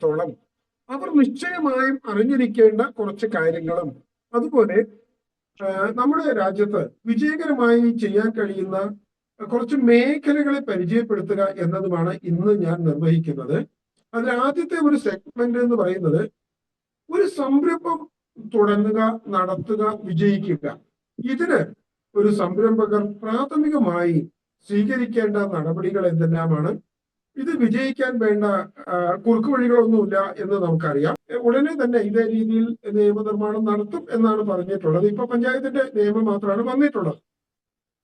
സംബന്ധിച്ചിടത്തോളം അവർ നിശ്ചയമായും അറിഞ്ഞിരിക്കേണ്ട കുറച്ച് കാര്യങ്ങളും അതുപോലെ നമ്മുടെ രാജ്യത്ത് വിജയകരമായി ചെയ്യാൻ കഴിയുന്ന കുറച്ച് മേഖലകളെ പരിചയപ്പെടുത്തുക എന്നതുമാണ് ഇന്ന് ഞാൻ നിർവഹിക്കുന്നത്. അതിൽ ആദ്യത്തെ ഒരു സെഗ്മെന്റ് എന്ന് പറയുന്നത് ഒരു സംരംഭം തുടങ്ങുക, നടത്തുക, വിജയിക്കുക. ഇതിന് ഒരു സംരംഭകർ പ്രാഥമികമായി സ്വീകരിക്കേണ്ട നടപടികൾ എന്തെല്ലാമാണ്, ഇത് വിജയിക്കാൻ വേണ്ട കുറുക്കുവഴികളൊന്നുമില്ല എന്ന് നമുക്കറിയാം. ഉടനെ തന്നെ ഇതേ രീതിയിൽ നിയമനിർമ്മാണം നടത്തും എന്നാണ് പറഞ്ഞിട്ടുള്ളത്. ഇപ്പൊ പഞ്ചായത്തിന്റെ നിയമം മാത്രമാണ് വന്നിട്ടുള്ളത്.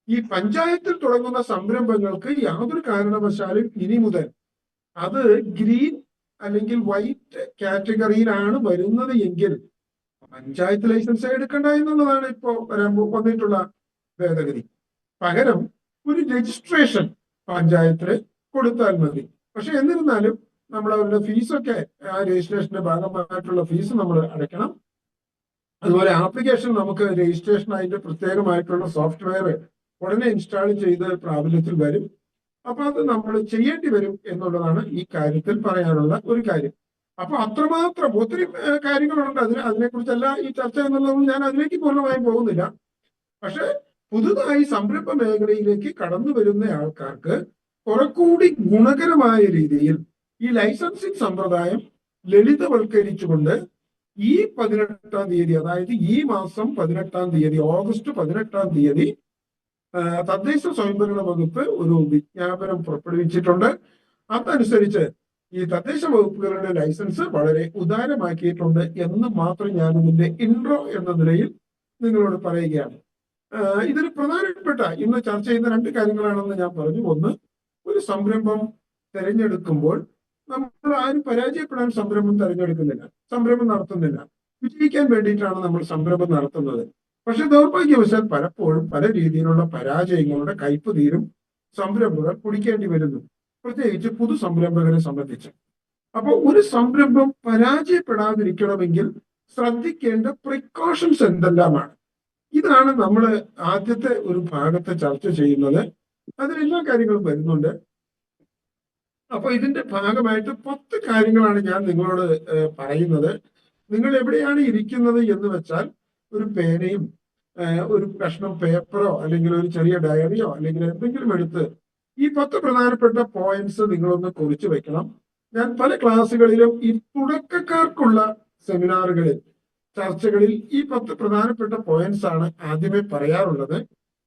ഈ പഞ്ചായത്തിൽ തുടങ്ങുന്ന സംരംഭങ്ങൾക്ക് യാതൊരു കാരണവശാലും ഇനി മുതൽ അത് ഗ്രീൻ അല്ലെങ്കിൽ വൈറ്റ് കാറ്റഗറിയിലാണ് വരുന്നത് എങ്കിൽ പഞ്ചായത്ത് ലൈസൻസ് എടുക്കണ്ട എന്നുള്ളതാണ് ഇപ്പോ വന്നിട്ടുള്ള ഭേദഗതി. പകരം ഒരു രജിസ്ട്രേഷൻ പഞ്ചായത്തിന് കൊടുത്താൽ മതി. പക്ഷെ എന്നിരുന്നാലും നമ്മൾ അവരുടെ ഫീസൊക്കെ, ആ രജിസ്ട്രേഷന്റെ ഭാഗമായിട്ടുള്ള ഫീസ് നമ്മൾ അടയ്ക്കണം. അതുപോലെ ആപ്ലിക്കേഷൻ നമുക്ക് രജിസ്ട്രേഷനായിട്ട് പ്രത്യേകമായിട്ടുള്ള സോഫ്റ്റ്വെയർ ഉടനെ ഇൻസ്റ്റാൾ ചെയ്ത് പ്രാബല്യത്തിൽ വരും. അപ്പൊ അത് നമ്മൾ ചെയ്യേണ്ടി വരും എന്നുള്ളതാണ് ഈ കാര്യത്തിൽ പറയാനുള്ള ഒരു കാര്യം. അപ്പൊ അത്രമാത്രം ഒത്തിരി കാര്യങ്ങളുണ്ട് അതിനെക്കുറിച്ചല്ല ഈ ചർച്ച എന്നുള്ളത്. ഞാൻ അതിലേക്ക് പൂർണ്ണമായും പോകുന്നില്ല. പക്ഷെ പുതുതായി സംരംഭ മേഖലയിലേക്ക് കടന്നു വരുന്ന ആൾക്കാർക്ക് കുറെക്കൂടി ഗുണകരമായ രീതിയിൽ ഈ ലൈസൻസിങ് സമ്പ്രദായം ലളിതവൽക്കരിച്ചുകൊണ്ട് ഈ 18-ാം തീയതി, അതായത് ഈ മാസം 18-ാം തീയതി, ഓഗസ്റ്റ് 18-ാം തീയതി തദ്ദേശ സ്വയംഭരണ വകുപ്പ് ഒരു വിജ്ഞാപനം പുറപ്പെടുവിച്ചിട്ടുണ്ട്. അതനുസരിച്ച് ഈ തദ്ദേശ വകുപ്പുകളുടെ ലൈസൻസ് വളരെ ഉദാരമാക്കിയിട്ടുണ്ട് എന്ന് മാത്രം ഞാൻ ഇതിന്റെ ഇൻട്രോ എന്ന നിലയിൽ നിങ്ങളോട് പറയുകയാണ്. ഇതിന് പ്രധാനപ്പെട്ട ഇന്ന് ചർച്ച ചെയ്യുന്ന രണ്ട് കാര്യങ്ങളാണെന്ന് ഞാൻ പറഞ്ഞു. ഒന്ന്, ഒരു സംരംഭം തിരഞ്ഞെടുക്കുമ്പോൾ നമ്മൾ ആരും പരാജയപ്പെടാൻ സംരംഭം തിരഞ്ഞെടുക്കുന്നില്ല, സംരംഭം നടത്തുന്നില്ല. വിജയിക്കാൻ വേണ്ടിയിട്ടാണ് നമ്മൾ സംരംഭം നടത്തുന്നത്. പക്ഷെ ദൗർഭാഗ്യവശാൽ പലപ്പോഴും പല രീതിയിലുള്ള പരാജയങ്ങളുടെ കയ്പ് തീരും സംരംഭകർ കുടിക്കേണ്ടി വരുന്നു, പ്രത്യേകിച്ച് പുതു സംരംഭകരെ സംബന്ധിച്ച്. അപ്പോൾ ഒരു സംരംഭം പരാജയപ്പെടാതിരിക്കണമെങ്കിൽ ശ്രദ്ധിക്കേണ്ട പ്രിക്കോഷൻസ് എന്തെല്ലാമാണ്, ഇതാണ് നമ്മൾ ആദ്യത്തെ ഒരു ഭാഗത്ത് ചർച്ച ചെയ്യുന്നത്. അതിലെല്ലാ കാര്യങ്ങളും വരുന്നുണ്ട്. അപ്പൊ ഇതിന്റെ ഭാഗമായിട്ട് 10 കാര്യങ്ങളാണ് ഞാൻ നിങ്ങളോട് പറയുന്നത്. നിങ്ങൾ എവിടെയാണ് ഇരിക്കുന്നത് എന്ന് വെച്ചാൽ ഒരു പേനയും ഒരു കഷ്ണം പേപ്പറോ അല്ലെങ്കിൽ ഒരു ചെറിയ ഡയറിയോ അല്ലെങ്കിൽ എന്തെങ്കിലും എടുത്ത് ഈ 10 പ്രധാനപ്പെട്ട പോയിന്റ്സ് നിങ്ങളൊന്ന് കുറിച്ച് വെക്കണം. ഞാൻ പല ക്ലാസ്സുകളിലും ഈ തുടക്കക്കാർക്കുള്ള സെമിനാറുകളിൽ, ചർച്ചകളിൽ ഈ 10 പ്രധാനപ്പെട്ട പോയിന്റ്സ് ആണ് ആദ്യമേ പറയാറുള്ളത്.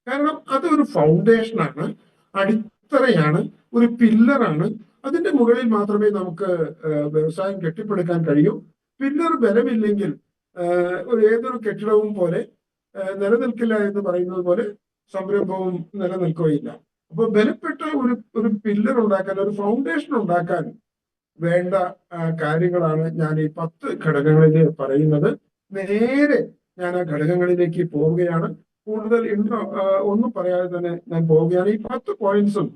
കാരണം അതൊരു ഫൗണ്ടേഷനാണ്, അടിത്തറയാണ്, ഒരു പില്ലറാണ്. അതിന്റെ മുകളിൽ മാത്രമേ നമുക്ക് വ്യവസായം കെട്ടിപ്പടുക്കാൻ കഴിയൂ. പില്ലർ ബലമില്ലെങ്കിൽ ഏതൊരു കെട്ടിടവും പോലെ നിലനിൽക്കില്ല എന്ന് പറയുന്നത് പോലെ സംരംഭവും നിലനിൽക്കുകയില്ല. അപ്പൊ ബലപ്പെട്ട ഒരു പില്ലർ ഉണ്ടാക്കാൻ, ഒരു ഫൗണ്ടേഷൻ ഉണ്ടാക്കാൻ വേണ്ട കാര്യങ്ങളാണ് ഞാൻ ഈ 10 ഘടകങ്ങളിൽ പറയുന്നത്. നേരെ ഞാൻ ആ ഘടകങ്ങളിലേക്ക് പോവുകയാണ്. കൂടുതൽ ഒന്നും പറയാതെ തന്നെ ഞാൻ പോവുകയാണ്. ഈ 10 പോയിന്റ്സും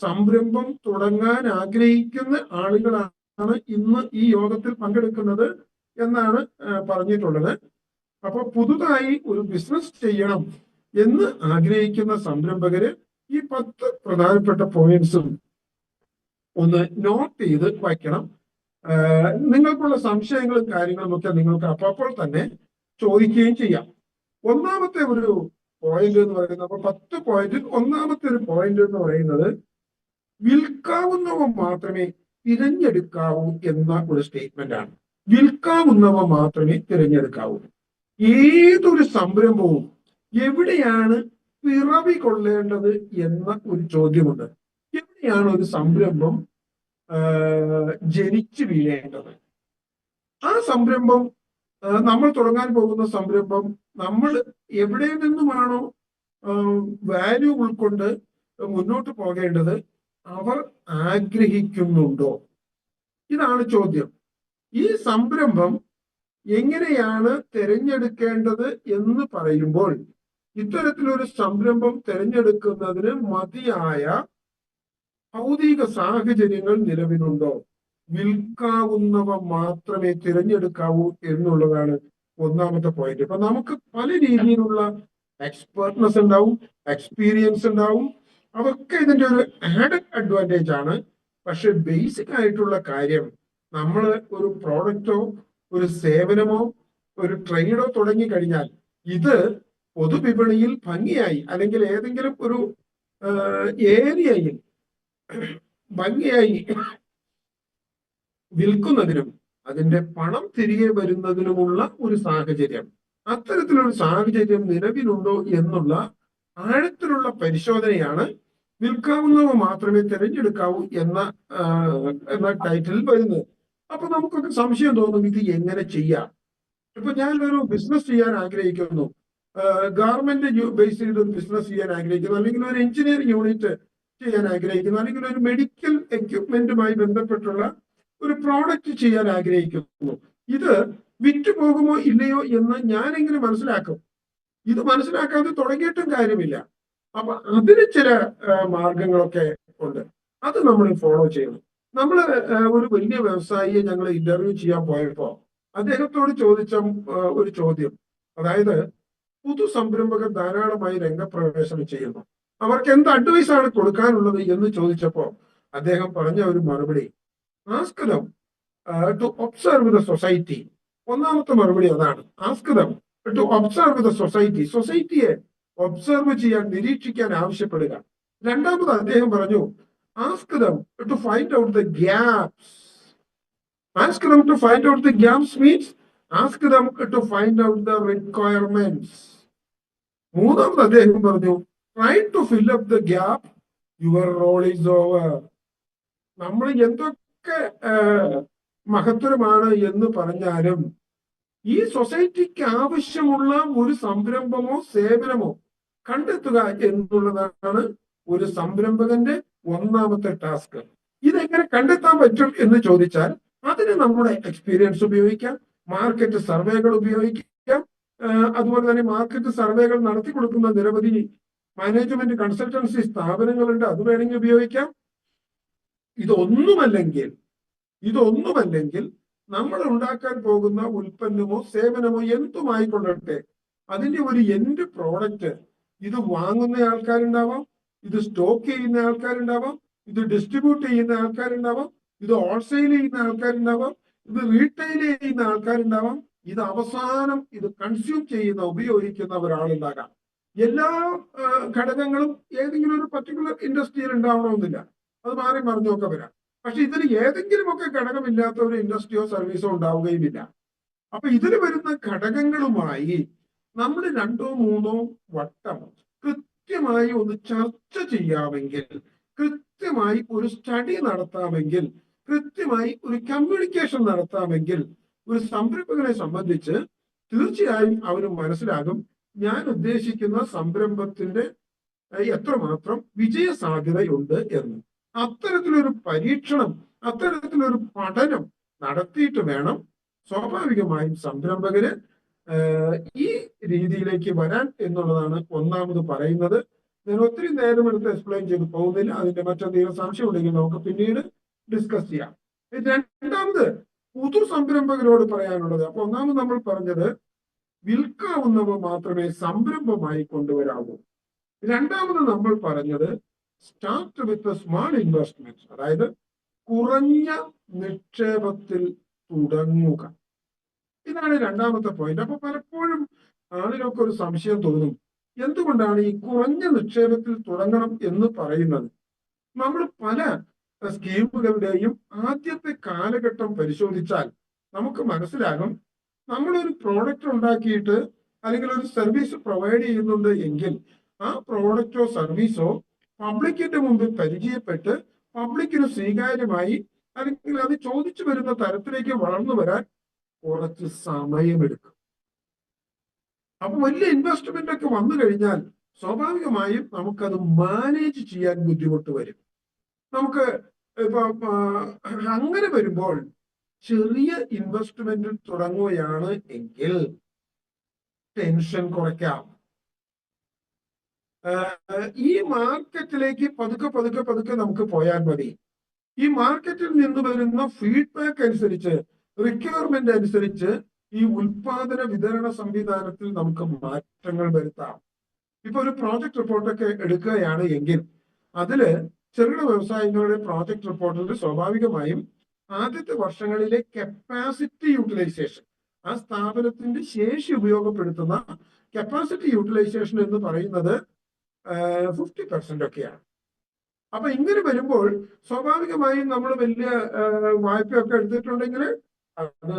സംരംഭം തുടങ്ങാൻ ആഗ്രഹിക്കുന്ന ആളുകളാണ് ഇന്ന് ഈ യോഗത്തിൽ പങ്കെടുക്കുന്നത് എന്നാണ് പറഞ്ഞിട്ടുള്ളത്. അപ്പൊ പുതുതായി ഒരു ബിസിനസ് ചെയ്യണം എന്ന് ആഗ്രഹിക്കുന്ന സംരംഭകര് ഈ 10 പ്രധാനപ്പെട്ട പോയിന്റ്സും ഒന്ന് നോട്ട് ചെയ്ത് വയ്ക്കണം. നിങ്ങൾക്കുള്ള സംശയങ്ങളും കാര്യങ്ങളും ഒക്കെ നിങ്ങൾക്ക് അപ്പോൾ തന്നെ ചോദിക്കുകയും ചെയ്യാം. ഒന്നാമത്തെ ഒരു പോയിന്റ് എന്ന് പറയുന്നത്, അപ്പൊ 10 പോയിന്റിൽ ഒന്നാമത്തെ ഒരു പോയിന്റ് എന്ന് പറയുന്നത് വിൽക്കാവുന്നവ മാത്രമേ തിരഞ്ഞെടുക്കാവൂ എന്ന ഒരു സ്റ്റേറ്റ്മെന്റ് ആണ്. വിൽക്കാവുന്നവ മാത്രമേ തിരഞ്ഞെടുക്കാവൂ. ഏതൊരു സംരംഭവും എവിടെയാണ് പിറവി കൊള്ളേണ്ടത് എന്ന ഒരു ചോദ്യമുണ്ട്. എവിടെയാണ് ഒരു സംരംഭം ജനിച്ചു വീഴേണ്ടത്? ആ സംരംഭം, നമ്മൾ തുടങ്ങാൻ പോകുന്ന സംരംഭം, നമ്മൾ എവിടെ നിന്നുമാണോ വാല്യൂ ഉൾക്കൊണ്ട് മുന്നോട്ട് പോകേണ്ടത് അവർ ആഗ്രഹിക്കുന്നുണ്ടോ? ഇതാണ് ചോദ്യം. ഈ സംരംഭം എങ്ങനെയാണ് തിരഞ്ഞെടുക്കേണ്ടത് എന്ന് പറയുമ്പോൾ ഇത്തരത്തിലൊരു സംരംഭം തിരഞ്ഞെടുക്കുന്നതിന് മതിയായ ഭൗതിക സാഹചര്യങ്ങൾ നിലവിലുണ്ടോ? വിൽക്കാവുന്നവ മാത്രമേ തിരഞ്ഞെടുക്കാവൂ എന്നുള്ളതാണ് ഒന്നാമത്തെ പോയിന്റ്. അപ്പൊ നമുക്ക് പല രീതിയിലുള്ള എക്സ്പെർട്ട്നെസ് ഉണ്ടാവും, എക്സ്പീരിയൻസ് ഉണ്ടാവും. അതൊക്കെ ഇതിന്റെ ഒരു ആഡഡ് അഡ്വാൻറ്റേജ് ആണ്. പക്ഷെ ബേസിക് ആയിട്ടുള്ള കാര്യം നമ്മൾ ഒരു പ്രോഡക്റ്റോ ഒരു സേവനമോ ഒരു ട്രേഡോ തുടങ്ങി കഴിഞ്ഞാൽ ഇത് പൊതുവിപണിയിൽ ഭംഗിയായി അല്ലെങ്കിൽ ഏതെങ്കിലും ഒരു ഏരിയയിൽ ഭംഗിയായി വിൽക്കുന്നതിനും അതിന്റെ പണം തിരികെ വരുന്നതിനുമുള്ള ഒരു സാഹചര്യം, അത്തരത്തിലൊരു സാഹചര്യം നിലവിലുണ്ടോ എന്നുള്ള ആഴത്തിലുള്ള പരിശോധനയാണ് വിൽക്കാവുന്നവ മാത്രമേ തിരഞ്ഞെടുക്കാവൂ എന്ന ടൈറ്റിൽ വരുന്നത്. അപ്പൊ നമുക്കൊക്കെ സംശയം തോന്നും, ഇത് എങ്ങനെ ചെയ്യാം? ഇപ്പൊ ഞാനൊരു ബിസിനസ് ചെയ്യാൻ ആഗ്രഹിക്കുന്നു, ഗവൺമെന്റ് ബേസ് ചെയ്ത് ഒരു ബിസിനസ് ചെയ്യാൻ ആഗ്രഹിക്കുന്നു, അല്ലെങ്കിൽ ഒരു എഞ്ചിനീയറിംഗ് യൂണിറ്റ് ചെയ്യാൻ ആഗ്രഹിക്കുന്നു, അല്ലെങ്കിൽ ഒരു മെഡിക്കൽ എക്യുപ്മെന്റുമായി ബന്ധപ്പെട്ടുള്ള ഒരു പ്രോഡക്റ്റ് ചെയ്യാൻ ആഗ്രഹിക്കുന്നു. ഇത് വിറ്റുപോകുമോ ഇല്ലയോ എന്ന് ഞാൻ എങ്ങനെ മനസ്സിലാക്കും? ഇത് മനസ്സിലാക്കാതെ തുടങ്ങിയിട്ടും കാര്യമില്ല. അപ്പൊ അതിന് ചില മാർഗങ്ങളൊക്കെ ഉണ്ട്, അത് നമ്മൾ ഫോളോ ചെയ്യണം. നമ്മൾ ഒരു വലിയ വ്യവസായിയെ ഞങ്ങൾ ഇന്റർവ്യൂ ചെയ്യാൻ പോയപ്പോ അദ്ദേഹത്തോട് ചോദിച്ച ഒരു ചോദ്യം, അതായത് പുതു സംരംഭകർ ധാരാളമായി രംഗപ്രവേശനം ചെയ്യുന്നു, അവർക്ക് എന്ത് അഡ്വൈസാണ് കൊടുക്കാനുള്ളത് എന്ന് ചോദിച്ചപ്പോ അദ്ദേഹം പറഞ്ഞ ഒരു മറുപടി, ask them to observe the society. ഒന്നാമത്തെ മറുപടി അതാണ്, ask them to observe the society. സൊസൈറ്റിയെ ഒബ്സർവ് ചെയ്യാൻ, നിരീക്ഷിക്കാൻ ആവശ്യപ്പെടുക. രണ്ടാമത് അദ്ദേഹം പറഞ്ഞു, ask them to find out the gaps. Ask them to find out the gaps means ask them to find out the requirements. മൂന്നാമത് അദ്ദേഹം പറഞ്ഞു, try to fill up the gap, your role is over. നമ്മൾ എന്തൊക്കെ മഹത്തരമാണ് എന്ന് പറഞ്ഞാലും ഈ സൊസൈറ്റിക്ക് ആവശ്യമുള്ള ഒരു സംരംഭമോ സേവനമോ കണ്ടെത്തുക എന്നുള്ളതാണ് ഒരു സംരംഭകന്റെ ഒന്നാമത്തെ ടാസ്ക്. ഇതെങ്ങനെ കണ്ടെത്താൻ പറ്റും എന്ന് ചോദിച്ചാൽ അതിന് നമ്മുടെ എക്സ്പീരിയൻസ് ഉപയോഗിക്കാം, മാർക്കറ്റ് സർവേകൾ ഉപയോഗിക്കാം, അതുപോലെ തന്നെ മാർക്കറ്റ് സർവേകൾ നടത്തി കൊടുക്കുന്ന നിരവധി മാനേജ്മെന്റ് കൺസൾട്ടൻസി സ്ഥാപനങ്ങളുണ്ട്, അത് വേണമെങ്കിൽ ഉപയോഗിക്കാം. ഇതൊന്നുമല്ലെങ്കിൽ നമ്മൾ ഉണ്ടാക്കാൻ പോകുന്ന ഉൽപ്പന്നമോ സേവനമോ എന്തുമായിക്കൊള്ളട്ടെ, അതിന്റെ ഒരു എൻഡ് പ്രോഡക്റ്റ്, ഇത് വാങ്ങുന്ന ആൾക്കാരുണ്ടാവാം, ഇത് സ്റ്റോക്ക് ചെയ്യുന്ന ആൾക്കാരുണ്ടാവാം, ഇത് ഡിസ്ട്രിബ്യൂട്ട് ചെയ്യുന്ന ആൾക്കാരുണ്ടാവാം, ഇത് ഹോൾസെയിൽ ചെയ്യുന്ന ആൾക്കാരുണ്ടാവാം, ഇത് റീറ്റെയിൽ ചെയ്യുന്ന ആൾക്കാരുണ്ടാവാം, ഇത് അവസാനം ഇത് കൺസ്യൂം ചെയ്യുന്ന ഉപയോഗിക്കുന്ന ഒരാളുണ്ടാകാം. എല്ലാ ഘടകങ്ങളും ഏതെങ്കിലും ഒരു പർട്ടിക്കുലർ ഇൻഡസ്ട്രിയിൽ ഉണ്ടാവണമെന്നില്ല, അത് മാറി മറിഞ്ഞൊക്കെ വരാം. പക്ഷെ ഇതിൽ ഏതെങ്കിലുമൊക്കെ ഘടകമില്ലാത്ത ഒരു ഇൻഡസ്ട്രിയോ സർവീസോ ഉണ്ടാവുകയുമില്ല. അപ്പൊ ഇതിൽ വരുന്ന ഘടകങ്ങളുമായി നമ്മൾ 2-3 വട്ടം കൃത്യമായി ഒന്ന് ചർച്ച ചെയ്യാമെങ്കിൽ, കൃത്യമായി ഒരു സ്റ്റഡി നടത്താമെങ്കിൽ, കൃത്യമായി ഒരു കമ്മ്യൂണിക്കേഷൻ നടത്താമെങ്കിൽ ഒരു സംരംഭകനെ സംബന്ധിച്ച് തീർച്ചയായും അവന് മനസ്സിലാകും ഞാൻ ഉദ്ദേശിക്കുന്ന സംരംഭത്തിന്റെ എത്രമാത്രം വിജയ സാധ്യതയുണ്ട് എന്ന്. അത്തരത്തിലൊരു പരീക്ഷണം, അത്തരത്തിലൊരു പഠനം നടത്തിയിട്ട് വേണം സ്വാഭാവികമായും സംരംഭകര് ഈ രീതിയിലേക്ക് വരാൻ എന്നുള്ളതാണ് ഒന്നാമത് പറയുന്നത്. ഞാൻ ഒത്തിരി നേരം എടുത്ത് എക്സ്പ്ലെയിൻ ചെയ്ത് പോകുന്നില്ല, അതിന്റെ മറ്റെന്തെങ്കിലും സംശയം ഉണ്ടെങ്കിൽ നമുക്ക് പിന്നീട് ഡിസ്കസ് ചെയ്യാം. രണ്ടാമത് പുതു സംരംഭകരോട് പറയാനുള്ളത്, അപ്പൊ ഒന്നാമത് നമ്മൾ പറഞ്ഞത് വിൽക്കാവുന്നവ മാത്രമേ സംരംഭമായി കൊണ്ടുവരാവൂ. രണ്ടാമത് നമ്മൾ പറഞ്ഞത് സ്റ്റാർട്ട് വിത്ത് സ്മാൾ ഇൻവെസ്റ്റ്മെന്റ്, അതായത് കുറഞ്ഞ നിക്ഷേപത്തിൽ തുടങ്ങുക. ഇതാണ് രണ്ടാമത്തെ പോയിന്റ്. അപ്പൊ പലപ്പോഴും ആളുകൾക്ക് ഒരു സംശയം തോന്നും, എന്തുകൊണ്ടാണ് ഈ കുറഞ്ഞ നിക്ഷേപത്തിൽ തുടങ്ങണം എന്ന് പറയുന്നത്? നമ്മൾ പല സ്കീമുകളുടെയും ആദ്യത്തെ കാലഘട്ടം പരിശോധിച്ചാൽ നമുക്ക് മനസ്സിലാകും, നമ്മളൊരു പ്രോഡക്റ്റ് ഉണ്ടാക്കിയിട്ട് അല്ലെങ്കിൽ ഒരു സർവീസ് പ്രൊവൈഡ് ചെയ്യുന്നുണ്ട് എങ്കിൽ ആ പ്രോഡക്റ്റോ സർവീസോ പബ്ലിക്കിന്റെ മുമ്പിൽ പരിചയപ്പെട്ട് പബ്ലിക്കിന് സ്വീകാര്യമായി അല്ലെങ്കിൽ അത് ചോദിച്ചു വരുന്ന തരത്തിലേക്ക് വളർന്നു വരാൻ കുറച്ച് സമയമെടുക്കും. അപ്പൊ വലിയ ഇൻവെസ്റ്റ്മെന്റ് ഒക്കെ വന്നു കഴിഞ്ഞാൽ സ്വാഭാവികമായും നമുക്കത് മാനേജ് ചെയ്യാൻ ബുദ്ധിമുട്ട് വരും. നമുക്ക് ഇപ്പൊ അങ്ങനെ വരുമ്പോൾ ചെറിയ ഇൻവെസ്റ്റ്മെന്റിൽ തുടങ്ങുകയാണ് എങ്കിൽ ടെൻഷൻ കുറയ്ക്കാം. ഈ മാർക്കറ്റിലേക്ക് പതുക്കെ പതുക്കെ പതുക്കെ നമുക്ക് പോയാൽ മതി. ഈ മാർക്കറ്റിൽ നിന്ന് വരുന്ന ഫീഡ്ബാക്ക് അനുസരിച്ച്, റിക്വയർമെന്റ് അനുസരിച്ച് ഈ ഉൽപാദന വിതരണ സംവിധാനത്തിൽ നമുക്ക് മാറ്റങ്ങൾ വരുത്താം. ഇപ്പൊ ഒരു പ്രോജക്ട് റിപ്പോർട്ടൊക്കെ എടുക്കുകയാണ് എങ്കിൽ അതില് ചെറുകിട വ്യവസായങ്ങളുടെ പ്രോജക്ട് റിപ്പോർട്ടിൽ സ്വാഭാവികമായും ആദ്യത്തെ വർഷങ്ങളിലെ കപ്പാസിറ്റി യൂട്ടിലൈസേഷൻ, ആ സ്ഥാപനത്തിന്റെ ശേഷി ഉപയോഗപ്പെടുത്തുന്ന കപ്പാസിറ്റി യൂട്ടിലൈസേഷൻ എന്ന് പറയുന്നത് 50% ഒക്കെയാണ്. അപ്പൊ ഇങ്ങനെ വരുമ്പോൾ സ്വാഭാവികമായും നമ്മൾ വലിയ വായ്പയൊക്കെ എടുത്തിട്ടുണ്ടെങ്കിൽ അത്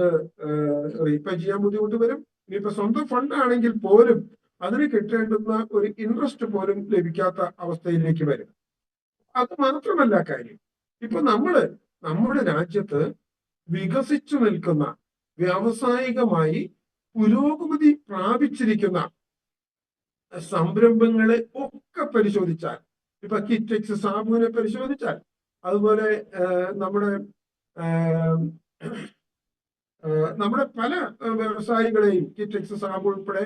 റീപേ ചെയ്യാൻ ബുദ്ധിമുട്ട് വരും. ഇനിയിപ്പോ സ്വന്തം ഫണ്ട് ആണെങ്കിൽ പോലും അതിന് കിട്ടേണ്ടുന്ന ഒരു ഇൻട്രസ്റ്റ് പോലും ലഭിക്കാത്ത അവസ്ഥയിലേക്ക് വരും. അത് മാത്രമല്ല കാര്യം, ഇപ്പൊ നമ്മുടെ രാജ്യത്ത് വികസിച്ചു നിൽക്കുന്ന, വ്യാവസായികമായി പുരോഗതി പ്രാപിച്ചിരിക്കുന്ന സംരംഭങ്ങളെ ഒക്കെ പരിശോധിച്ചാൽ, ഇപ്പൊ കിറ്റെക്സ് സാബുവിനെ പരിശോധിച്ചാൽ, അതുപോലെ നമ്മുടെ നമ്മുടെ പല വ്യവസായികളെയും, കിറ്റെക്സ് സാബു ഉൾപ്പെടെ,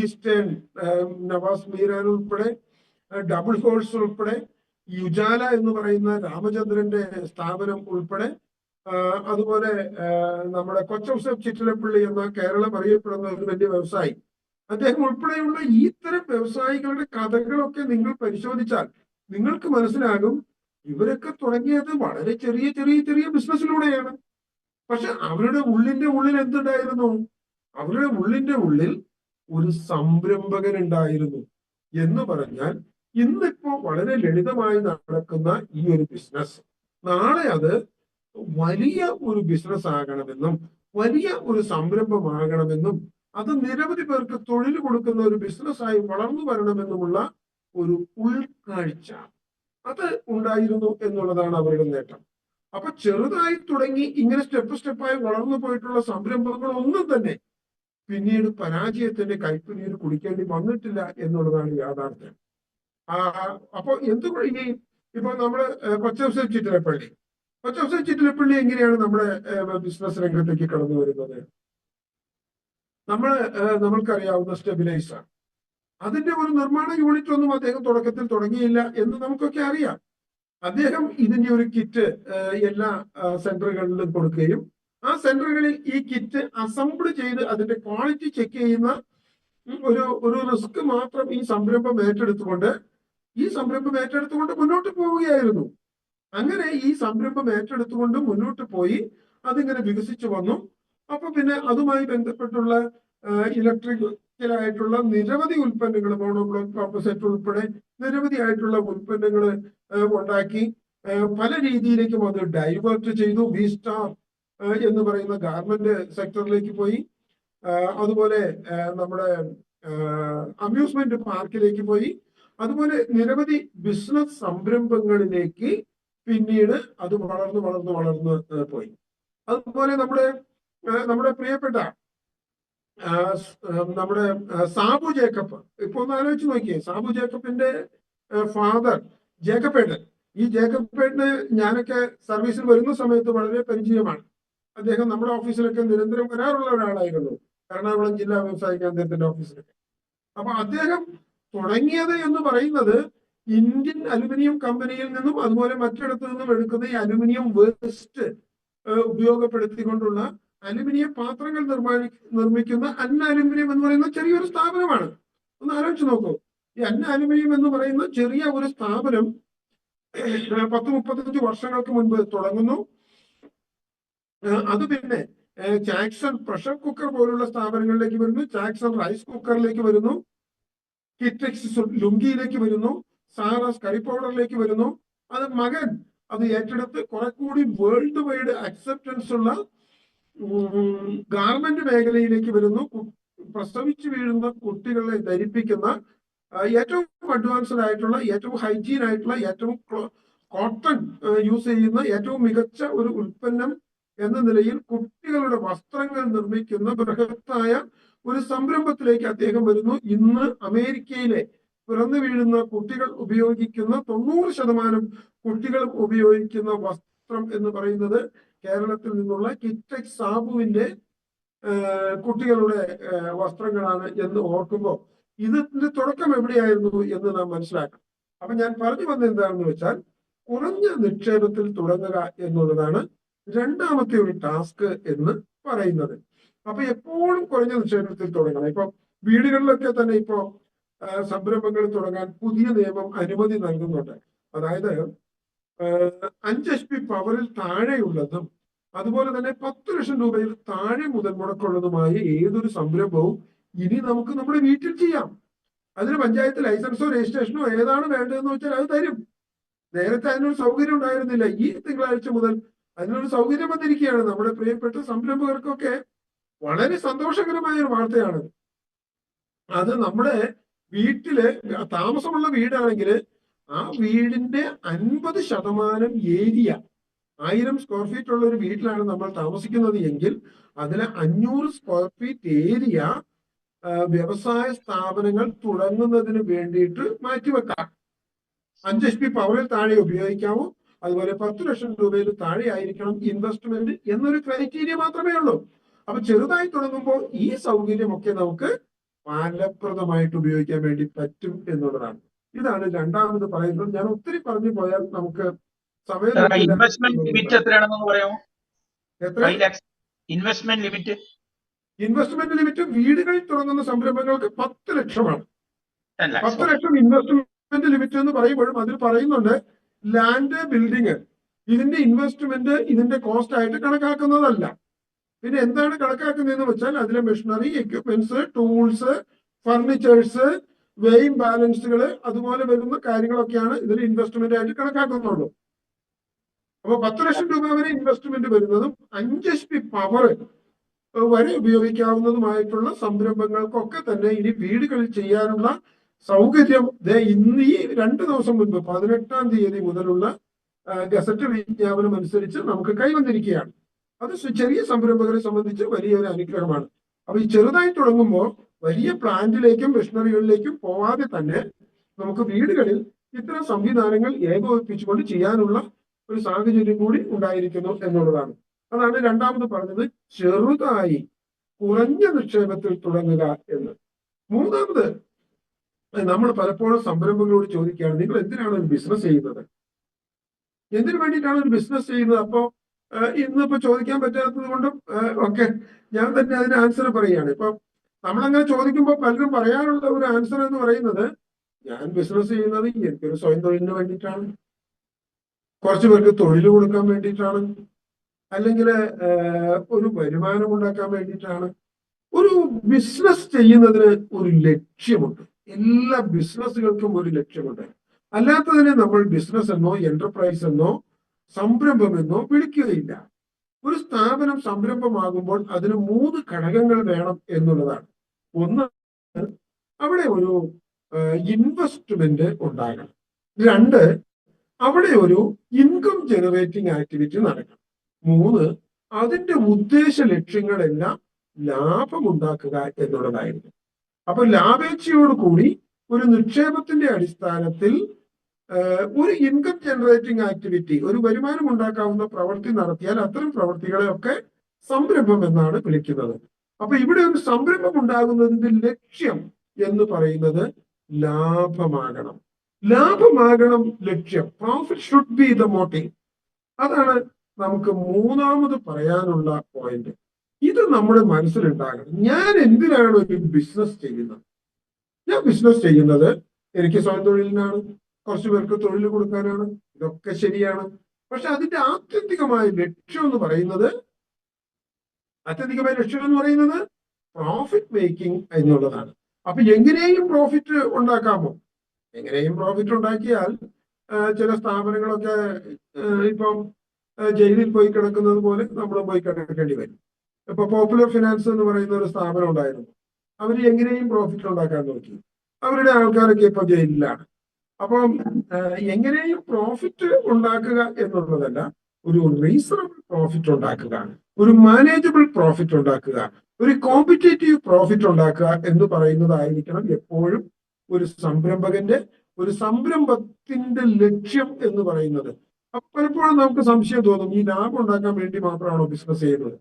ഈസ്റ്റേൺ നവാസ് മീരാൻ ഉൾപ്പെടെ, ഡബിൾ ഹോഴ്സ് ഉൾപ്പെടെ, യുജാല എന്ന് പറയുന്ന രാമചന്ദ്രന്റെ സ്ഥാപനം ഉൾപ്പെടെ, അതുപോലെ നമ്മുടെ കൊച്ചൗസഫ് ചിറ്റിലപ്പള്ളി എന്ന കേരളം അറിയപ്പെടുന്ന ഒരു വലിയ വ്യവസായി, അദ്ദേഹം ഉൾപ്പെടെയുള്ള ഇത്തരം വ്യവസായികളുടെ കഥകളൊക്കെ നിങ്ങൾ പരിശോധിച്ചാൽ നിങ്ങൾക്ക് മനസ്സിലാകും ഇവരൊക്കെ തുടങ്ങിയത് വളരെ ചെറിയ ചെറിയ ചെറിയ ബിസിനസ്സിലൂടെയാണ്. പക്ഷെ അവരുടെ ഉള്ളിൽ എന്തുണ്ടായിരുന്നു? അവരുടെ ഉള്ളിൽ ഒരു സംരംഭകൻ ഉണ്ടായിരുന്നു. എന്ന് പറഞ്ഞാൽ ഇന്നിപ്പോ വളരെ ലളിതമായി നടക്കുന്ന ഈ ഒരു ബിസിനസ് നാളെ അത് വലിയ ഒരു ബിസിനസ് ആകണമെന്നും വലിയ ഒരു സംരംഭമാകണമെന്നും അത് നിരവധി പേർക്ക് തൊഴിൽ കൊടുക്കുന്ന ഒരു ബിസിനസ്സായി വളർന്നു വരണമെന്നുമുള്ള ഒരു ഉൾക്കാഴ്ച അത് ഉണ്ടായിരുന്നു എന്നുള്ളതാണ് അവരുടെ നേട്ടം. അപ്പൊ ചെറുതായി തുടങ്ങി ഇങ്ങനെ സ്റ്റെപ്പായി വളർന്നു പോയിട്ടുള്ള സംരംഭങ്ങൾ ഒന്നും തന്നെ പിന്നീട് പരാജയത്തിന്റെ കൈപ്പിനീര് കുടിക്കേണ്ടി വന്നിട്ടില്ല എന്നുള്ളതാണ് യാഥാർത്ഥ്യം. അപ്പൊ എന്തുകൊണ്ട് ഇപ്പൊ നമ്മള് കൊച്ചൗസഫ് ചിറ്റിലപ്പള്ളി എങ്ങനെയാണ് നമ്മുടെ ബിസിനസ് രംഗത്തേക്ക് കടന്നു വരുന്നത്? നമ്മൾക്കറിയാവുന്ന സ്റ്റെബിലൈസർ, അതിന്റെ ഒരു നിർമ്മാണ യൂണിറ്റ് ഒന്നും അദ്ദേഹം തുടക്കത്തിൽ തുടങ്ങിയില്ല എന്ന് നമുക്കൊക്കെ അറിയാം. അദ്ദേഹം ഇതിന്റെ ഒരു കിറ്റ് എല്ലാ സെന്ററുകളിലും കൊടുക്കുകയും ആ സെന്ററുകളിൽ ഈ കിറ്റ് അസംബിൾ ചെയ്ത് അതിന്റെ ക്വാളിറ്റി ചെക്ക് ചെയ്യുന്ന ഒരു റിസ്ക് മാത്രം ഈ സംരംഭം ഏറ്റെടുത്തുകൊണ്ട് മുന്നോട്ട് പോവുകയായിരുന്നു. അങ്ങനെ ഈ സംരംഭം ഏറ്റെടുത്തുകൊണ്ട് മുന്നോട്ട് പോയി അതിങ്ങനെ വികസിച്ചു വന്നു. അപ്പൊ പിന്നെ അതുമായി ബന്ധപ്പെട്ടുള്ള ഇലക്ട്രിക്കലായിട്ടുള്ള നിരവധി ഉൽപ്പന്നങ്ങൾ, മോണോബ്ലോക്ക് കോമ്പസൈറ്റ് ഉൾപ്പെടെ നിരവധി ആയിട്ടുള്ള ഉൽപ്പന്നങ്ങൾ ഉണ്ടാക്കി പല രീതിയിലേക്കും അത് ഡൈവേർട്ട് ചെയ്തു. വി സ്റ്റാർ എന്ന് പറയുന്ന ഗാർമെന്റ് സെക്ടറിലേക്ക് പോയി, അതുപോലെ നമ്മുടെ അമ്യൂസ്മെന്റ് പാർക്കിലേക്ക് പോയി, അതുപോലെ നിരവധി ബിസിനസ് സംരംഭങ്ങളിലേക്ക് പിന്നീട് അത് വളർന്ന് പോയി. അതുപോലെ നമ്മുടെ പ്രിയപ്പെട്ട നമ്മുടെ സാബു ജേക്കബ്, ഇപ്പൊ ഒന്ന് ആലോചിച്ച് നോക്കിയേ, സാബു ജേക്കബിന്റെ ഫാദർ ജേക്കബേട്ടൻ. ഈ ജേക്കബേട്ടന് ഞാനൊക്കെ സർവീസിൽ വരുന്ന സമയത്ത് വളരെ പരിചയമാണ്. അദ്ദേഹം നമ്മുടെ ഓഫീസിലൊക്കെ നിരന്തരം വരാറുള്ള ഒരാളായിരുന്നു, എറണാകുളം ജില്ലാ വ്യവസായ കേന്ദ്രത്തിന്റെ ഓഫീസിലൊക്കെ. അപ്പൊ അദ്ദേഹം തുടങ്ങിയത് എന്ന് പറയുന്നത് ഇന്ത്യൻ അലുമിനിയം കമ്പനിയിൽ നിന്നും അതുപോലെ മറ്റിടത്തു നിന്നും എടുക്കുന്ന ഈ അലുമിനിയം വേസ്റ്റ് ഉപയോഗപ്പെടുത്തിക്കൊണ്ടുള്ള അലുമിനിയം പാത്രങ്ങൾ നിർമ്മിക്കുന്ന അന്ന അലുമിനിയം എന്ന് പറയുന്ന ചെറിയൊരു സ്ഥാപനമാണ്. ഒന്ന് ആലോചിച്ച് നോക്കൂ, ഈ അന്ന അലുമിനിയം എന്ന് പറയുന്ന ചെറിയ ഒരു സ്ഥാപനം 10-35 വർഷങ്ങൾക്ക് മുൻപ് തുടങ്ങുന്നു. അത് പിന്നെ ജാക്സൺ പ്രഷർ കുക്കർ പോലുള്ള സ്ഥാപനങ്ങളിലേക്ക് വരുന്നു, ജാക്സൺ റൈസ് കുക്കറിലേക്ക് വരുന്നു, കിറ്റെക്സ് ലുങ്കിയിലേക്ക് വരുന്നു, സാറാസ് കറി പൗഡറിലേക്ക് വരുന്നു. അത് മകൻ അത് ഏറ്റെടുത്ത് കുറെ കൂടി വേൾഡ് വൈഡ് അക്സെപ്റ്റൻസ് ഉള്ള ഗാർമെന്റ് മേഖലയിലേക്ക് വരുന്നു. പ്രസവിച്ചു വീഴുന്ന കുട്ടികളെ ധരിപ്പിക്കുന്ന ഏറ്റവും അഡ്വാൻസ്ഡ് ആയിട്ടുള്ള, ഏറ്റവും ഹൈജീൻ ആയിട്ടുള്ള, ഏറ്റവും കോട്ടൺ യൂസ് ചെയ്യുന്ന ഏറ്റവും മികച്ച ഒരു ഉൽപ്പന്നം എന്ന നിലയിൽ കുട്ടികളുടെ വസ്ത്രങ്ങൾ നിർമ്മിക്കുന്ന ബൃഹത്തായ ഒരു സംരംഭത്തിലേക്ക് അദ്ദേഹം വരുന്നു. ഇന്ന് അമേരിക്കയിലെ പിറന്നു വീഴുന്ന കുട്ടികൾ ഉപയോഗിക്കുന്ന 90% കുട്ടികൾ ഉപയോഗിക്കുന്ന വസ്ത്രം എന്ന് പറയുന്നത് കേരളത്തിൽ നിന്നുള്ള കിറ്റെക്സ് സാബുവിന്റെ കുട്ടികളുടെ വസ്ത്രങ്ങളാണ് എന്ന് ഓർക്കുമ്പോൾ ഇതിന്റെ തുടക്കം എവിടെയായിരുന്നു എന്ന് നാം മനസ്സിലാക്കണം. അപ്പൊ ഞാൻ പറഞ്ഞു വന്നത് എന്താണെന്ന് വെച്ചാൽ, കുറഞ്ഞ നിക്ഷേപത്തിൽ തുടങ്ങുക എന്നുള്ളതാണ് രണ്ടാമത്തെ ഒരു ടാസ്ക് എന്ന് പറയുന്നത്. അപ്പൊ എപ്പോഴും കുറഞ്ഞ നിക്ഷേപത്തിൽ തുടങ്ങണം. ഇപ്പൊ വീടുകളിലൊക്കെ തന്നെ ഇപ്പോ സംരംഭങ്ങൾ തുടങ്ങാൻ പുതിയ നിയമം അനുമതി നൽകുന്നുണ്ട്. അതായത് 5 HP പവറിൽ താഴെയുള്ളതും അതുപോലെ തന്നെ 10 ലക്ഷം രൂപയിൽ താഴെ മുതൽ മുടക്കുള്ളതുമായ ഏതൊരു സംരംഭവും ഇനി നമുക്ക് നമ്മുടെ വീട്ടിൽ ചെയ്യാം. അതിന് പഞ്ചായത്ത് ലൈസൻസോ രജിസ്ട്രേഷനോ ഏതാണ് വേണ്ടതെന്ന് വെച്ചാൽ അത് തരും. നേരത്തെ അതിനൊരു സൗകര്യം ഉണ്ടായിരുന്നില്ല. ഈ തിങ്കളാഴ്ച മുതൽ അതിനൊരു സൗകര്യം വന്നിരിക്കുകയാണ്. നമ്മുടെ പ്രിയപ്പെട്ട സംരംഭകർക്കൊക്കെ വളരെ സന്തോഷകരമായ ഒരു വാർത്തയാണ്. അത് നമ്മുടെ വീട്ടില് താമസമുള്ള വീടാണെങ്കിൽ ആ വീടിന്റെ 50% ഏരിയ 1000 സ്ക്വയർ ഫീറ്റ് ഉള്ള ഒരു വീട്ടിലാണ് നമ്മൾ താമസിക്കുന്നത് എങ്കിൽ അതിലെ 500 സ്ക്വയർ ഫീറ്റ് ഏരിയ വ്യവസായ സ്ഥാപനങ്ങൾ തുടങ്ങുന്നതിന് വേണ്ടിയിട്ട് മാറ്റിവെക്കാം. 5 HP പവറിൽ താഴെ ഉപയോഗിക്കാവൂ. അതുപോലെ 10 ലക്ഷം രൂപയിൽ താഴെ ആയിരിക്കണം ഇൻവെസ്റ്റ്മെന്റ് എന്നൊരു ക്രൈറ്റീരിയ മാത്രമേ ഉള്ളൂ. അപ്പൊ ചെറുതായി തുടങ്ങുമ്പോൾ ഈ സൗകര്യമൊക്കെ നമുക്ക് ഫലപ്രദമായിട്ട് ഉപയോഗിക്കാൻ വേണ്ടി പറ്റും എന്നുള്ളതാണ്. ഇതാണ് രണ്ടാമത് പറയുന്നത്. ഞാൻ ഒത്തിരി പറഞ്ഞു പോയാൽ നമുക്ക് സമയം ഇൻവെസ്റ്റ്മെന്റ് ലിമിറ്റ് എത്രയാണെന്ന് പറയാമോ? എത്ര ഇൻവെസ്റ്റ്മെന്റ് ലിമിറ്റ് വീടുകളിൽ തുടങ്ങുന്ന സംരംഭങ്ങൾക്ക് 10 ലക്ഷമാണ്. 10 ലക്ഷം ഇൻവെസ്റ്റ്മെന്റ് ലിമിറ്റ് എന്ന് പറയുമ്പോഴും അതിൽ പറയുന്നുണ്ട് ലാൻഡ് ബിൽഡിങ് ഇതിന്റെ ഇൻവെസ്റ്റ്മെന്റ് ഇതിന്റെ കോസ്റ്റ് ആയിട്ട് കണക്കാക്കുന്നതല്ല. പിന്നെ എന്താണ് കണക്കാക്കുന്നതെന്ന് വെച്ചാൽ അതിലെ machinery, equipments, tools, furnitures, weighing ബാലൻസുകൾ അതുപോലെ വരുന്ന കാര്യങ്ങളൊക്കെയാണ് ഇതിൽ ഇൻവെസ്റ്റ്മെന്റ് ആയിട്ട് കണക്കാക്കുന്നുള്ളൂ. അപ്പൊ 10 ലക്ഷം രൂപ വരെ ഇൻവെസ്റ്റ്മെന്റ് വരുന്നതും 5 HP പവർ വരെ ഉപയോഗിക്കാവുന്നതുമായിട്ടുള്ള സംരംഭങ്ങൾക്കൊക്കെ തന്നെ ഇനി വീടുകളിൽ ചെയ്യാനുള്ള സൗകര്യം ഇന്ന് ഈ 2 ദിവസം മുൻപ് 18-ാം തീയതി മുതലുള്ള ഗസറ്റ് വിജ്ഞാപനം അനുസരിച്ച് നമുക്ക് കൈവന്നിരിക്കുകയാണ്. അത് ചെറിയ സംരംഭകരെ സംബന്ധിച്ച് വലിയൊരു അനുഗ്രഹമാണ്. അപ്പൊ ഈ ചെറുതായി തുടങ്ങുമ്പോൾ വലിയ പ്ലാന്റിലേക്കും മെഷീനറികളിലേക്കും പോവാതെ തന്നെ നമുക്ക് വീടുകളിൽ ഇത്തരം സംവിധാനങ്ങൾ ഏകോപിപ്പിച്ചുകൊണ്ട് ചെയ്യാനുള്ള ഒരു സാഹചര്യം കൂടി ഉണ്ടായിരിക്കുന്നു എന്നുള്ളതാണ്. അതാണ് രണ്ടാമത് പറഞ്ഞത്, ചെറുതായി കുറഞ്ഞ നിക്ഷേപത്തിൽ തുടങ്ങുക എന്ന്. മൂന്നാമത് നമ്മൾ പലപ്പോഴും സംരംഭങ്ങളോട് ചോദിക്കുകയാണ്, നിങ്ങൾ എന്തിനാണ് ഒരു ബിസിനസ് ചെയ്യുന്നത്, എന്തിനു വേണ്ടിയിട്ടാണ് ഒരു ബിസിനസ് ചെയ്യുന്നത്? അപ്പോ ഇന്നിപ്പോ ചോദിക്കാൻ പറ്റാത്തത് കൊണ്ടും ഒക്കെ ഞാൻ തന്നെ അതിന് ആൻസർ പറയുകയാണ്. ഇപ്പൊ നമ്മളങ്ങനെ ചോദിക്കുമ്പോൾ പലരും പറയാനുള്ള ഒരു ആൻസർ എന്ന് പറയുന്നത്, ഞാൻ ബിസിനസ് ചെയ്യുന്നത് എനിക്കൊരു സ്വയം തൊഴിലിന് വേണ്ടിയിട്ടാണ്, കുറച്ചു പേർക്ക് തൊഴിൽ കൊടുക്കാൻ വേണ്ടിയിട്ടാണ്, അല്ലെങ്കിൽ ഒരു വരുമാനം ഉണ്ടാക്കാൻ വേണ്ടിയിട്ടാണ്. ഒരു ബിസിനസ് ചെയ്യുന്നതിന് ഒരു ലക്ഷ്യമുണ്ട്. എല്ലാ ബിസിനസ്സുകൾക്കും ഒരു ലക്ഷ്യമുണ്ട്. അല്ലാത്തതിനെ നമ്മൾ ബിസിനസ് എന്നോ എന്റർപ്രൈസ് എന്നോ സംരംഭം എന്നോ വിളിക്കുകയില്ല. ഒരു സ്ഥാപനം സംരംഭമാകുമ്പോൾ അതിന് 3 ഘടകങ്ങൾ വേണം എന്നുള്ളതാണ്. ഒന്ന്, അവിടെ ഒരു ഇൻവെസ്റ്റ്മെന്റ് ഉണ്ടാകണം. 2, അവിടെ ഒരു ഇൻകം ജനറേറ്റിംഗ് ആക്ടിവിറ്റി നടക്കണം. 3, അതിന്റെ ഉദ്ദേശ ലക്ഷ്യങ്ങളെല്ലാം ലാഭമുണ്ടാക്കുക എന്നുള്ളതായിരുന്നു. അപ്പൊ ലാഭേച്ഛയോടുകൂടി ഒരു നിക്ഷേപത്തിന്റെ അടിസ്ഥാനത്തിൽ ഒരു ഇൻകം ജനറേറ്റിംഗ് ആക്ടിവിറ്റി, ഒരു വരുമാനം ഉണ്ടാക്കാവുന്ന പ്രവൃത്തി നടത്തിയാൽ അത്തരം പ്രവൃത്തികളെയൊക്കെ സംരംഭം എന്നാണ് വിളിക്കുന്നത്. അപ്പൊ ഇവിടെ ഒരു സംരംഭം ഉണ്ടാകുന്നതിന്റെ ലക്ഷ്യം എന്ന് പറയുന്നത് ലാഭമാകണം. ലാഭമാകണം ലക്ഷ്യം. Profit should be the motive. അതാണ് നമുക്ക് മൂന്നാമത് പറയാനുള്ള പോയിന്റ്. ഇത് നമ്മുടെ മനസ്സിലുണ്ടാകണം. ഞാൻ എന്തിനാണ് ഒരു ബിസിനസ് ചെയ്യുന്നത്? ഞാൻ ബിസിനസ് ചെയ്യുന്നത് എനിക്ക് സ്വയം തൊഴിലിനാണ്, കുറച്ചു പേർക്ക് തൊഴിൽ കൊടുക്കാനാണ്. ഇതൊക്കെ ശരിയാണ്. പക്ഷെ അതിന്റെ ആത്യന്തികമായ ലക്ഷ്യം എന്ന് പറയുന്നത് പ്രോഫിറ്റ് മേക്കിംഗ് എന്നുള്ളതാണ്. അപ്പൊ എങ്ങനെയും പ്രോഫിറ്റ് ഉണ്ടാക്കാമോ? എങ്ങനെയും പ്രോഫിറ്റ് ഉണ്ടാക്കിയാൽ ചില സ്ഥാപനങ്ങളൊക്കെ ഇപ്പം ജയിലിൽ പോയി കിടക്കുന്നത് പോലെ നമ്മൾ പോയി കിടക്കേണ്ടി വരും. ഇപ്പൊ പോപ്പുലർ ഫിനാൻസ് എന്ന് പറയുന്ന ഒരു സ്ഥാപനം ഉണ്ടായിരുന്നു. അവർ എങ്ങനെയും പ്രോഫിറ്റ് ഉണ്ടാക്കാൻ നോക്കി. അവരുടെ ആൾക്കാരൊക്കെ ഇപ്പൊ ജയിലിലാണ്. അപ്പം എങ്ങനെയും പ്രോഫിറ്റ് ഉണ്ടാക്കുക എന്നുള്ളതല്ല, ഒരു റീസണബിൾ പ്രോഫിറ്റ് ഉണ്ടാക്കുക, ഒരു മാനേജബിൾ പ്രോഫിറ്റ് ഉണ്ടാക്കുക, ഒരു കോമ്പറ്റേറ്റീവ് പ്രോഫിറ്റ് ഉണ്ടാക്കുക എന്ന് പറയുന്നതായിരിക്കണം എപ്പോഴും ഒരു സംരംഭകന്റെ, ഒരു സംരംഭത്തിന്റെ ലക്ഷ്യം എന്ന് പറയുന്നത്. അപ്പൊ പലപ്പോഴും നമുക്ക് സംശയം തോന്നും, ഈ ലാഭം ഉണ്ടാക്കാൻ വേണ്ടി മാത്രമാണോ ബിസിനസ് ചെയ്യുന്നത്?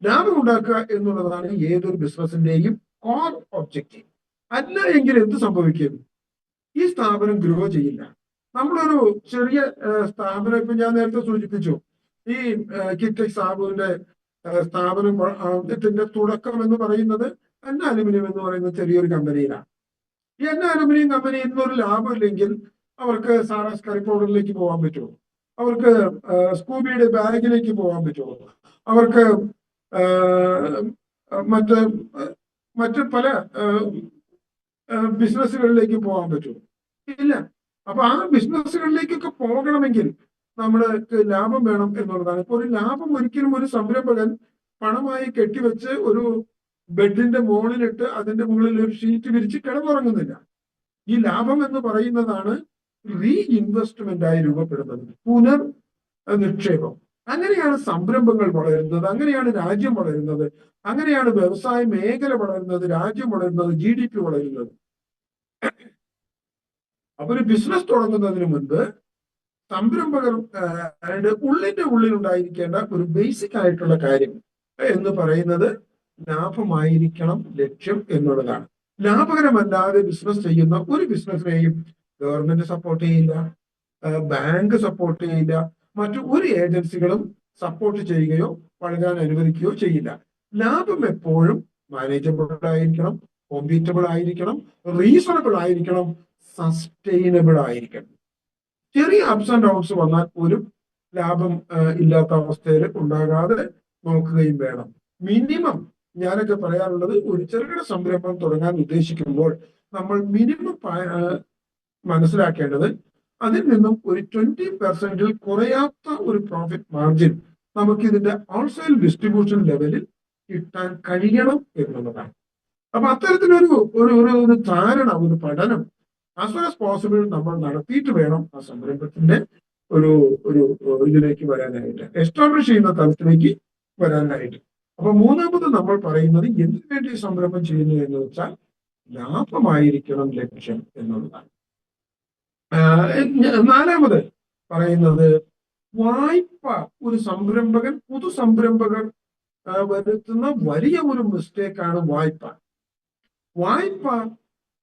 ലാഭം ഉണ്ടാക്കുക എന്നുള്ളതാണ് ഏതൊരു ബിസിനസിന്റെയും കോർ ഒബ്ജക്റ്റീവ്. അല്ല എങ്കിൽ എന്ത് സംഭവിക്കും? ഈ സ്ഥാപനം ഗ്രോ ചെയ്യില്ല. നമ്മളൊരു ചെറിയ സ്ഥാപനം, ഇപ്പൊ ഞാൻ നേരത്തെ സൂചിപ്പിച്ചു, ഈ കിറ്റെക്സ് സാബുവിന്റെ സ്ഥാപനത്തിന്റെ തുടക്കം എന്ന് പറയുന്നത് അന്ന അലുമിനിയം എന്ന് പറയുന്ന ചെറിയൊരു കമ്പനിയിലാണ്. ഈ അന്ന അലുമിനിയം കമ്പനി ഇന്നൊരു ലാഭമില്ലെങ്കിൽ അവർക്ക് സാറാസ് കറി പൗഡറിലേക്ക് പോകാൻ പറ്റുമോ? അവർക്ക് സ്കൂബിയുടെ ബാഗിലേക്ക് പോകാൻ പറ്റുമോ? അവർക്ക് മറ്റ് മറ്റ് പല ബിസിനസ്സുകളിലേക്ക് പോകാൻ പറ്റുമോ? ഇല്ല. അപ്പൊ ആ ബിസിനസ്സുകളിലേക്കൊക്കെ പോകണമെങ്കിൽ നമ്മൾക്ക് ലാഭം വേണം എന്നുള്ളതാണ്. ഇപ്പൊ ഒരു ലാഭം ഒരിക്കലും ഒരു സംരംഭകൻ പണമായി കെട്ടിവെച്ച് ഒരു ബെഡിന്റെ മുകളിലിട്ട് അതിന്റെ മുകളിൽ ഒരു ഷീറ്റ് വിരിച്ച് കിടന്നുറങ്ങുന്നില്ല. ഈ ലാഭം എന്ന് പറയുന്നതാണ് റീ ഇൻവെസ്റ്റ്മെന്റ് ആയി രൂപപ്പെടുന്നത്, പുനർ നിക്ഷേപം. അങ്ങനെയാണ് സംരംഭങ്ങൾ വളരുന്നത്, അങ്ങനെയാണ് രാജ്യം വളരുന്നത്, അങ്ങനെയാണ് വ്യവസായ മേഖല വളരുന്നത്, രാജ്യം വളരുന്നത്, GDP വളരുന്നത്. അപ്പൊ ഒരു ബിസിനസ് തുടങ്ങുന്നതിന് മുൻപ് സംരംഭകർ ഉള്ളിന്റെ ഉള്ളിൽ ഉണ്ടായിരിക്കേണ്ട ഒരു ബേസിക് ആയിട്ടുള്ള കാര്യം എന്ന് പറയുന്നത് ലാഭമായിരിക്കണം ലക്ഷ്യം എന്നുള്ളതാണ്. ലാഭകരമല്ലാതെ ബിസിനസ് ചെയ്യുന്ന ഒരു ബിസിനസ്സിനെയും ഗവൺമെന്റ് സപ്പോർട്ട് ചെയ്യില്ല, ബാങ്ക് സപ്പോർട്ട് ചെയ്യില്ല, മറ്റു ഒരു ഏജൻസികളും സപ്പോർട്ട് ചെയ്യുകയോ വളരാൻ അനുവദിക്കുകയോ ചെയ്യില്ല. ലാഭം എപ്പോഴും മാനേജബിൾ ആയിരിക്കണം, കോമ്പീറ്റബിൾ ആയിരിക്കണം, റീസണബിൾ ആയിരിക്കണം, സസ്റ്റൈനബിൾ ആയിരിക്കണം. ചെറിയ അപ്സ് ആൻഡ് ഡൗൺസ് വന്നാൽ പോലും ലാഭം ഇല്ലാത്ത അവസ്ഥയിൽ ഉണ്ടാകാതെ നോക്കുകയും വേണം. മിനിമം ഞാനൊക്കെ പറയാറുള്ളത്, ഒരു ചെറുകിട സംരംഭം തുടങ്ങാൻ ഉദ്ദേശിക്കുമ്പോൾ നമ്മൾ മിനിമം മനസ്സിലാക്കേണ്ടത് അതിൽ നിന്നും ഒരു 20% കുറയാത്ത ഒരു പ്രോഫിറ്റ് മാർജിൻ നമുക്ക് ഇതിന്റെ ഹോൾസെയിൽ ഡിസ്ട്രിബ്യൂഷൻ ലെവലിൽ കിട്ടാൻ കഴിയണം എന്നുള്ളതാണ്. അപ്പൊ അത്തരത്തിലൊരു ഒരു ധാരണ, ഒരു പഠനം ആസ് ഫാർ ആസ് പോസിബിൾ നമ്മൾ നടത്തിയിട്ട് വേണം ആ സംരംഭത്തിന്റെ ഒരു ഇതിലേക്ക് വരാനായിട്ട്, എസ്റ്റാബ്ലിഷ് ചെയ്യുന്ന തലത്തിലേക്ക് വരാനായിട്ട്. അപ്പൊ മൂന്നാമത് നമ്മൾ പറയുന്നത് എന്തിനു വേണ്ടി സംരംഭം ചെയ്യുന്നു എന്ന് വെച്ചാൽ ലാഭമായിരിക്കണം ലക്ഷ്യം എന്നുള്ളതാണ്. നാലാമത് പറയുന്നത് വായ്പ. ഒരു സംരംഭകൻ, പുതു സംരംഭകർ വരുത്തുന്ന വലിയ ഒരു മിസ്റ്റേക്കാണ് വായ്പ. വായ്പ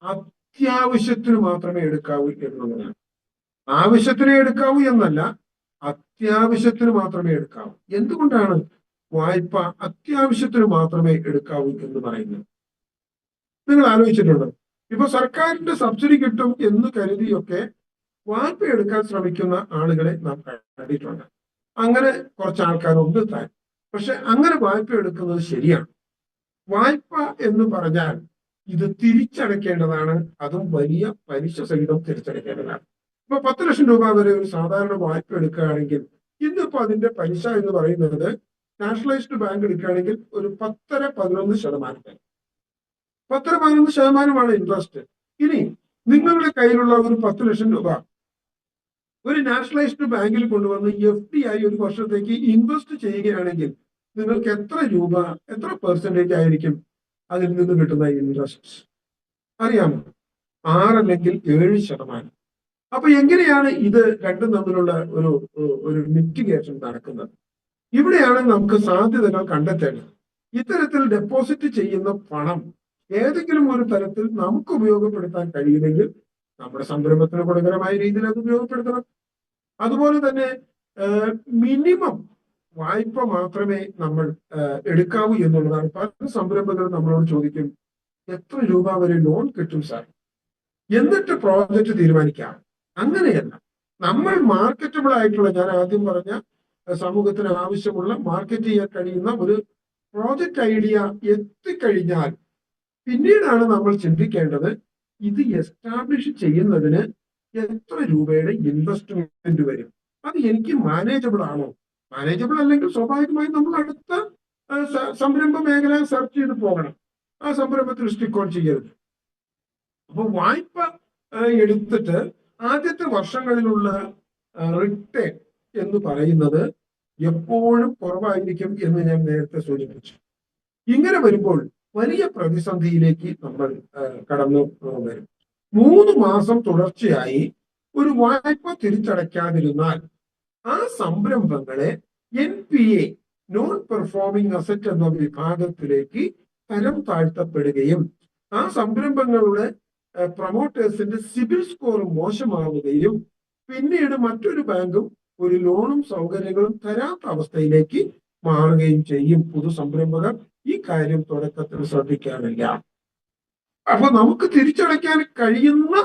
അത്യാവശ്യത്തിന് മാത്രമേ എടുക്കാവൂ എന്നുള്ളതാണ്. ആവശ്യത്തിനെ എടുക്കാവൂ എന്നല്ല, അത്യാവശ്യത്തിന് മാത്രമേ എടുക്കാവൂ. എന്തുകൊണ്ടാണ് വായ്പ അത്യാവശ്യത്തിന് മാത്രമേ എടുക്കാവൂ എന്ന് പറയുന്നത്? നിങ്ങൾ ആലോചിച്ചിട്ടുണ്ടോ? ഇപ്പൊ സർക്കാരിന്റെ സബ്സിഡി കിട്ടും എന്ന് കരുതിയൊക്കെ വായ്പ എടുക്കാൻ ശ്രമിക്കുന്ന ആളുകളെ നാം കണ്ടിട്ടുണ്ട്. അങ്ങനെ കുറച്ച് ആൾക്കാരുണ്ട് താൻ. പക്ഷെ അങ്ങനെ വായ്പ എടുക്കുന്നത് ശരിയാണ്. വായ്പ എന്ന് പറഞ്ഞാൽ ഇത് തിരിച്ചടയ്ക്കേണ്ടതാണ്, അതും വലിയ പലിശ സഹിതം തിരിച്ചടയ്ക്കേണ്ടതാണ്. ഇപ്പൊ 10 ലക്ഷം രൂപ വരെ ഒരു സാധാരണ വായ്പ എടുക്കുകയാണെങ്കിൽ ഇന്നിപ്പോ അതിന്റെ പലിശ എന്ന് പറയുന്നത് നാഷണലൈസ്ഡ് ബാങ്ക് എടുക്കുകയാണെങ്കിൽ ഒരു 10-11%. 10-11% ഇൻട്രസ്റ്റ്. ഇനി നിങ്ങളുടെ കയ്യിലുള്ള ഒരു 10 ലക്ഷം രൂപ ഒരു നാഷണലൈസ്ഡ് ബാങ്കിൽ കൊണ്ടുവന്ന് FD ആയി ഒരു വർഷത്തേക്ക് ഇൻവെസ്റ്റ് ചെയ്യുകയാണെങ്കിൽ നിങ്ങൾക്ക് എത്ര പെർസെന്റേജ് ആയിരിക്കും അതിൽ നിന്ന് കിട്ടുന്ന ഇൻട്രസ്റ്റ് അറിയാമോ? 6 അല്ലെങ്കിൽ 7%. അപ്പൊ എങ്ങനെയാണ് ഇത് രണ്ടും തമ്മിലുള്ള ഒരു മിറ്റിഗേഷൻ നടക്കുന്നത്? ഇവിടെയാണ് നമുക്ക് സാധ്യതകൾ കണ്ടെത്തേണ്ടത്. ഇത്തരത്തിൽ ഡെപ്പോസിറ്റ് ചെയ്യുന്ന പണം ഏതെങ്കിലും ഒരു തരത്തിൽ നമുക്ക് ഉപയോഗപ്പെടുത്താൻ കഴിയുമെങ്കിൽ നമ്മുടെ സംരംഭത്തിന് ഗുണകരമായ രീതിയിൽ അത് ഉപയോഗപ്പെടുത്തണം. അതുപോലെ തന്നെ മിനിമം വായ്പ മാത്രമേ നമ്മൾ എടുക്കാവൂ എന്നുള്ളതാണ്. പല സംരംഭകരും നമ്മളോട് ചോദിക്കും, എത്ര രൂപ വരെ ലോൺ കിട്ടും സാർ, എന്നിട്ട് പ്രോജക്റ്റ് തീരുമാനിക്കാം. അങ്ങനെയല്ല. നമ്മൾ മാർക്കറ്റബിൾ ആയിട്ടുള്ള, ഞാൻ ആദ്യം പറഞ്ഞ സമൂഹത്തിന് ആവശ്യമുള്ള മാർക്കറ്റ് ചെയ്യാൻ കഴിയുന്ന ഒരു പ്രോജക്റ്റ് ഐഡിയ എത്തിക്കഴിഞ്ഞാൽ പിന്നീടാണ് നമ്മൾ ചിന്തിക്കേണ്ടത് ഇത് എസ്റ്റാബ്ലിഷ് ചെയ്യുന്നതിന് എത്ര രൂപയുടെ ഇൻവെസ്റ്റ്മെന്റ് വരും, അത് എനിക്ക് മാനേജബിൾ ആണോ? മാനേജബിൾ അല്ലെങ്കിൽ സ്വാഭാവികമായും നമ്മൾ അടുത്ത സംരംഭ മേഖല സെർച്ച് ചെയ്ത് പോകണം. ആ സംരംഭത്തിൽ സ്റ്റിക്ക് ഓൺ ചെയ്യരുത്. അപ്പൊ വായ്പ എടുത്തിട്ട് ആദ്യത്തെ വർഷങ്ങളിലുള്ള റിട്ടേൺ എന്ന് പറയുന്നത് എപ്പോഴും കുറവായിരിക്കും എന്ന് ഞാൻ നേരത്തെ സൂചിപ്പിച്ചു. ഇങ്ങനെ വരുമ്പോൾ വലിയ പ്രതിസന്ധിയിലേക്ക് നമ്മൾ കടന്നു വരും. 3 മാസം തുടർച്ചയായി ഒരു വായ്പ തിരിച്ചടയ്ക്കാതിരുന്നാൽ ആ സംരംഭങ്ങളെ NPA, നോൺ പെർഫോമിംഗ് അസറ്റ് എന്ന വിഭാഗത്തിലേക്ക് തരം താഴ്ത്തപ്പെടുകയും ആ സംരംഭങ്ങളുടെ പ്രൊമോട്ടേഴ്സിന്റെ സിബിൽ സ്കോർ മോശമാവുകയും പിന്നീട് മറ്റൊരു ബാങ്കും ഒരു ലോണും സൗകര്യങ്ങളും തരാത്ത അവസ്ഥയിലേക്ക് മാറുകയും ചെയ്യും. പുതു സംരംഭകർ ഈ കാര്യം തുടക്കത്തിൽ ശ്രദ്ധിക്കാറില്ല. അപ്പൊ നമുക്ക് തിരിച്ചടയ്ക്കാൻ കഴിയുന്ന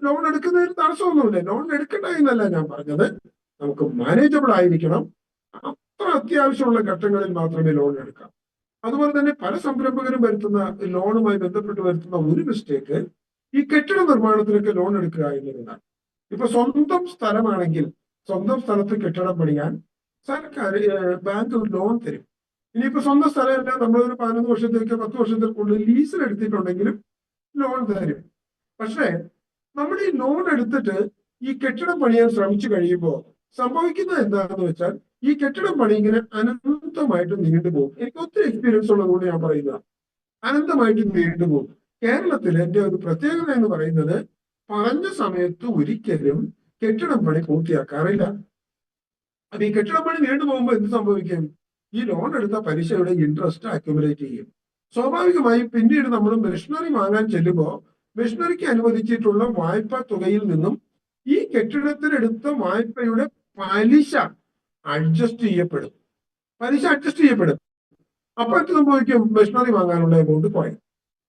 ലോൺ എടുക്കുന്നതിന് തടസ്സമൊന്നുമില്ല. ലോൺ എടുക്കണ്ട എന്നല്ല ഞാൻ പറഞ്ഞത്. നമുക്ക് മാനേജബിൾ ആയിരിക്കണം. അത്ര അത്യാവശ്യമുള്ള ഘട്ടങ്ങളിൽ മാത്രമേ ലോൺ എടുക്കാം. അതുപോലെ തന്നെ പല സംരംഭകരും വരുത്തുന്ന ലോണുമായി ബന്ധപ്പെട്ട് വരുത്തുന്ന ഒരു മിസ്റ്റേക്ക് ഈ കെട്ടിട നിർമ്മാണത്തിനൊക്കെ ലോൺ എടുക്കുക എന്നുള്ളതാണ്. ഇപ്പൊ സ്വന്തം സ്ഥലമാണെങ്കിൽ സ്വന്തം സ്ഥലത്ത് കെട്ടിടം പണിയാൻ സർക്കാർ ബാങ്ക് ലോൺ തരും. ഇനിയിപ്പോ സ്വന്തം സ്ഥലമല്ല, നമ്മളൊരു 11 വർഷത്തേക്ക് 10 വർഷത്തേക്കുള്ളിൽ ലീസിൽ എടുത്തിട്ടുണ്ടെങ്കിലും ലോൺ തരും. പക്ഷേ നമ്മൾ ഈ ലോൺ എടുത്തിട്ട് ഈ കെട്ടിടം പണിയാൻ ശ്രമിച്ചു കഴിയുമ്പോൾ സംഭവിക്കുന്നത് എന്താണെന്ന് വെച്ചാൽ ഈ കെട്ടിടം പണി ഇങ്ങനെ അനന്തമായിട്ട് നീണ്ടുപോകും. എനിക്ക് ഒത്തിരി എക്സ്പീരിയൻസ് ഉള്ളതുകൊണ്ട് ഞാൻ പറയുന്നത്, അനന്തമായിട്ട് നീണ്ടുപോകും. കേരളത്തിൽ എന്റെ ഒരു പ്രത്യേകത എന്ന് പറയുന്നത് പറഞ്ഞ സമയത്ത് ഒരിക്കലും കെട്ടിടം പണി പൂർത്തിയാക്കാറില്ല. അപ്പൊ ഈ കെട്ടിടം പണി നീണ്ടുപോകുമ്പോൾ എന്ത് സംഭവിക്കും? ഈ ലോൺ എടുത്ത പലിശയുടെ ഇൻട്രസ്റ്റ് അക്യുമുലേറ്റ് ചെയ്യും. സ്വാഭാവികമായും പിന്നീട് നമ്മൾ മെഷീനറി വാങ്ങാൻ ചെല്ലുമ്പോൾ മെഷീനറിക്ക് അനുവദിച്ചിട്ടുള്ള വായ്പാ തുകയിൽ നിന്നും ഈ കെട്ടിടത്തിനെടുത്ത വായ്പയുടെ പലിശ അഡ്ജസ്റ്റ് ചെയ്യപ്പെടും. അപ്പൊ എന്ത് സംഭവിക്കും? മെഷീനറി വാങ്ങാനുള്ള എമൗണ്ട് കുറയും.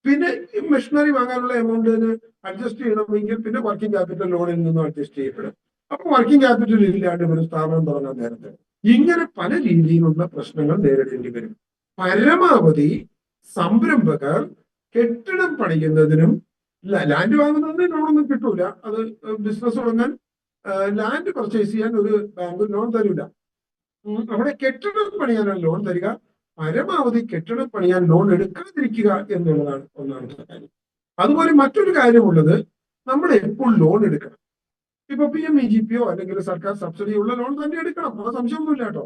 പിന്നെ ഈ മെഷീനറി വാങ്ങാനുള്ള എമൗണ്ടിന് അഡ്ജസ്റ്റ് ചെയ്യണമെങ്കിൽ പിന്നെ വർക്കിംഗ് ക്യാപിറ്റൽ ലോണിൽ നിന്നും അഡ്ജസ്റ്റ് ചെയ്യപ്പെടും. അപ്പൊ വർക്കിംഗ് ക്യാപിറ്റൽ ഇല്ലാണ്ട് ഒരു സ്ഥാപനം തുടങ്ങാൻ നേരത്തെ ഇങ്ങനെ പല രീതിയിലുള്ള പ്രശ്നങ്ങൾ നേരിടേണ്ടി വരും. പരമാവധി സംരംഭകർ കെട്ടിടം പണിയുന്നതിനും ലാൻഡ് വാങ്ങുന്നതിന് ലോണൊന്നും കിട്ടൂല. അത് ബിസിനസ് തുടങ്ങാൻ ലാൻഡ് പർച്ചേസ് ചെയ്യാൻ ഒരു ബാങ്ക് ലോൺ തരില്ല. അവിടെ കെട്ടിടം പണിയാനാണ് ലോൺ തരിക. പരമാവധി കെട്ടിടം പണിയാൻ ലോൺ എടുക്കാതിരിക്കുക എന്നുള്ളതാണ് ഒന്നാമത്തെ കാര്യം. അതുപോലെ മറ്റൊരു കാര്യമുള്ളത്, നമ്മൾ എപ്പോൾ ലോൺ എടുക്കണം. ഇപ്പൊ PMEGPയോ അല്ലെങ്കിൽ സർക്കാർ സബ്സിഡിയുള്ള ലോൺ തന്നെ എടുക്കണം. അത് സംശയമൊന്നുമില്ല കേട്ടോ.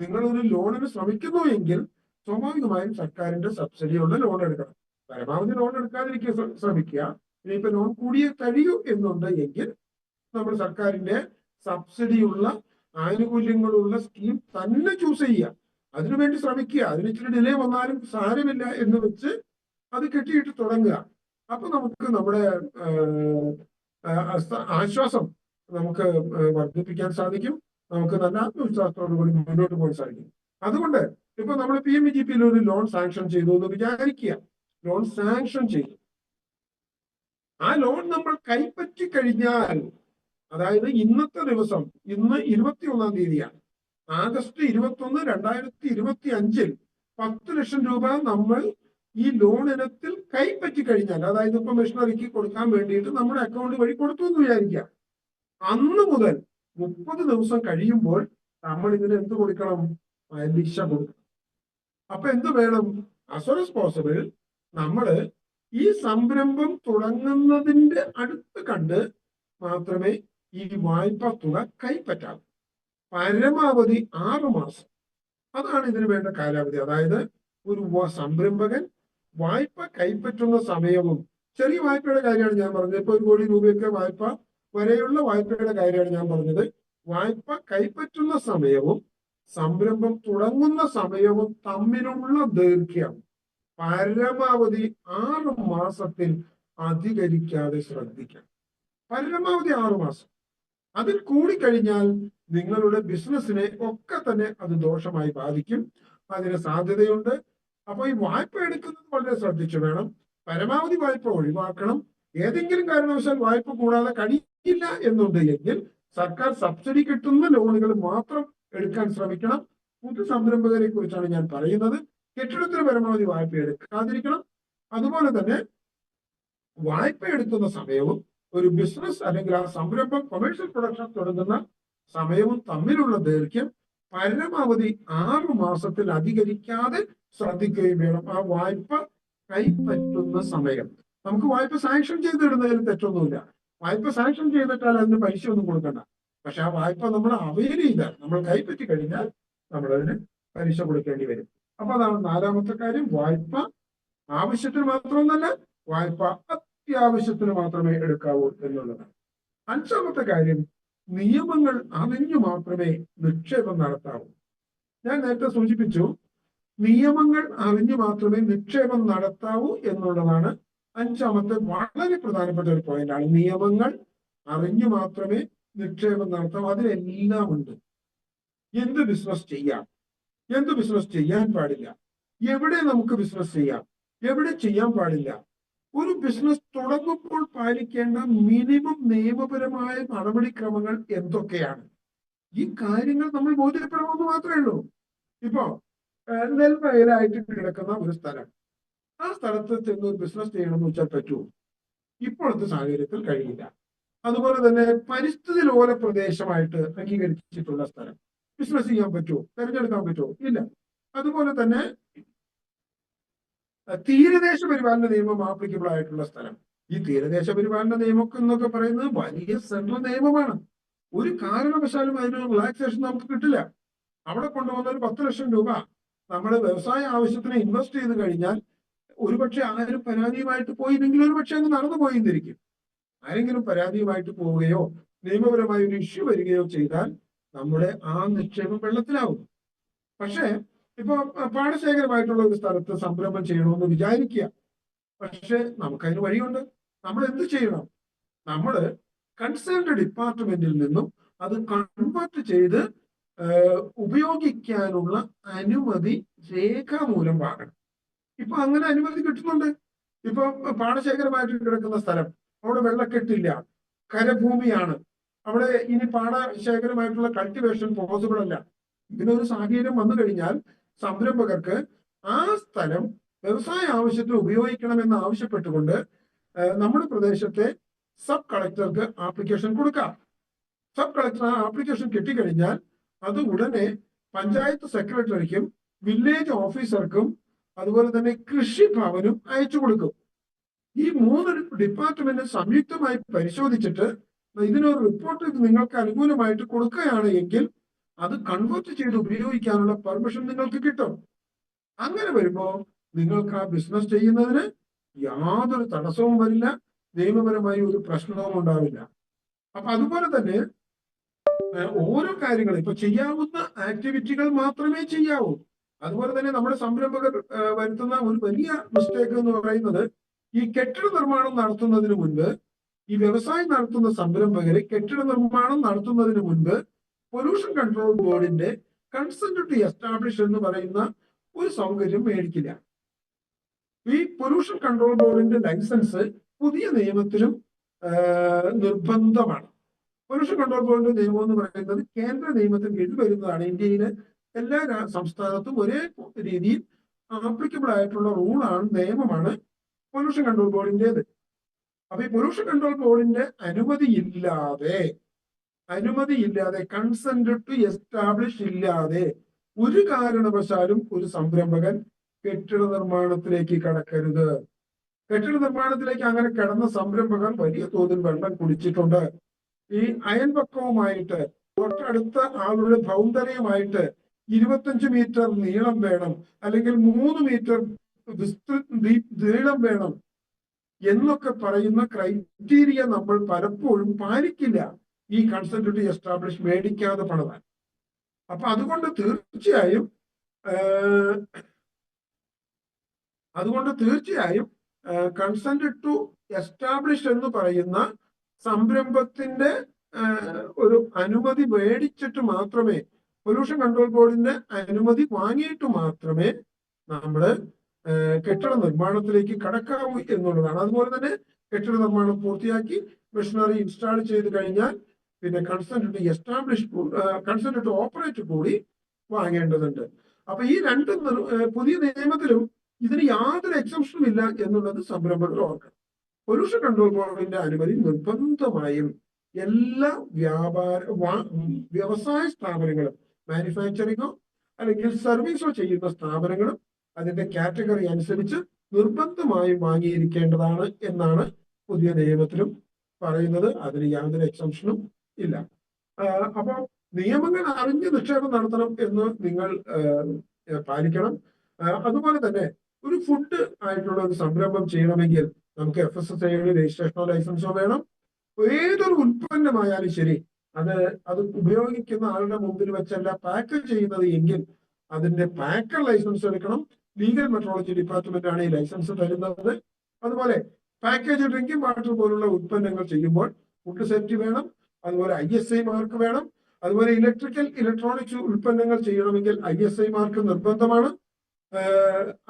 നിങ്ങൾ ഒരു ലോണിന് ശ്രമിക്കുന്നു എങ്കിൽ സ്വാഭാവികമായും സർക്കാരിന്റെ സബ്സിഡിയുള്ള ലോൺ എടുക്കണം. പരമാവധി ലോൺ എടുക്കാതിരിക്കുക ശ്രമിക്കുക. ഇനിയിപ്പോ ലോൺ കൂടിയേ കഴിയൂ എന്നുണ്ട് എങ്കിൽ നമ്മൾ സർക്കാരിന്റെ സബ്സിഡിയുള്ള ആനുകൂല്യങ്ങളുള്ള സ്കീം തന്നെ ചൂസ് ചെയ്യുക. അതിനുവേണ്ടി ശ്രമിക്കുക. അതിന് ഇച്ചിരി ഡിലേ വന്നാലും സാരമില്ല എന്ന് വെച്ച് അത് കെട്ടിയിട്ട് തുടങ്ങുക. അപ്പൊ നമുക്ക് നമ്മുടെ ആശ്വാസം നമുക്ക് വർദ്ധിപ്പിക്കാൻ സാധിക്കും. നമുക്ക് നല്ല ആത്മവിശ്വാസത്തോടു കൂടി മുന്നോട്ട് പോകാൻ സാധിക്കും. അതുകൊണ്ട് ഇപ്പൊ നമ്മൾ PMEGPയിൽ ഒരു ലോൺ സാങ്ഷൻ ചെയ്തു എന്ന് വിചാരിക്കുക. ലോൺ സാങ്ഷൻ ചെയ്തു. ആ ലോൺ നമ്മൾ കൈപ്പറ്റി കഴിഞ്ഞാൽ, അതായത് ഇന്നത്തെ ദിവസം, ഇന്ന് 21-ാം തീയതിയാണ്, ആഗസ്റ്റ് 21, 2025 10 ലക്ഷം രൂപ നമ്മൾ ഈ ലോൺ ഇനത്തിൽ കൈപ്പറ്റി കഴിഞ്ഞാൽ, അതായത് ഇപ്പൊ മെഷീനറിക്ക് കൊടുക്കാൻ വേണ്ടിയിട്ട് നമ്മുടെ അക്കൗണ്ട് വഴി കൊടുത്തു എന്ന് വിചാരിക്കാം. അന്ന് മുതൽ 30 ദിവസം കഴിയുമ്പോൾ നമ്മൾ ഇതിന് എന്ത് കൊടുക്കണം? പലിശ കൊടുക്കണം. അപ്പൊ എന്ത് വേണം? as soon as possible നമ്മള് ഈ സംരംഭം തുടങ്ങുന്നതിന്റെ അടുത്ത് കണ്ട് മാത്രമേ ഈ വായ്പാ തുക കൈപ്പറ്റാവൂ. പരമാവധി 6 മാസം, അതാണ് ഇതിന് വേണ്ട കാലാവധി. അതായത് ഒരു സംരംഭകൻ വായ്പ കൈപ്പറ്റുന്ന സമയവും, ചെറിയ വായ്പയുടെ കാര്യമാണ് ഞാൻ പറഞ്ഞത്. ഇപ്പൊ 1 കോടി രൂപയൊക്കെ വായ്പ വരെയുള്ള വായ്പയുടെ കാര്യമാണ് ഞാൻ പറഞ്ഞത്. വായ്പ കൈപ്പറ്റുന്ന സമയവും സംരംഭം തുടങ്ങുന്ന സമയവും തമ്മിലുള്ള ദൈർഘ്യം പരമാവധി 6 മാസത്തിൽ അധികരിക്കാതെ ശ്രദ്ധിക്കണം. പരമാവധി 6 മാസം. അതിൽ കൂടിക്കഴിഞ്ഞാൽ നിങ്ങളുടെ ബിസിനസ്സിനെ ഒക്കെ തന്നെ അത് ദോഷമായി ബാധിക്കും. അതിന് സാധ്യതയുണ്ട്. അപ്പൊ ഈ വായ്പ എടുക്കുന്നത് വളരെ ശ്രദ്ധിച്ചു വേണം. പരമാവധി വായ്പ ഒഴിവാക്കണം. ഏതെങ്കിലും കാരണവശാൽ വായ്പ കൂടാതെ കഴിയില്ല എന്നുണ്ടെങ്കിൽ സർക്കാർ സബ്സിഡി കിട്ടുന്ന ലോണുകൾ മാത്രം എടുക്കാൻ ശ്രമിക്കണം. പുതു സംരംഭകരെ കുറിച്ചാണ് ഞാൻ പറയുന്നത്. കെട്ടിടത്തിന് പരമാവധി വായ്പ എടുക്കാതിരിക്കണം. അതുപോലെ തന്നെ വായ്പ എടുക്കുന്ന സമയവും ഒരു ബിസിനസ് അല്ലെങ്കിൽ ആ സംരംഭം കൊമേഴ്ഷ്യൽ പ്രൊഡക്ഷൻ തുടങ്ങുന്ന സമയവും തമ്മിലുള്ള ദൈർഘ്യം പരമാവധി 6 മാസത്തിൽ അധികരിക്കാതെ ശ്രദ്ധിക്കുകയും വേണം. ആ വായ്പ കൈപ്പറ്റുന്ന സമയം. നമുക്ക് വായ്പ സാങ്ഷൻ ചെയ്തിടുന്നതിൽ തെറ്റൊന്നുമില്ല. വായ്പ സാങ്ഷൻ ചെയ്തിട്ടാൽ അതിന് പലിശ ഒന്നും കൊടുക്കണ്ട. പക്ഷെ ആ വായ്പ നമ്മൾ അവൈൽ ചെയ്താൽ, നമ്മൾ കൈപ്പറ്റി കഴിഞ്ഞാൽ നമ്മൾ അതിന് പലിശ കൊടുക്കേണ്ടി വരും. അപ്പൊ അതാണ് 4ാമത്തെ കാര്യം. വായ്പ ആവശ്യത്തിന് മാത്രമൊന്നല്ല, വായ്പ അത്യാവശ്യത്തിന് മാത്രമേ എടുക്കാവൂ എന്നുള്ളതാണ്. 5ാമത്തെ കാര്യം, നിയമങ്ങൾ അറിഞ്ഞു മാത്രമേ നിക്ഷേപം നടത്താവൂ. ഞാൻ നേരത്തെ സൂചിപ്പിച്ചു, നിയമങ്ങൾ അറിഞ്ഞു മാത്രമേ നിക്ഷേപം നടത്താവൂ എന്നുള്ളതാണ് 5ാമത്തെ വളരെ പ്രധാനപ്പെട്ട ഒരു പോയിന്റാണ്. നിയമങ്ങൾ അറിഞ്ഞു മാത്രമേ നിക്ഷേപം നടത്താവൂ. അതിലെല്ലാം ഉണ്ട്. എന്ത് ബിസിനസ് ചെയ്യാം, എന്ത് ബിസിനസ് ചെയ്യാൻ പാടില്ല, എവിടെ നമുക്ക് ബിസിനസ് ചെയ്യാം, എവിടെ ചെയ്യാൻ പാടില്ല, ഒരു ബിസിനസ് തുടങ്ങുമ്പോൾ പാലിക്കേണ്ട മിനിമം നിയമപരമായ നടപടിക്രമങ്ങൾ എന്തൊക്കെയാണ്? ഈ കാര്യങ്ങൾ നമ്മൾ ബോധ്യപ്പെടണമെന്ന് മാത്രമേ ഉള്ളൂ. ഇപ്പോ നെൽവയലായിട്ട് കിടക്കുന്ന ഒരു സ്ഥലം, ആ സ്ഥലത്ത് ചെന്ന് ഒരു ബിസിനസ് ചെയ്യണമെന്ന് വെച്ചാൽ പറ്റുമോ? ഇപ്പോഴത്തെ സാഹചര്യത്തിൽ കഴിയില്ല. അതുപോലെ തന്നെ പരിസ്ഥിതി ലോല പ്രദേശമായിട്ട് അംഗീകരിച്ചിട്ടുള്ള സ്ഥലം ബിസിനസ് ചെയ്യാൻ പറ്റുമോ? തിരഞ്ഞെടുക്കാൻ പറ്റുമോ? ഇല്ല. അതുപോലെ തന്നെ തീരദേശ പരിപാലന നിയമം ആപ്ലിക്കബിൾ ആയിട്ടുള്ള സ്ഥലം. ഈ തീരദേശ പരിപാലന നിയമം എന്നൊക്കെ പറയുന്നത് വലിയ സെൻട്രൽ നിയമമാണ്. ഒരു കാരണവശാലും അതിന് റിലാക്സേഷൻ നമുക്ക് കിട്ടില്ല. അവിടെ കൊണ്ടുവന്ന ഒരു 10 ലക്ഷം രൂപ നമ്മുടെ വ്യവസായ ആവശ്യത്തിന് ഇൻവെസ്റ്റ് ചെയ്ത് കഴിഞ്ഞാൽ ഒരുപക്ഷെ ആരും പരാതിയുമായിട്ട് പോയില്ലെങ്കിൽ ഒരുപക്ഷെ അങ്ങ് നടന്നു പോയിരിക്കും. ആരെങ്കിലും പരാതിയുമായിട്ട് പോവുകയോ നിയമപരമായ ഒരു ഇഷ്യൂ വരികയോ ചെയ്താൽ നമ്മുടെ ആ നിക്ഷേപം വെള്ളത്തിലാവും. പക്ഷേ ഇപ്പൊ പാടശേഖരമായിട്ടുള്ള ഒരു സ്ഥലത്ത് സംരംഭം ചെയ്യണമെന്ന് വിചാരിക്കുക. പക്ഷെ നമുക്കതിന് വഴിയുണ്ട്. നമ്മൾ എന്ത് ചെയ്യണം? നമ്മൾ കൺസേൺഡ് ഡിപ്പാർട്ട്മെന്റിൽ നിന്നും അത് കൺവേർട്ട് ചെയ്ത് ഉപയോഗിക്കാനുള്ള അനുമതി രേഖാമൂലം വാങ്ങണം. ഇപ്പൊ അങ്ങനെ അനുമതി കിട്ടുന്നുണ്ട്. ഇപ്പൊ പാടശേഖരമായിട്ട് കിടക്കുന്ന സ്ഥലം, അവിടെ വെള്ളക്കെട്ടില്ല, കരഭൂമിയാണ്, അവിടെ ഇനി പാടശേഖരമായിട്ടുള്ള കൾട്ടിവേഷൻ പോസിബിൾ അല്ല. ഇതിനൊരു സാഹചര്യം വന്നു കഴിഞ്ഞാൽ സംരംഭകർക്ക് ആ സ്ഥലം വ്യവസായ ആവശ്യത്തിന് ഉപയോഗിക്കണമെന്ന് ആവശ്യപ്പെട്ടുകൊണ്ട് നമ്മുടെ പ്രദേശത്തെ സബ് കളക്ടർക്ക് ആപ്ലിക്കേഷൻ കൊടുക്കാം. സബ് കളക്ടർ ആ ആപ്ലിക്കേഷൻ കിട്ടിക്കഴിഞ്ഞാൽ അത് ഉടനെ പഞ്ചായത്ത് സെക്രട്ടറിക്കും വില്ലേജ് ഓഫീസർക്കും അതുപോലെ തന്നെ കൃഷിഭവനും അയച്ചു കൊടുക്കും. ഈ 3 ഡിപ്പാർട്ട്മെന്റ് സംയുക്തമായി പരിശോധിച്ചിട്ട് ഇതിനൊരു റിപ്പോർട്ട് നിങ്ങൾക്ക് അനുകൂലമായിട്ട് കൊടുക്കുകയാണ് എങ്കിൽ അത് കൺവേർട്ട് ചെയ്ത് ഉപയോഗിക്കാനുള്ള പെർമിഷൻ നിങ്ങൾക്ക് കിട്ടും. അങ്ങനെ വരുമ്പോ നിങ്ങൾക്ക് ആ ബിസിനസ് ചെയ്യുന്നതിന് യാതൊരു തടസ്സവും വരില്ല, നിയമപരമായി ഒരു പ്രശ്നവും ഉണ്ടാവില്ല. അപ്പൊ അതുപോലെ തന്നെ ഓരോ കാര്യങ്ങളും ഇപ്പൊ ചെയ്യാവുന്ന ആക്ടിവിറ്റികൾ മാത്രമേ ചെയ്യാവൂ. അതുപോലെ തന്നെ നമ്മുടെ സംരംഭകർ വരുത്തുന്ന ഒരു വലിയ മിസ്റ്റേക്ക് എന്ന് പറയുന്നത്, ഈ കെട്ടിട നിർമ്മാണം നടത്തുന്നതിന് മുൻപ്, ഈ വ്യവസായം നടത്തുന്ന സംരംഭകര് കെട്ടിട നിർമ്മാണം നടത്തുന്നതിന് മുൻപ് പൊല്യൂഷൻ കൺട്രോൾ ബോർഡിന്റെ കൺസെന്റ് ടു എസ്റ്റാബ്ലിഷ് എന്ന് പറയുന്ന ഒരു സൗകര്യം മേടിക്കില്ല. ഈ പൊല്യൂഷൻ കൺട്രോൾ ബോർഡിന്റെ ലൈസൻസ് പുതിയ നിയമത്തിലും നിർബന്ധമാണ്. പൊല്യൂഷൻ കൺട്രോൾ ബോർഡിന്റെ നിയമം എന്ന് പറയുന്നത് കേന്ദ്ര നിയമത്തിന് കീഴിൽ വരുന്നതാണ്. ഇന്ത്യയിലെ എല്ലാ സംസ്ഥാനത്തും ഒരേ രീതിയിൽ ആപ്ലിക്കബിൾ ആയിട്ടുള്ള റൂളാണ്, നിയമമാണ് പൊല്യൂഷൻ കൺട്രോൾ ബോർഡിന്റേത്. അപ്പൊ ഈ പൊല്യൂഷൻ കൺട്രോൾ ബോർഡിന്റെ അനുമതിയില്ലാതെ കൺസെന്റ് ടു എസ്റ്റാബ്ലിഷ് ഇല്ലാതെ ഒരു കാരണവശാലും ഒരു സംരംഭകൻ കെട്ടിട നിർമ്മാണത്തിലേക്ക് കടക്കരുത്. കെട്ടിട നിർമ്മാണത്തിലേക്ക് അങ്ങനെ കിടന്ന സംരംഭകർ വലിയ തോതിൽ വെള്ളം കുടിച്ചിട്ടുണ്ട്. ഈ അയൽപക്കവുമായിട്ട് തൊട്ടടുത്ത ആളുടെ ബൗണ്ടറിയുമായിട്ട് 25 മീറ്റർ നീളം വേണം, അല്ലെങ്കിൽ 3 മീറ്റർ നീളം വേണം എന്നൊക്കെ പറയുന്ന ക്രൈറ്റീരിയ നമ്മൾ പലപ്പോഴും പാലിക്കില്ല ഈ കൺസെന്റ് ടു എസ്റ്റാബ്ലിഷ് മേടിക്കാതെ പണിതാൻ. അപ്പൊ അതുകൊണ്ട് തീർച്ചയായും കൺസെന്റ് ടു എസ്റ്റാബ്ലിഷ് എന്ന് പറയുന്ന സംരംഭത്തിന്റെ ഒരു അനുമതി മേടിച്ചിട്ട് മാത്രമേ, പൊല്യൂഷൻ കൺട്രോൾ ബോർഡിന്റെ അനുമതി വാങ്ങിയിട്ട് മാത്രമേ നമ്മള് കെട്ടിട നിർമ്മാണത്തിലേക്ക് കടക്കാവൂ എന്നുള്ളതാണ്. അതുപോലെ തന്നെ കെട്ടിട നിർമ്മാണം പൂർത്തിയാക്കി മെഷീനറി ഇൻസ്റ്റാൾ ചെയ്ത് കഴിഞ്ഞാൽ പിന്നെ കൺസെന്റ് ടു ഓപ്പറേറ്റ് കൂടി വാങ്ങേണ്ടതുണ്ട്. അപ്പൊ ഈ രണ്ട് പുതിയ നിയമത്തിലും ഇതിന് യാതൊരു എക്സംഷനും ഇല്ല എന്നുള്ളത് സംരംഭകർ ഓർക്കണം. പൊല്യൂഷൻ കൺട്രോൾ ബോർഡിന്റെ അനുമതി നിർബന്ധമായും എല്ലാ വ്യവസായ സ്ഥാപനങ്ങളും, മാനുഫാക്ചറിങ്ങോ അല്ലെങ്കിൽ സർവീസോ ചെയ്യുന്ന സ്ഥാപനങ്ങളും അതിന്റെ കാറ്റഗറി അനുസരിച്ച് നിർബന്ധമായും വാങ്ങിയിരിക്കേണ്ടതാണ് എന്നാണ് പുതിയ നിയമത്തിലും പറയുന്നത്. അതിന് യാതൊരു എക്സംഷനും ഇല്ല. അപ്പൊ നിയമങ്ങൾ അറിഞ്ഞ് നിക്ഷേപം നടത്തണം എന്ന് നിങ്ങൾ പാലിക്കണം. അതുപോലെ തന്നെ ഒരു ഫുഡ് ആയിട്ടുള്ള ഒരു സംരംഭം ചെയ്യണമെങ്കിൽ നമുക്ക് FSSAI രജിസ്ട്രേഷനോ ലൈസൻസോ വേണം. ഏതൊരു ഉൽപ്പന്നമായാലും ശരി, അത് ഉപയോഗിക്കുന്ന ആളുടെ മുമ്പിൽ വെച്ചല്ല പാക്ക് ചെയ്യുന്നത് എങ്കിൽ അതിന്റെ പാക്കർ ലൈസൻസ് എടുക്കണം. ലീഗൽ മെട്രോളജി ഡിപ്പാർട്ട്മെന്റ് ആണ് ഈ ലൈസൻസ് തരുന്നത്. അതുപോലെ പാക്കേജ് ഡ്രിങ്കിങ് വാട്ടർ പോലുള്ള ഉൽപ്പന്നങ്ങൾ ചെയ്യുമ്പോൾ ഫുഡ് സേഫ്റ്റി വേണം. അതുപോലെ ISI മാർക്ക് വേണം. അതുപോലെ ഇലക്ട്രോണിക്സ് ഉൽപ്പന്നങ്ങൾ ചെയ്യണമെങ്കിൽ ISI മാർക്ക് നിർബന്ധമാണ്.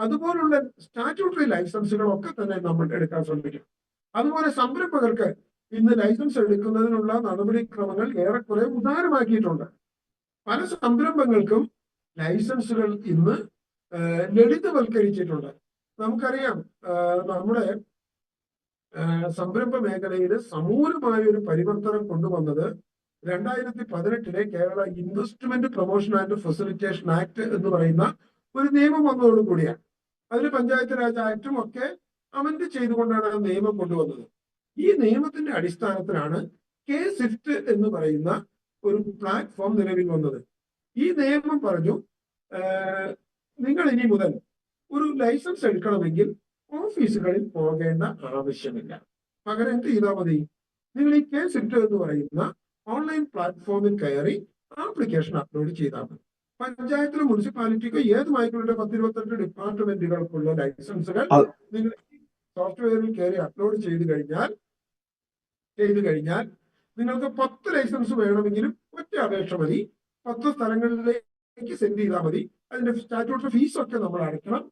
അതുപോലുള്ള സ്റ്റാറ്റ്യൂട്ടറി ലൈസൻസുകളൊക്കെ തന്നെ നമ്മൾ എടുക്കാൻ ശ്രമിക്കണം. അതുപോലെ സംരംഭകർക്ക് ഇന്ന് ലൈസൻസ് എടുക്കുന്നതിനുള്ള നടപടിക്രമങ്ങൾ ഏറെക്കുറെ ഉദാരമാക്കിയിട്ടുണ്ട്. പല സംരംഭങ്ങൾക്കും ലൈസൻസുകൾ ഇന്ന് ലളിതവൽക്കരിച്ചിട്ടുണ്ട്. നമുക്കറിയാം, നമ്മുടെ സംരംഭ മേഖലയിൽ സമൂലമായ ഒരു പരിവർത്തനം കൊണ്ടുവന്നത് 2018 Kerala investment promotion and facilitation act എന്ന് പറയുന്ന ഒരു നിയമം വന്നതോടുകൂടിയാണ്. അതിൽ പഞ്ചായത്ത് രാജ് ആക്ടും ഒക്കെ അമെന്റ് ചെയ്തുകൊണ്ടാണ് ആ നിയമം കൊണ്ടുവന്നത്. ഈ നിയമത്തിന്റെ അടിസ്ഥാനത്തിലാണ് കെ സ്വിഫ്റ്റ് എന്ന് പറയുന്ന ഒരു പ്ലാറ്റ്ഫോം നിലവിൽ വന്നത്. ഈ നിയമം പറഞ്ഞു, നിങ്ങൾ ഇനി മുതൽ ഒരു ലൈസൻസ് എടുക്കണമെങ്കിൽ ഓഫീസുകളിൽ പോകേണ്ട ആവശ്യമില്ല. പകരം എന്ത് ചെയ്താൽ മതി? നിങ്ങൾ ഈ കെ സ്വിഫ്റ്റ് എന്ന് പറയുന്ന ഓൺലൈൻ പ്ലാറ്റ്ഫോമിൽ കയറി ആപ്ലിക്കേഷൻ അപ്ലോഡ് ചെയ്താൽ മതി. പഞ്ചായത്തിലോ മുനിസിപ്പാലിറ്റിക്കോ ഏതുമായിട്ടുള്ള 10-28 ഡിപ്പാർട്ട്മെന്റുകൾക്കുള്ള ലൈസൻസുകൾ നിങ്ങൾ സോഫ്റ്റ്വെയറിൽ കയറി അപ്ലോഡ് ചെയ്തു കഴിഞ്ഞാൽ നിങ്ങൾക്ക് 10 ലൈസൻസ് വേണമെങ്കിലും ഒറ്റ അപേക്ഷ മതി. 10 സ്ഥലങ്ങളിലേക്ക് സെൻഡ് ചെയ്താൽ മതി. അതിന്റെ സ്റ്റാറ്റ്യൂട്ടറി ഫീസൊക്കെ നമ്മൾ അടയ്ക്കണം.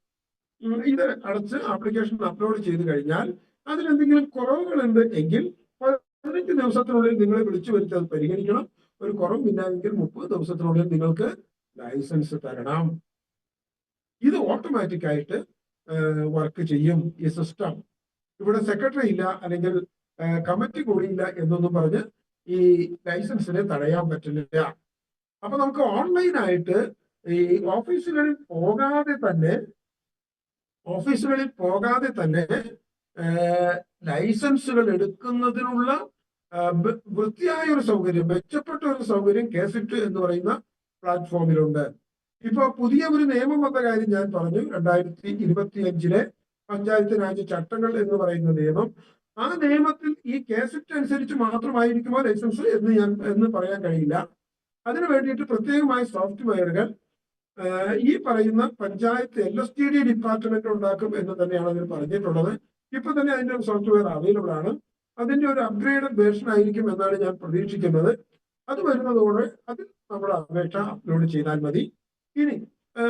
ഇത് അടച്ച് ആപ്ലിക്കേഷൻ അപ്ലോഡ് ചെയ്ത് കഴിഞ്ഞാൽ അതിലെന്തെങ്കിലും കുറവുകളുണ്ട് എങ്കിൽ 15 ദിവസത്തിനുള്ളിൽ നിങ്ങളെ വിളിച്ചു വരുത്തി അത് പരിഹരിക്കണം. ഒരു കുറവില്ല എങ്കിൽ 30 ദിവസത്തിനുള്ളിൽ നിങ്ങൾക്ക് ലൈസൻസ് തരണം. ഇത് ഓട്ടോമാറ്റിക് ആയിട്ട് വർക്ക് ചെയ്യും ഈ സിസ്റ്റം. ഇവിടെ സെക്രട്ടറി ഇല്ല അല്ലെങ്കിൽ കമ്മിറ്റി കൂടിയില്ല എന്നൊന്നും പറഞ്ഞ് ഈ ലൈസൻസിനെ തടയാൻ പറ്റില്ല. അപ്പൊ നമുക്ക് ഓൺലൈനായിട്ട് ഈ ഓഫീസുകളിൽ പോകാതെ തന്നെ ലൈസൻസുകൾ എടുക്കുന്നതിനുള്ള വൃത്തിയായ ഒരു സൗകര്യം, മെച്ചപ്പെട്ട ഒരു സൗകര്യം കെ സ്വിഫ്റ്റ് എന്ന് പറയുന്ന പ്ലാറ്റ്ഫോമിലുണ്ട്. ഇപ്പൊ പുതിയ ഒരു നിയമം വന്ന കാര്യം ഞാൻ പറഞ്ഞു. 2025 പഞ്ചായത്ത് രാജ് ചട്ടങ്ങൾ എന്ന് പറയുന്ന നിയമം. ആ നിയമത്തിൽ ഈ കെ സ്വിഫ്റ്റ് അനുസരിച്ച് മാത്രമായിരിക്കുമോ ലൈസൻസ് എന്ന് പറയാൻ കഴിയില്ല. അതിനു വേണ്ടിയിട്ട് പ്രത്യേകമായ സോഫ്റ്റ്വെയറുകൾ ഈ പറയുന്ന പഞ്ചായത്ത് LSTD ഡിപ്പാർട്ട്മെന്റ് ഉണ്ടാക്കും എന്ന് തന്നെയാണ് അതിൽ പറഞ്ഞിട്ടുള്ളത്. ഇപ്പൊ തന്നെ അതിന്റെ ഒരു സോഫ്റ്റ്വെയർ അവൈലബിൾ ആണ്. അതിന്റെ ഒരു അപ്ഗ്രേഡഡ് വേർഷൻ ആയിരിക്കും എന്നാണ് ഞാൻ പ്രതീക്ഷിക്കുന്നത്. അത് വരുന്നതോടെ അതിൽ നമ്മൾ അപേക്ഷ അപ്ലോഡ് ചെയ്താൽ മതി. ഇനി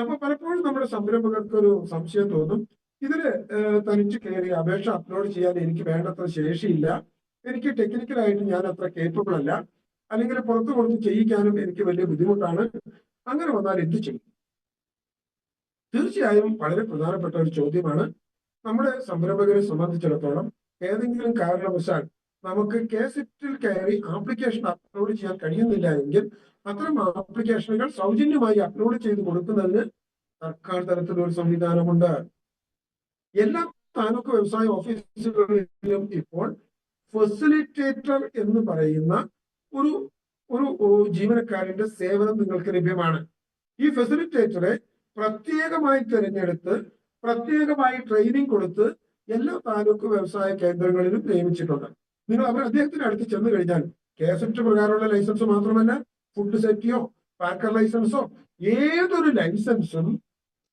അപ്പൊ പലപ്പോഴും നമ്മുടെ സംരംഭകർക്ക് ഒരു സംശയം തോന്നും, ഇതില് തനിച്ച് കയറി അപേക്ഷ അപ്ലോഡ് ചെയ്യാൻ എനിക്ക് വേണ്ടത്ര ശേഷിയില്ല, എനിക്ക് ടെക്നിക്കലായിട്ട് ഞാൻ അത്ര കേപ്പബിൾ അല്ല, അല്ലെങ്കിൽ പുറത്തു കൊടുത്ത് ചെയ്യിക്കാനും എനിക്ക് വലിയ ബുദ്ധിമുട്ടാണ്. അങ്ങനെ വന്നാൽ എന്ത് ചെയ്യും? തീർച്ചയായും വളരെ പ്രധാനപ്പെട്ട ഒരു ചോദ്യമാണ്. നമ്മുടെ സംരംഭകരെ സംബന്ധിച്ചിടത്തോളം ഏതെങ്കിലും കാരണവശാൽ നമുക്ക് കെ സ്വിഫ്റ്റിൽ കയറി ആപ്ലിക്കേഷൻ അപ്ലോഡ് ചെയ്യാൻ കഴിയുന്നില്ല എങ്കിൽ അത്തരം ആപ്ലിക്കേഷനുകൾ സൗജന്യമായി അപ്ലോഡ് ചെയ്ത് കൊടുക്കുന്നതിന് സർക്കാർ തലത്തിലൊരു സംവിധാനമുണ്ട്. എല്ലാ താലൂക്ക് വ്യവസായ ഓഫീസുകളിലും ഇപ്പോൾ ഫെസിലിറ്റേറ്റർ എന്ന് പറയുന്ന ഒരു ജീവനക്കാരന്റെ സേവനം നിങ്ങൾക്ക് ലഭ്യമാണ്. ഈ ഫെസിലിറ്റേറ്ററെ പ്രത്യേകമായി തിരഞ്ഞെടുത്ത് പ്രത്യേകമായി ട്രെയിനിങ് കൊടുത്ത് എല്ലാ താലൂക്ക് വ്യവസായ കേന്ദ്രങ്ങളിലും നിയമിച്ചിട്ടുണ്ട്. നിങ്ങൾ അദ്ദേഹത്തിന്റെ അടുത്ത് ചെന്ന് കഴിഞ്ഞാൽ കെ സ്വിഫ്റ്റ് പ്രകാരമുള്ള ലൈസൻസ് മാത്രമല്ല, ഫുഡ് സേഫ്റ്റിയോ പാക്കർ ലൈസൻസോ ഏതൊരു ലൈസൻസും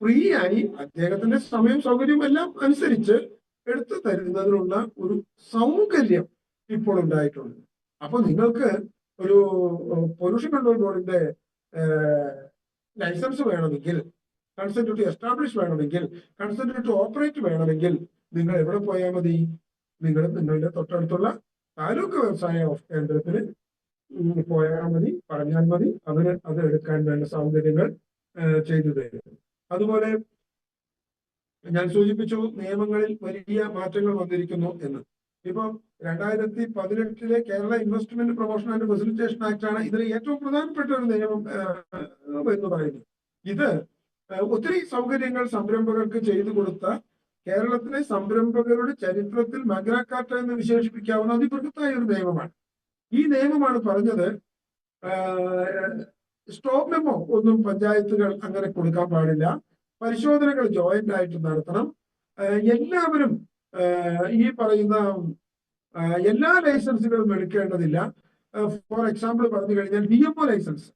ഫ്രീ ആയി അദ്ദേഹത്തിന്റെ സമയം സൗകര്യവും എല്ലാം അനുസരിച്ച് എടുത്തു തരുന്നതിനുള്ള ഒരു സൗകര്യം ഇപ്പോൾ ഉണ്ടായിട്ടുണ്ട്. അപ്പൊ നിങ്ങൾക്ക് ഒരു പൊല്യൂഷൻ കൺട്രോൾ ബോർഡിന്റെ ലൈസൻസ് വേണമെങ്കിൽ, കൺസെന്റ് ടു എസ്റ്റാബ്ലിഷ് വേണമെങ്കിൽ, കൺസെന്റ് ടു ഓപ്പറേറ്റ് വേണമെങ്കിൽ നിങ്ങൾ എവിടെ പോയാൽ മതി? നിങ്ങൾ നിങ്ങളുടെ തൊട്ടടുത്തുള്ള താലൂക്ക് വ്യവസായ കേന്ദ്രത്തിന് പോയാൽ മതി, പറഞ്ഞാൽ മതി. അവര് അത് എടുക്കാൻ വേണ്ട സൗകര്യങ്ങൾ ചെയ്തു തരും. അതുപോലെ ഞാൻ സൂചിപ്പിച്ചു നിയമങ്ങളിൽ വലിയ മാറ്റങ്ങൾ വന്നിരിക്കുന്നു എന്ന്. ഇപ്പൊ 2018 Kerala investment promotion and facilitation act ആണ് ഇതിൽ ഏറ്റവും പ്രധാനപ്പെട്ട ഒരു നിയമം എന്ന് പറയുന്നത്. ഇത് ഒത്തിരി സൗകര്യങ്ങൾ സംരംഭകർക്ക് ചെയ്തു കൊടുത്ത കേരളത്തിലെ സംരംഭകരുടെ ചരിത്രത്തിൽ മഗ്ന കാർട്ട എന്ന് വിശേഷിപ്പിക്കാവുന്ന അതിബൃഹത്തായ ഒരു നിയമമാണ്. ഈ നിയമമാണ് പറഞ്ഞത് സ്റ്റോപ്പ് മെമ്മോ ഒന്നും പഞ്ചായത്തുകൾ അങ്ങനെ കൊടുക്കാൻ പാടില്ല, പരിശോധനകൾ ജോയിന്റ് ആയിട്ട് നടത്തണം, എല്ലാവരും ഈ പറയുന്ന എല്ലാ ലൈസൻസുകളും എടുക്കേണ്ടതില്ല. ഫോർ എക്സാമ്പിൾ പറഞ്ഞു കഴിഞ്ഞാൽ DMO ലൈസൻസ്,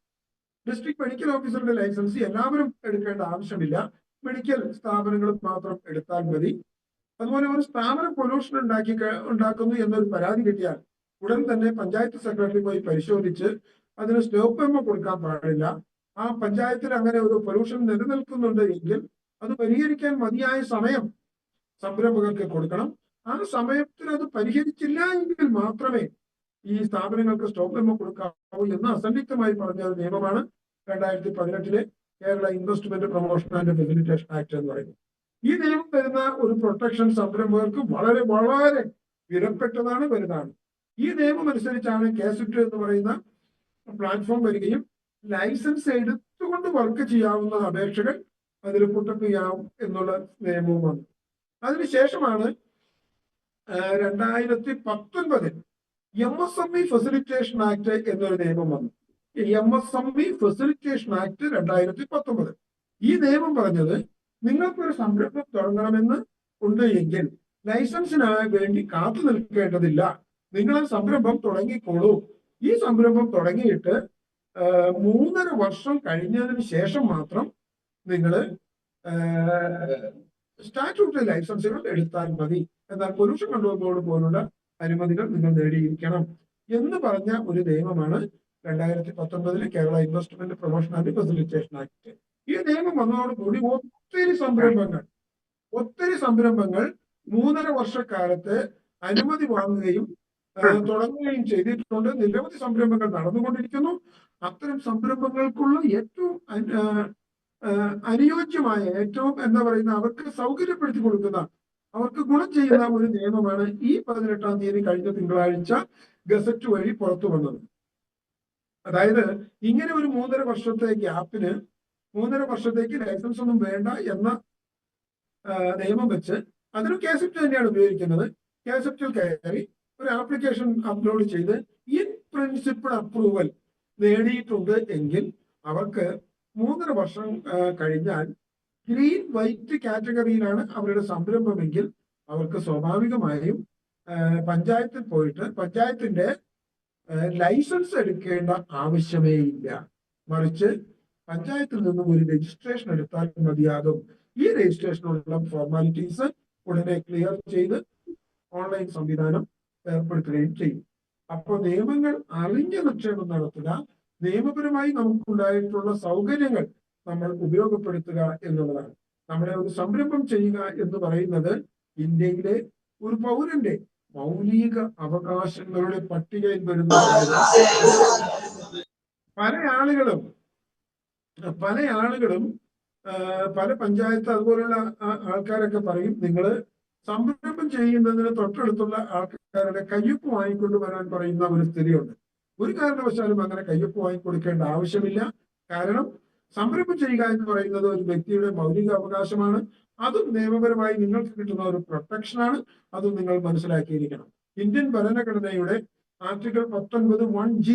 ഡിസ്ട്രിക്ട് മെഡിക്കൽ ഓഫീസറുടെ ലൈസൻസ് എല്ലാവരും എടുക്കേണ്ട ആവശ്യമില്ല, മെഡിക്കൽ സ്ഥാപനങ്ങൾ മാത്രം എടുത്താൽ മതി. അതുപോലെ ഒരു സ്ഥാപനം പൊല്യൂഷൻ ഉണ്ടാക്കുന്നു എന്നൊരു പരാതി കിട്ടിയാൽ ഉടൻ തന്നെ പഞ്ചായത്ത് സെക്രട്ടറി പോയി പരിശോധിച്ച് അതിന് സ്റ്റോപ്പ് മെമ്മോ കൊടുക്കാൻ പാടില്ല. ആ പഞ്ചായത്തിൽ അങ്ങനെ ഒരു പൊല്യൂഷൻ നിലനിൽക്കുന്നുണ്ട് എങ്കിൽ അത് പരിഹരിക്കാൻ മതിയായ സമയം സംരംഭകർക്ക് കൊടുക്കണം. ആ സമയത്തിൽ അത് പരിഹരിച്ചില്ല എങ്കിൽ മാത്രമേ ഈ സ്ഥാപനങ്ങൾക്ക് സ്റ്റോപ്പ് മെമ്മോ കൊടുക്കാവൂ എന്ന് അസന്നിഗ്ധമായി പറഞ്ഞ ഒരു നിയമമാണ് 2018 Kerala investment promotion and facilitation act എന്ന് പറയുന്നത്. ഈ നിയമം തരുന്ന ഒരു പ്രൊട്ടക്ഷൻ സംരംഭകർക്ക് വളരെ വളരെ വിലപ്പെട്ടതാണ്, വലുതാണ്. ഈ നിയമം അനുസരിച്ചാണ് കാസിറ്റ് എന്ന് പറയുന്ന പ്ലാറ്റ്ഫോം വരികയും ലൈസൻസ് എടുത്തുകൊണ്ട് വർക്ക് ചെയ്യാവുന്ന അപേക്ഷകൾ അതിൽ പുട്ടപ്പ് ചെയ്യാവും എന്നുള്ള നിയമവും വന്നു. അതിനുശേഷമാണ് 2019 MSME ഫെസിലിറ്റേഷൻ ആക്ട് എന്നൊരു നിയമം വന്നു. MSME facilitation act 2019. ഈ നിയമം പറഞ്ഞത് നിങ്ങൾക്കൊരു സംരംഭം തുടങ്ങണമെന്ന് ഉണ്ട് എങ്കിൽ ലൈസൻസിനായി വേണ്ടി കാത്തു നിൽക്കേണ്ടതില്ല, നിങ്ങൾ ആ സംരംഭം തുടങ്ങിക്കോളൂ. ഈ സംരംഭം തുടങ്ങിയിട്ട് 3.5 വർഷം കഴിഞ്ഞതിന് ശേഷം മാത്രം നിങ്ങൾ സ്റ്റാറ്റ്യൂട്ടറി ലൈസൻസുകൾ എടുത്താൽ മതി. എന്നാൽ പൊല്യൂഷൻ കൺട്രോൾ ബോർഡ് പോലുള്ള അനുമതികൾ നിങ്ങൾ നേടിയിരിക്കണം എന്ന് പറഞ്ഞ ഒരു നിയമമാണ് 2019 Kerala investment promotion and facilitation act. ഈ നിയമം വന്നതോടുകൂടി ഒത്തിരി സംരംഭങ്ങൾ 3.5 വർഷക്കാലത്ത് അനുമതി വാങ്ങുകയും തുടങ്ങുകയും ചെയ്തിട്ടുണ്ട്. നിരവധി സംരംഭങ്ങൾ നടന്നുകൊണ്ടിരിക്കുന്നു. അത്തരം സംരംഭങ്ങൾക്കുള്ള ഏറ്റവും അനുയോജ്യമായ, ഏറ്റവും എന്താ പറയുന്ന, അവർക്ക് സൗകര്യപ്പെടുത്തി കൊടുക്കുന്ന, അവർക്ക് ഗുണം ചെയ്യുന്ന ഒരു നിയമമാണ് ഈ 18-ാം തീയതി കഴിഞ്ഞ തിങ്കളാഴ്ച ഗസറ്റ് വഴി പുറത്തു വന്നത്. അതായത് ഇങ്ങനെ ഒരു 3.5 വർഷത്തെ ഗ്യാപ്പിന് 3.5 വർഷത്തേക്ക് ലൈസൻസ് ഒന്നും വേണ്ട എന്ന നിയമം വെച്ച് അതിന് കാസെറ്റ് തന്നെയാണ് ഉപയോഗിക്കുന്നത്. കാസെറ്റിൽ കയറി ഒരു ആപ്ലിക്കേഷൻ അപ്ലോഡ് ചെയ്ത് ഇൻ പ്രിൻസിപ്പിൾ അപ്രൂവൽ നേടിയിട്ടുണ്ട് എങ്കിൽ അവർക്ക് 3.5 വർഷം കഴിഞ്ഞാൽ ഗ്രീൻ വൈറ്റ് കാറ്റഗറിയിലാണ് അവരുടെ സംരംഭമെങ്കിൽ അവർക്ക് സ്വാഭാവികമായും പഞ്ചായത്തിൽ പോയിട്ട് പഞ്ചായത്തിന്റെ ലൈസൻസ് എടുക്കേണ്ട ആവശ്യമേ ഇല്ല. മറിച്ച് പഞ്ചായത്തിൽ നിന്നും ഒരു രജിസ്ട്രേഷൻ എടുത്താൽ മതിയാകും. ഈ രജിസ്ട്രേഷനുള്ള ഫോർമാലിറ്റീസ് ഉടനെ ക്ലിയർ ചെയ്ത് ഓൺലൈൻ സംവിധാനം ഏർപ്പെടുത്തുകയും ചെയ്യും. അപ്പോൾ നിയമങ്ങൾ അറിഞ്ഞ നിക്ഷേപം നടത്തുക, നിയമപരമായി നമുക്കുണ്ടായിട്ടുള്ള സൗകര്യങ്ങൾ നമ്മൾ ഉപയോഗപ്പെടുത്തുക എന്നുള്ളതാണ്. നമ്മുടെ ഒരു സംരംഭം ചെയ്യുക എന്ന് പറയുന്നത് ഇന്ത്യയിലെ ഒരു പൗരന്റെ മൗലിക അവകാശങ്ങളുടെ പട്ടികയിൽ വരുന്ന പല ആളുകളും പല പഞ്ചായത്ത് അതുപോലുള്ള ആൾക്കാരൊക്കെ പറയും, നിങ്ങൾ സംരംഭം ചെയ്യുന്നതിന് തൊട്ടടുത്തുള്ള ആൾക്കാരുടെ കയ്യൊപ്പ് വാങ്ങിക്കൊണ്ട് വരാൻ പറയുന്ന ഒരു സ്ഥിതിയുണ്ട്. ഒരു കാരണവശാലും അങ്ങനെ കയ്യൊപ്പ് വാങ്ങിക്കൊടുക്കേണ്ട ആവശ്യമില്ല. കാരണം സംരംഭം ചെയ്യുക എന്ന് പറയുന്നത് ഒരു വ്യക്തിയുടെ മൗലിക അവകാശമാണ്. അതും നിയമപരമായി നിങ്ങൾക്ക് കിട്ടുന്ന ഒരു പ്രൊട്ടക്ഷനാണ്. അതും നിങ്ങൾ മനസ്സിലാക്കിയിരിക്കണം. ഇന്ത്യൻ ഭരണഘടനയുടെ ആർട്ടിക്കിൾ 19(1)G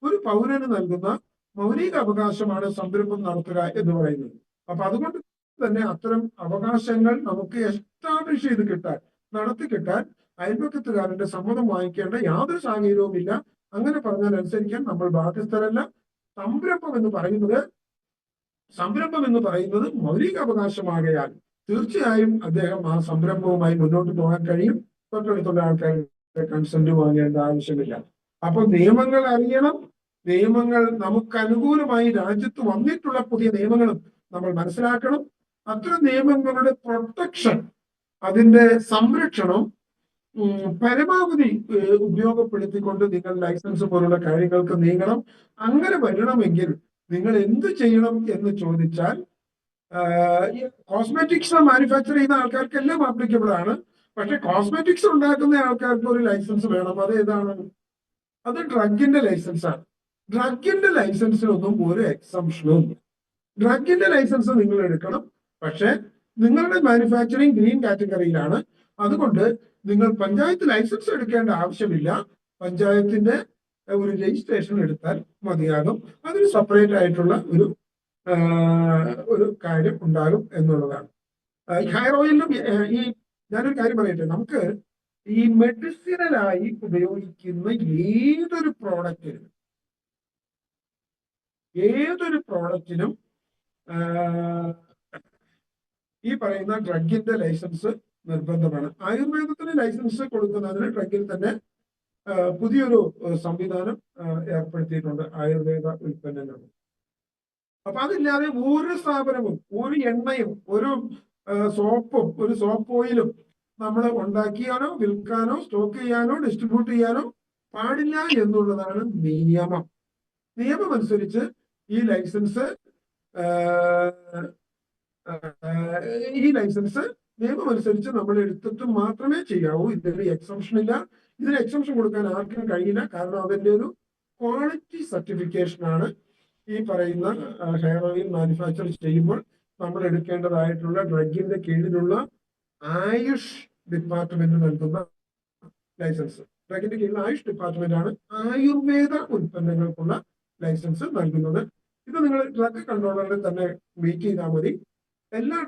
ഒരു പൗരന് നൽകുന്ന മൗലിക അവകാശമാണ് സംരംഭം നടത്തുക എന്ന് പറയുന്നത്. അപ്പൊ അതുകൊണ്ട് തന്നെ അത്തരം അവകാശങ്ങൾ നമുക്ക് എസ്റ്റാബ്ലിഷ് ചെയ്ത് കിട്ടാൻ, നടത്തി കിട്ടാൻ അയൽപക്കത്തുകാരന്റെ സമ്മതം വാങ്ങിക്കേണ്ട യാതൊരു സാഹചര്യവും ഇല്ല. അങ്ങനെ പറഞ്ഞാൽ അനുസരിക്കാൻ നമ്മൾ ബാധ്യസ്ഥരല്ല. സംരംഭം എന്ന് പറയുന്നത് മൗലിക അവകാശമാകയാൽ തീർച്ചയായും അദ്ദേഹം ആ സംരംഭവുമായി മുന്നോട്ട് പോകാൻ കഴിയും. തൊട്ടടുത്തുള്ള ആൾക്കാരുടെ കൺസെന്റ് വാങ്ങേണ്ട ആവശ്യമില്ല. അപ്പൊ നിയമങ്ങൾ അറിയണം. നിയമങ്ങൾ നമുക്ക് അനുകൂലമായി രാജ്യത്ത് വന്നിട്ടുള്ള പുതിയ നിയമങ്ങളും നമ്മൾ മനസ്സിലാക്കണം. അത്തരം നിയമങ്ങളുടെ പ്രൊട്ടക്ഷൻ, അതിന്റെ സംരക്ഷണം പരമാവധി ഉപയോഗപ്പെടുത്തിക്കൊണ്ട് നിങ്ങൾ ലൈസൻസ് പോലുള്ള കാര്യങ്ങൾക്ക് നീങ്ങണം. അങ്ങനെ വരണമെങ്കിൽ നിങ്ങൾ എന്ത് ചെയ്യണം എന്ന് ചോദിച്ചാൽ, കോസ്മെറ്റിക്സ് മാനുഫാക്ചർ ചെയ്യുന്ന ആൾക്കാർക്കെല്ലാം ആപ്ലിക്കബിൾ ആണ്. പക്ഷെ കോസ്മെറ്റിക്സ് ഉണ്ടാക്കുന്ന ആൾക്കാർക്ക് ഒരു ലൈസൻസ് വേണം. അത് ഏതാണ്? അത് ഡ്രഗിന്റെ ലൈസൻസ് ആണ്. ഡ്രഗിന്റെ ലൈസൻസിനൊന്നും ഒരു എക്സംഷനും ഇല്ല. ഡ്രഗിന്റെ ലൈസൻസ് നിങ്ങൾ എടുക്കണം. പക്ഷെ നിങ്ങളുടെ മാനുഫാക്ചറിങ് ഗ്രീൻ കാറ്റഗറിയിലാണ്. അതുകൊണ്ട് നിങ്ങൾ പഞ്ചായത്ത് ലൈസൻസ് എടുക്കേണ്ട ആവശ്യമില്ല. പഞ്ചായത്തിന്റെ ഒരു രജിസ്ട്രേഷൻ എടുത്താൽ മതിയാകും. അതിന് സെപ്പറേറ്റ് ആയിട്ടുള്ള ഒരു കാര്യം ഉണ്ടാകും എന്നുള്ളതാണ്. ഹെയർ ഓയിലും ഞാനൊരു കാര്യം പറയട്ടെ, നമുക്ക് ഈ മെഡിസിനലായി ഉപയോഗിക്കുന്ന ഏതൊരു പ്രോഡക്റ്റിനും ഈ പറയുന്ന ഡ്രഗിന്റെ ലൈസൻസ് നിർബന്ധമാണ്. ആയുർവേദത്തിന് ലൈസൻസ് കൊടുക്കുന്നതിന് ഡ്രഗിൽ തന്നെ പുതിയൊരു സംവിധാനം ഏർപ്പെടുത്തിയിട്ടുണ്ട്, ആയുർവേദ ഉൽപ്പന്നങ്ങൾ. അപ്പൊ അതില്ലാതെ ഒരു സ്ഥാപനവും ഒരു എണ്ണയും ഒരു സോപ്പും ഒരു സോപ്പ് ഓയിലും നമ്മൾ ഉണ്ടാക്കിയാനോ വിൽക്കാനോ സ്റ്റോക്ക് ചെയ്യാനോ ഡിസ്ട്രിബ്യൂട്ട് ചെയ്യാനോ പാടില്ല എന്നുള്ളതാണ് നിയമം. നിയമം അനുസരിച്ച് ഈ ലൈസൻസ് നിയമം അനുസരിച്ച് നമ്മൾ എടുത്തിട്ട് മാത്രമേ ചെയ്യാവൂ. ഇതിന് എക്സംഷൻ ഇല്ല. ഇതിന് എക്സംഷൻ കൊടുക്കാൻ ആർക്കും കഴിയില്ല. കാരണം അതിന്റെ ഒരു ക്വാളിറ്റി സർട്ടിഫിക്കേഷൻ ആണ് ഈ പറയുന്ന ഹെയർ ഓയിൽ മാനുഫാക്ചർ ചെയ്യുമ്പോൾ നമ്മൾ എടുക്കേണ്ടതായിട്ടുള്ള ഡ്രഗിന്റെ കീഴിലുള്ള ആയുഷ് ഡിപ്പാർട്ട്മെന്റ് നൽകുന്ന ലൈസൻസ്. ഡ്രഗിന്റെ കീഴിൽ ആയുഷ് ഡിപ്പാർട്ട്മെന്റ് ആണ് ആയുർവേദ ഉൽപ്പന്നങ്ങൾക്കുള്ള ലൈസൻസ് നൽകുന്നത്. ഇത് നിങ്ങൾ ഡ്രഗ് കൺട്രോളറിനെ തന്നെ മീറ്റ് ചെയ്താൽ മതി. എല്ലാ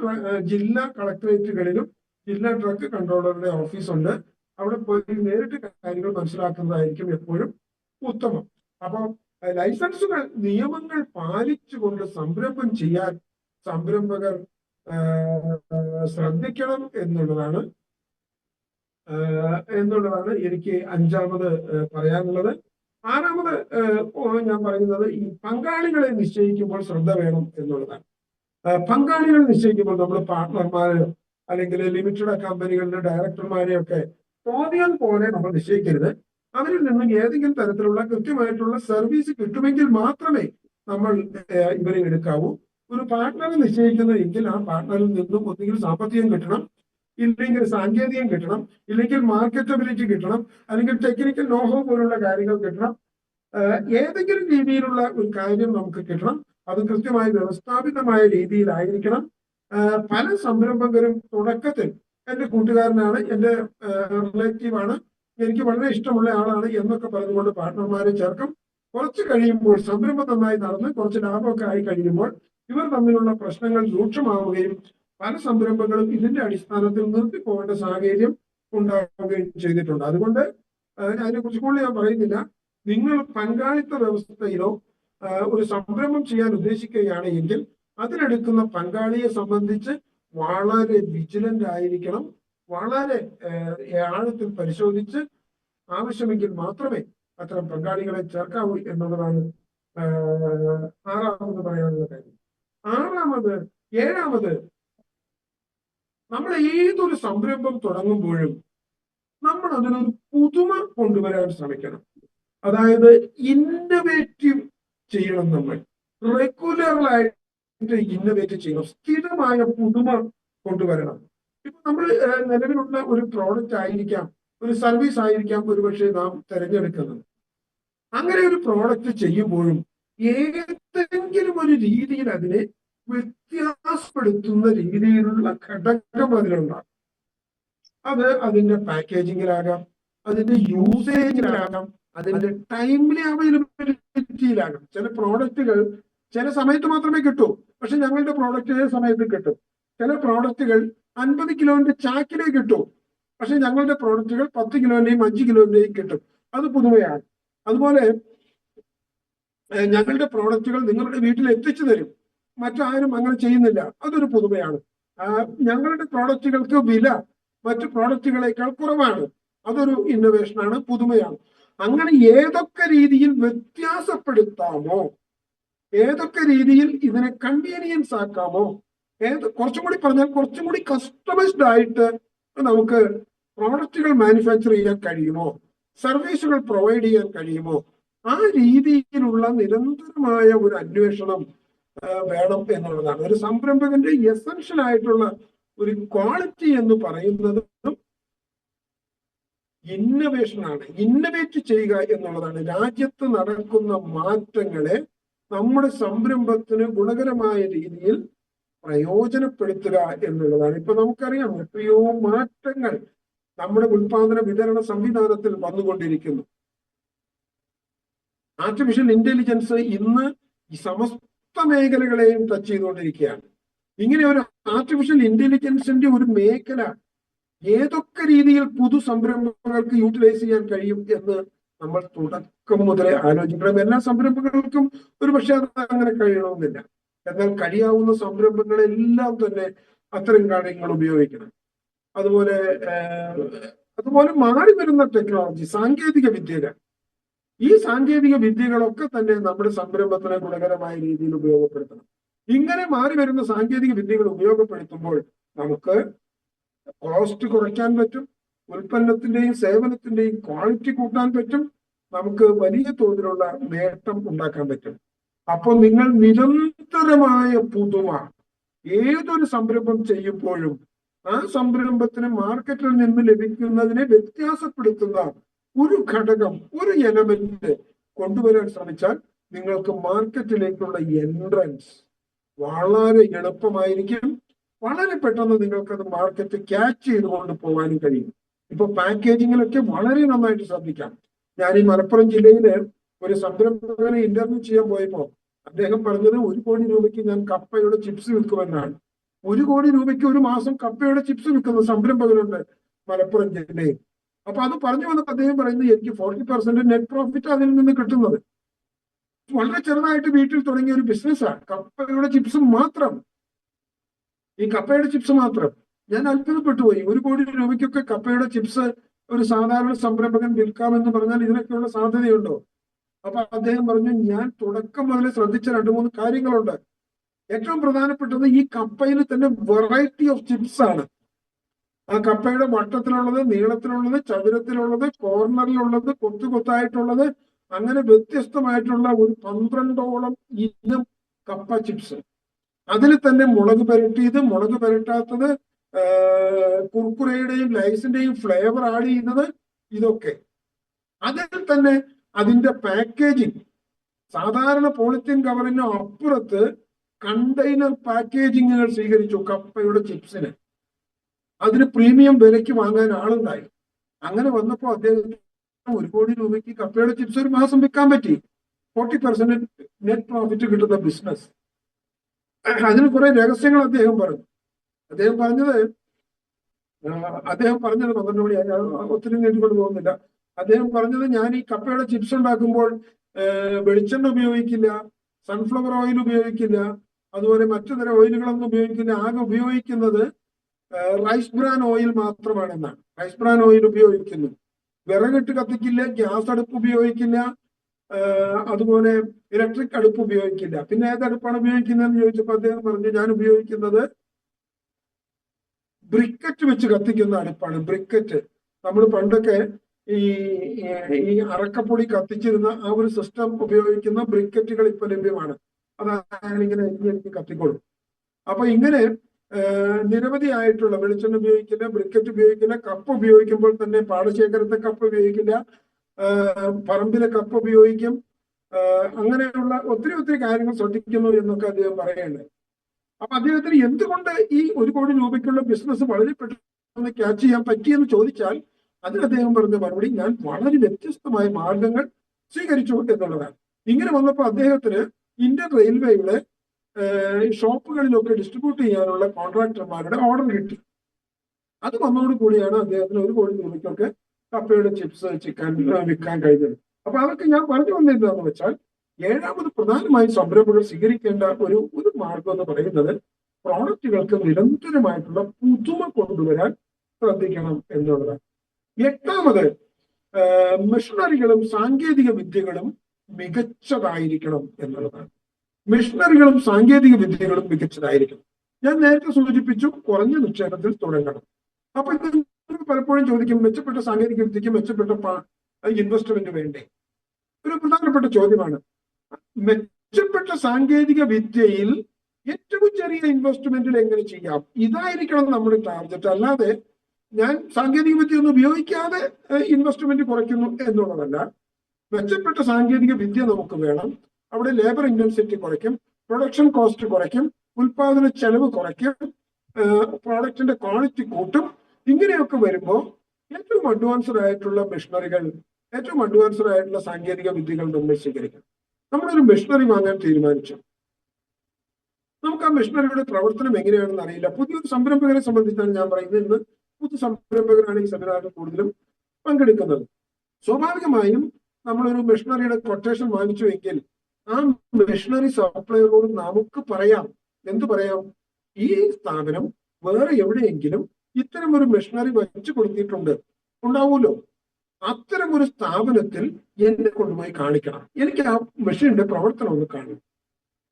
ജില്ലാ കളക്ടറേറ്റുകളിലും ജില്ലാ ഡ്രഗ് കൺട്രോളറുടെ ഓഫീസുണ്ട്. അവിടെ പോയി നേരിട്ട് കാര്യങ്ങൾ മനസ്സിലാക്കുന്നതായിരിക്കും എപ്പോഴും ഉത്തമം. അപ്പോൾ ലൈസൻസുകൾ നിയമങ്ങൾ പാലിച്ചുകൊണ്ട് സംരംഭം ചെയ്യാൻ സംരംഭകർ ശ്രദ്ധിക്കണം എന്നുള്ളതാണ് എനിക്ക് അഞ്ചാമത് പറയാനുള്ളത്. ആറാമത് ഞാൻ പറയുന്നത് ഈ പങ്കാളികളെ നിശ്ചയിക്കുമ്പോൾ ശ്രദ്ധ വേണം എന്നുള്ളതാണ്. പങ്കാളികൾ നിശ്ചയിക്കുമ്പോൾ നമ്മൾ പാർട്ട്ണർമാരെയോ അല്ലെങ്കിൽ ലിമിറ്റഡ് കമ്പനികളുടെ ഡയറക്ടർമാരെയൊക്കെ തോന്നിയാൽ പോലെ നമ്മൾ നിശ്ചയിക്കരുത്. അവരിൽ നിന്നും ഏതെങ്കിലും തരത്തിലുള്ള കൃത്യമായിട്ടുള്ള സർവീസ് കിട്ടുമെങ്കിൽ മാത്രമേ നമ്മൾ ഇവരെ എടുക്കാവൂ. ഒരു പാർട്ട്ണറെ നിശ്ചയിക്കുന്നതെങ്കിൽ ആ പാർട്ട്ണറിൽ നിന്നും ഒന്നുകിൽ സാമ്പത്തികം കിട്ടണം, ഇല്ലെങ്കിൽ സാങ്കേതികം കിട്ടണം, ഇല്ലെങ്കിൽ മാർക്കറ്റബിലിറ്റി കിട്ടണം, അല്ലെങ്കിൽ ടെക്നിക്കൽ നോഹോ പോലുള്ള കാര്യങ്ങൾ കിട്ടണം. ഏതെങ്കിലും രീതിയിലുള്ള ഒരു കാര്യം നമുക്ക് കിട്ടണം. അത് കൃത്യമായി വ്യവസ്ഥാപിതമായ രീതിയിലായിരിക്കണം. പല സംരംഭകരും തുടക്കത്തിൽ എന്റെ കൂട്ടുകാരനാണ്, എന്റെ റിലേറ്റീവാണ്, എനിക്ക് വളരെ ഇഷ്ടമുള്ള ആളാണ് എന്നൊക്കെ പറഞ്ഞുകൊണ്ട് പാർട്ട്ണർമാരെ ചേർക്കും. കുറച്ച് കഴിയുമ്പോൾ സംരംഭം നന്നായി നടന്ന് കുറച്ച് ലാഭമൊക്കെ ആയി കഴിയുമ്പോൾ ഇവർ തമ്മിലുള്ള പ്രശ്നങ്ങൾ രൂക്ഷമാവുകയും പല സംരംഭങ്ങളും ഇതിന്റെ അടിസ്ഥാനത്തിൽ നിർത്തിപ്പോകേണ്ട സാഹചര്യം ഉണ്ടാവുകയും ചെയ്തിട്ടുണ്ട്. അതുകൊണ്ട് അതിനെക്കുറിച്ച് കൂടുതൽ ഞാൻ പറയുന്നില്ല. നിങ്ങൾ പങ്കാളിത്ത വ്യവസ്ഥയിലോ ഒരു സംരംഭം ചെയ്യാൻ ഉദ്ദേശിക്കുകയാണ് എങ്കിൽ അതിലെടുക്കുന്ന പങ്കാളിയെ സംബന്ധിച്ച് വളരെ വിജിലന്റ് ആയിരിക്കണം. വളരെ ആഴത്തിൽ പരിശോധിച്ച് ആവശ്യമെങ്കിൽ മാത്രമേ അത്തരം പങ്കാളികളെ ചേർക്കാവൂ എന്നുള്ളതാണ് ആറാമത് പറയാനുള്ള കാര്യം. ഏഴാമത് നമ്മൾ ഏതൊരു സംരംഭം തുടങ്ങുമ്പോഴും നമ്മൾ അതിനൊരു പുതുമ കൊണ്ടുവരാൻ ശ്രമിക്കണം. അതായത് ഇന്നവേറ്റീവ് ചെയ്യണം. നമ്മൾ റെഗുലറായിട്ട് ഇന്നവേറ്റ് ചെയ്യണം. സ്ഥിരമായ പുതുമ കൊണ്ടുവരണം. ഇപ്പൊ നമ്മൾ നിലവിലുള്ള ഒരു പ്രോഡക്റ്റ് ആയിരിക്കാം, ഒരു സർവീസ് ആയിരിക്കാം ഒരുപക്ഷെ നാം തിരഞ്ഞെടുക്കുന്നത്. അങ്ങനെ ഒരു പ്രോഡക്റ്റ് ചെയ്യുമ്പോഴും ഏതെങ്കിലും ഒരു രീതിയിൽ അതിനെ വ്യത്യാസപ്പെടുത്തുന്ന രീതിയിലുള്ള ഘടകം അതിലുണ്ടാകും. അത് അതിന്റെ പാക്കേജിങ്ങിലാകാം, അതിന്റെ യൂസേജിലാകാം, അതിന്റെ ടൈംലി അവൈലബിലിറ്റിയിലാകാം. ചില പ്രോഡക്റ്റുകൾ ചില സമയത്ത് മാത്രമേ കിട്ടൂ, പക്ഷെ ഞങ്ങളുടെ പ്രോഡക്റ്റ് ഏത് സമയത്ത് കിട്ടും. ചില പ്രോഡക്റ്റുകൾ 50 കിലോന്റെ ചാക്കിലേ കിട്ടൂ, പക്ഷെ ഞങ്ങളുടെ പ്രോഡക്റ്റുകൾ 10 കിലോന്റെയും 5 കിലോന്റെയും കിട്ടും. അത് പുതുമയാണ്. അതുപോലെ ഞങ്ങളുടെ പ്രോഡക്റ്റുകൾ നിങ്ങളുടെ വീട്ടിൽ എത്തിച്ചു തരും, മറ്റാരും അങ്ങനെ ചെയ്യുന്നില്ല. അതൊരു പുതുമയാണ്. ഞങ്ങളുടെ പ്രോഡക്റ്റുകൾക്ക് വില മറ്റു പ്രോഡക്റ്റുകളെക്കാൾ കുറവാണ്. അതൊരു ഇന്നോവേഷനാണ്, പുതുമയാണ്. അങ്ങനെ ഏതൊക്കെ രീതിയിൽ വ്യത്യാസപ്പെടുത്താമോ, ഏതൊക്കെ രീതിയിൽ ഇതിനെ കൺവീനിയൻസ് ആക്കാമോ, കുറച്ചും കൂടി പറഞ്ഞാൽ കുറച്ചും കൂടി കസ്റ്റമൈസ്ഡ് ആയിട്ട് നമുക്ക് പ്രോഡക്റ്റുകൾ മാനുഫാക്ചർ ചെയ്യാൻ കഴിയുമോ, സർവീസുകൾ പ്രൊവൈഡ് ചെയ്യാൻ കഴിയുമോ, ആ രീതിയിലുള്ള നിരന്തരമായ ഒരു അന്വേഷണം വേണം എന്നുള്ളതാണ്. ഒരു സംരംഭകന്റെ എസൻഷ്യൽ ആയിട്ടുള്ള ഒരു ക്വാളിറ്റി എന്ന് പറയുന്നത് ഇന്നവേഷനാണ്. ഇന്നവേറ്റ് ചെയ്യുക എന്നുള്ളതാണ്. രാജ്യത്ത് നടക്കുന്ന മാറ്റങ്ങളെ നമ്മുടെ സംരംഭത്തിന് ഗുണകരമായ രീതിയിൽ പ്രയോജനപ്പെടുത്തുക എന്നുള്ളതാണ്. ഇപ്പൊ നമുക്കറിയാം എത്രയോ മാറ്റങ്ങൾ നമ്മുടെ ഉൽപാദന വിതരണ സംവിധാനത്തിൽ വന്നുകൊണ്ടിരിക്കുന്നു. ആർട്ടിഫിഷ്യൽ ഇന്റലിജൻസ് ഇന്ന് ഈ സമസ്ത മേഖലകളെയും ടച്ച് ചെയ്തുകൊണ്ടിരിക്കുകയാണ്. ഇങ്ങനെ ഒരു ആർട്ടിഫിഷ്യൽ ഇന്റലിജൻസിന്റെ ഒരു മേഖല ഏതൊക്കെ രീതിയിൽ പുതു സംരംഭങ്ങൾക്ക് യൂട്ടിലൈസ് ചെയ്യാൻ കഴിയും എന്ന് നമ്മൾ തുടക്കം മുതലേ ആലോചിക്കണം. എല്ലാ സംരംഭങ്ങൾക്കും ഒരു പക്ഷേ അത് അങ്ങനെ കഴിയണമെന്നില്ല. എന്നാൽ കഴിയാവുന്ന സംരംഭങ്ങളെല്ലാം തന്നെ അത്തരം കാര്യങ്ങൾ ഉപയോഗിക്കണം. അതുപോലെ മാറി വരുന്ന ടെക്നോളജി, സാങ്കേതിക വിദ്യകൾ, ഈ സാങ്കേതിക വിദ്യകളൊക്കെ തന്നെ നമ്മുടെ സംരംഭത്തിന് ഗുണകരമായ രീതിയിൽ ഉപയോഗപ്പെടുത്തണം. ഇങ്ങനെ മാറി വരുന്ന സാങ്കേതിക വിദ്യകൾ ഉപയോഗപ്പെടുത്തുമ്പോൾ നമുക്ക് കോസ്റ്റ് കുറയ്ക്കാൻ പറ്റും, ഉൽപ്പന്നത്തിന്റെയും സേവനത്തിന്റെയും ക്വാളിറ്റി കൂട്ടാൻ പറ്റും, നമുക്ക് വലിയ തോതിലുള്ള നേട്ടം ഉണ്ടാക്കാൻ പറ്റും. അപ്പോൾ നിങ്ങൾ നിരന്തരമായ പുതുമ ഏതൊരു സംരംഭം ചെയ്യുമ്പോഴും ആ സംരംഭത്തിന് മാർക്കറ്റിൽ നിന്ന് ലഭിക്കുന്നതിനെ വ്യത്യാസപ്പെടുത്തുന്ന ഒരു ഘടകം, ഒരു എലമെന്റ് കൊണ്ടുവരാൻ ശ്രമിച്ചാൽ നിങ്ങൾക്ക് മാർക്കറ്റിലേക്കുള്ള എൻട്രൻസ് വളരെ എളുപ്പമായിരിക്കും. വളരെ പെട്ടെന്ന് നിങ്ങൾക്കത് മാർക്കറ്റ് ക്യാച്ച് ചെയ്തുകൊണ്ട് പോകാനും കഴിയും. ഇപ്പൊ പാക്കേജിങ്ങിലൊക്കെ വളരെ നന്നായിട്ട് ശ്രദ്ധിക്കാം. ഞാൻ ഈ മലപ്പുറം ജില്ലയില് ഒരു സംരംഭകനെ ഇന്റർവ്യൂ ചെയ്യാൻ പോയപ്പോ അദ്ദേഹം പറഞ്ഞത് 1 കോടി രൂപയ്ക്ക് ഞാൻ കപ്പയുടെ ചിപ്സ് വിൽക്കുമെന്നാണ്. 1 കോടി രൂപയ്ക്ക് ഒരു മാസം കപ്പയുടെ ചിപ്സ് വിൽക്കുന്ന സംരംഭകരുണ്ട് മലപ്പുറം ജില്ലയിൽ. അപ്പൊ അത് പറഞ്ഞു വന്നപ്പോൾ അദ്ദേഹം പറയുന്നത് എനിക്ക് 40% നെറ്റ് പ്രോഫിറ്റ് അതിൽ നിന്ന് കിട്ടുന്നത്. വളരെ ചെറുതായിട്ട് വീട്ടിൽ തുടങ്ങിയ ഒരു ബിസിനസ്സാണ് കപ്പയുടെ ചിപ്സ് മാത്രം. ഈ കപ്പയുടെ ചിപ്സ് മാത്രം ഞാൻ അത്ഭുതപ്പെട്ടു പോയി. 1 കോടി രൂപയ്ക്കൊക്കെ കപ്പയുടെ ചിപ്സ് ഒരു സാധാരണ സംരംഭകൻ വിൽക്കാമെന്ന് പറഞ്ഞാൽ ഇതിനൊക്കെയുള്ള സാധ്യതയുണ്ടോ? അപ്പൊ അദ്ദേഹം പറഞ്ഞു, ഞാൻ തുടക്കം മുതൽ ശ്രദ്ധിച്ച 2-3 കാര്യങ്ങളുണ്ട്. ഏറ്റവും പ്രധാനപ്പെട്ടത് ഈ കപ്പയിൽ തന്നെ വെറൈറ്റി ഓഫ് ചിപ്സ് ആണ്. ആ കപ്പയുടെ വട്ടത്തിലുള്ളത്, നീളത്തിലുള്ളത്, ചതുരത്തിലുള്ളത്, കോർണറിലുള്ളത്, കൊത്തു കൊത്തായിട്ടുള്ളത്, അങ്ങനെ വ്യത്യസ്തമായിട്ടുള്ള ഒരു 12ഓളം ഇനം കപ്പ ചിപ്സ്. അതിൽ തന്നെ മുളക് പുരട്ടിയത്, മുളക് പുരട്ടാത്തത്, കുർക്കുറയുടെയും ലൈസിന്റെയും ഫ്ലേവർ ആഡ് ചെയ്യുന്നത്, ഇതൊക്കെ. അതിൽ തന്നെ അതിന്റെ പാക്കേജിങ് സാധാരണ പോളിത്തീൻ കവറിന് അപ്പുറത്ത് കണ്ടെയ്നർ പാക്കേജിങ്ങുകൾ സ്വീകരിച്ചു കപ്പയുടെ ചിപ്സിന്. അതിന് പ്രീമിയം വിലയ്ക്ക് വാങ്ങാൻ ആളുണ്ടായി. അങ്ങനെ വന്നപ്പോൾ അദ്ദേഹത്തിന് 1 കോടി രൂപയ്ക്ക് കപ്പയുടെ ചിപ്സ് ഒരു മാസം വിൽക്കാൻ പറ്റി. 40% നെറ്റ് പ്രോഫിറ്റ് കിട്ടുന്ന ബിസിനസ്. അതിന് കുറെ രഹസ്യങ്ങൾ അദ്ദേഹം പറഞ്ഞു. അദ്ദേഹം പറഞ്ഞത് 12 മണിയായി, ഒത്തിരി നീട്ടിക്കൊണ്ട് പോകുന്നില്ല. അദ്ദേഹം പറഞ്ഞത്, ഞാൻ ഈ കപ്പയുടെ ചിപ്സ് ഉണ്ടാക്കുമ്പോൾ വെളിച്ചെണ്ണ ഉപയോഗിക്കില്ല, സൺഫ്ലവർ ഓയിൽ ഉപയോഗിക്കില്ല, അതുപോലെ മറ്റു തരം ഓയിലുകളൊന്നും ഉപയോഗിക്കില്ല. ആകെ ഉപയോഗിക്കുന്നത് റൈസ് ബ്രാൻ ഓയിൽ മാത്രമാണെന്നാണ്. റൈസ് ബ്രാൻ ഓയിൽ ഉപയോഗിക്കുന്നു. വിറകിട്ട് കത്തിക്കില്ല, ഗ്യാസ് അടുപ്പ് ഉപയോഗിക്കില്ല, അതുപോലെ ഇലക്ട്രിക് അടുപ്പ് ഉപയോഗിക്കില്ല. പിന്നെ ഏത് അടുപ്പാണ് ഉപയോഗിക്കുന്നതെന്ന് ചോദിച്ചപ്പോൾ അദ്ദേഹം പറഞ്ഞു, ഞാൻ ഉപയോഗിക്കുന്നത് ബ്രിക്കറ്റ് വെച്ച് കത്തിക്കുന്ന അടുപ്പാണ്. ബ്രിക്കറ്റ് നമ്മൾ പണ്ടൊക്കെ ഈ അറക്കപ്പൊടി കത്തിച്ചിരുന്ന ആ ഒരു സിസ്റ്റം ഉപയോഗിക്കുന്ന ബ്രിക്കറ്റുകൾ ഇപ്പൊ ലഭ്യമാണ്. അതാണ് ഇങ്ങനെ എനിക്ക് കത്തിക്കോളും. അപ്പൊ ഇങ്ങനെ നിരവധി ആയിട്ടുള്ള വെളിച്ചെണ്ണ ഉപയോഗിക്കില്ല, ബ്രിക്കറ്റ് ഉപയോഗിക്കില്ല, കപ്പ് ഉപയോഗിക്കുമ്പോൾ തന്നെ പാടശേഖരത്തെ കപ്പ് ഉപയോഗിക്കില്ല, പറമ്പിലെ കപ്പ് ഉപയോഗിക്കും. അങ്ങനെയുള്ള ഒത്തിരി കാര്യങ്ങൾ ശ്രദ്ധിക്കുന്നു എന്നൊക്കെ അദ്ദേഹം പറയുന്നുണ്ട്. അപ്പൊ അദ്ദേഹത്തിന് എന്തുകൊണ്ട് ഈ 1 കോടി രൂപയ്ക്കുള്ള ബിസിനസ് വളരെ പെട്ടെന്ന് ക്യാച്ച് ചെയ്യാൻ പറ്റിയെന്ന് ചോദിച്ചാൽ അതിന് അദ്ദേഹം പറഞ്ഞ മറുപടി, ഞാൻ വളരെ വ്യത്യസ്തമായ മാർഗങ്ങൾ സ്വീകരിച്ചു എന്നുള്ളതാണ്. ഇങ്ങനെ വന്നപ്പോൾ അദ്ദേഹത്തിന് ഇന്ത്യൻ റെയിൽവേയുടെ ഷോപ്പുകളിലൊക്കെ ഡിസ്ട്രിബ്യൂട്ട് ചെയ്യാനുള്ള കോൺട്രാക്ടർമാരുടെ ഓർഡർ കിട്ടി. അത് വന്നതോടുകൂടിയാണ് അദ്ദേഹത്തിന് 1 കോടി രൂപയ്ക്കൊക്കെ കപ്പയുടെ ചിപ്സ് വിൽക്കാൻ കഴിഞ്ഞത്. അപ്പൊ അതൊക്കെ ഞാൻ പറഞ്ഞു വന്നിരുന്നതെന്ന് വെച്ചാൽ, 7ാമത് പ്രധാനമായും സംരംഭകർ സ്വീകരിക്കേണ്ട ഒരു മാർഗം എന്ന് പറയുന്നത് പ്രോഡക്റ്റുകൾക്ക് നിരന്തരമായിട്ടുള്ള പുതുമ കൊണ്ടുവരാൻ ശ്രദ്ധിക്കണം എന്നുള്ളതാണ്. 8ാമത് മെഷീനറികളും സാങ്കേതിക വിദ്യകളും മികച്ചതായിരിക്കണം എന്നുള്ളതാണ്. മെഷീനറികളും സാങ്കേതിക വിദ്യകളും മികച്ചതായിരിക്കണം. ഞാൻ നേരത്തെ സൂചിപ്പിച്ചു, കുറഞ്ഞ നിക്ഷേപത്തിൽ തുടങ്ങണം. അപ്പൊ ഇത് പലപ്പോഴും ചോദിക്കും, മെച്ചപ്പെട്ട സാങ്കേതിക വിദ്യക്ക് മെച്ചപ്പെട്ട ഇൻവെസ്റ്റ്മെന്റ് വേണ്ടേ? ഒരു പ്രധാനപ്പെട്ട ചോദ്യമാണ്. മെച്ചപ്പെട്ട സാങ്കേതിക വിദ്യയിൽ ഏറ്റവും ചെറിയ ഇൻവെസ്റ്റ്മെന്റിൽ എങ്ങനെ ചെയ്യാം, ഇതായിരിക്കണം നമ്മുടെ ടാർഗറ്റ്. അല്ലാതെ ഞാൻ സാങ്കേതിക വിദ്യ ഒന്നും ഉപയോഗിക്കാതെ ഇൻവെസ്റ്റ്മെന്റ് കുറയ്ക്കുന്നു എന്നുള്ളതല്ല. മെച്ചപ്പെട്ട സാങ്കേതിക വിദ്യ നമുക്ക് വേണം. അവിടെ ലേബർ ഇന്റൻസിറ്റി കുറയ്ക്കും, പ്രൊഡക്ഷൻ കോസ്റ്റ് കുറയ്ക്കും, ഉൽപാദന ചെലവ് കുറയ്ക്കും, പ്രോഡക്റ്റിന്റെ ക്വാളിറ്റി കൂട്ടും. ഇങ്ങനെയൊക്കെ വരുമ്പോൾ ഏറ്റവും അഡ്വാൻസ്ഡ് ആയിട്ടുള്ള മെഷീനറികൾ, ഏറ്റവും അഡ്വാൻസ്ഡ് ആയിട്ടുള്ള സാങ്കേതിക വിദ്യകൾ നമ്മൾ സ്വീകരിക്കണം. നമ്മളൊരു മെഷീനറി വാങ്ങാൻ തീരുമാനിച്ചു. നമുക്ക് ആ മെഷീനറിയുടെ പ്രവർത്തനം എങ്ങനെയാണെന്ന് അറിയില്ല. പുതിയൊരു സംരംഭകരെ സംബന്ധിച്ചാണ് ഞാൻ പറയുന്നത്. ഇന്ന് പുതു സംരംഭകരാണ് ഈ സെമിനാറിൽ കൂടുതലും പങ്കെടുക്കുന്നത്. സ്വാഭാവികമായും നമ്മളൊരു മെഷീനറിയുടെ കൊട്ടേഷൻ വാങ്ങിച്ചുവെങ്കിൽ ആ മെഷീനറി സപ്ലയറോട് നമുക്ക് പറയാം, എന്തു പറയാം, ഈ സ്ഥാപനം വേറെ എവിടെയെങ്കിലും ഇത്തരം ഒരു മെഷീനറി വെച്ചു കൊടുത്തിട്ടുണ്ട്, ഉണ്ടാവൂലോ. അത്തരം ഒരു സ്ഥാപനത്തിൽ എന്നെ കൊണ്ടുപോയി കാണിക്കണം. എനിക്ക് ആ മെഷീന്റെ പ്രവർത്തനം ഒന്ന് കാണണം.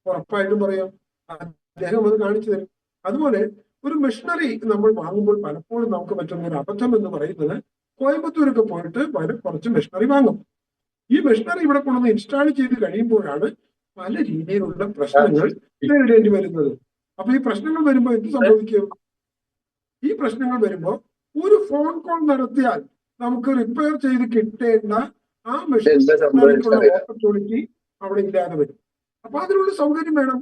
ഉറപ്പായിട്ടും പറയാം, അദ്ദേഹം അത് കാണിച്ചു തരും. അതുപോലെ ഒരു മെഷീനറി നമ്മൾ വാങ്ങുമ്പോൾ പലപ്പോഴും നമുക്ക് പറ്റുന്ന ഒരു അബദ്ധം എന്ന് പറയുന്നത്, കോയമ്പത്തൂരൊക്കെ പോയിട്ട് കുറച്ച് മെഷീനറി വാങ്ങും. ഈ മെഷീനറി ഇവിടെ കൊണ്ടുവന്ന് ഇൻസ്റ്റാൾ ചെയ്ത് കഴിയുമ്പോഴാണ് പല രീതിയിലുള്ള പ്രശ്നങ്ങൾ നേരിടേണ്ടി വരുന്നത്. അപ്പൊ ഈ പ്രശ്നങ്ങൾ വരുമ്പോൾ എന്ത് സംഭവിക്കും? ഈ പ്രശ്നങ്ങൾ വരുമ്പോൾ ഒരു ഫോൺ കോൾ നടത്തിയാൽ നമുക്ക് റിപ്പയർ ചെയ്ത് കിട്ടേണ്ട ആ മെഷീനറിക്കുള്ള ഓപ്പർച്യൂണിറ്റി അവിടെ ഇല്ലാതെ വരും. അപ്പൊ അതിനുള്ള സൗകര്യം വേണം.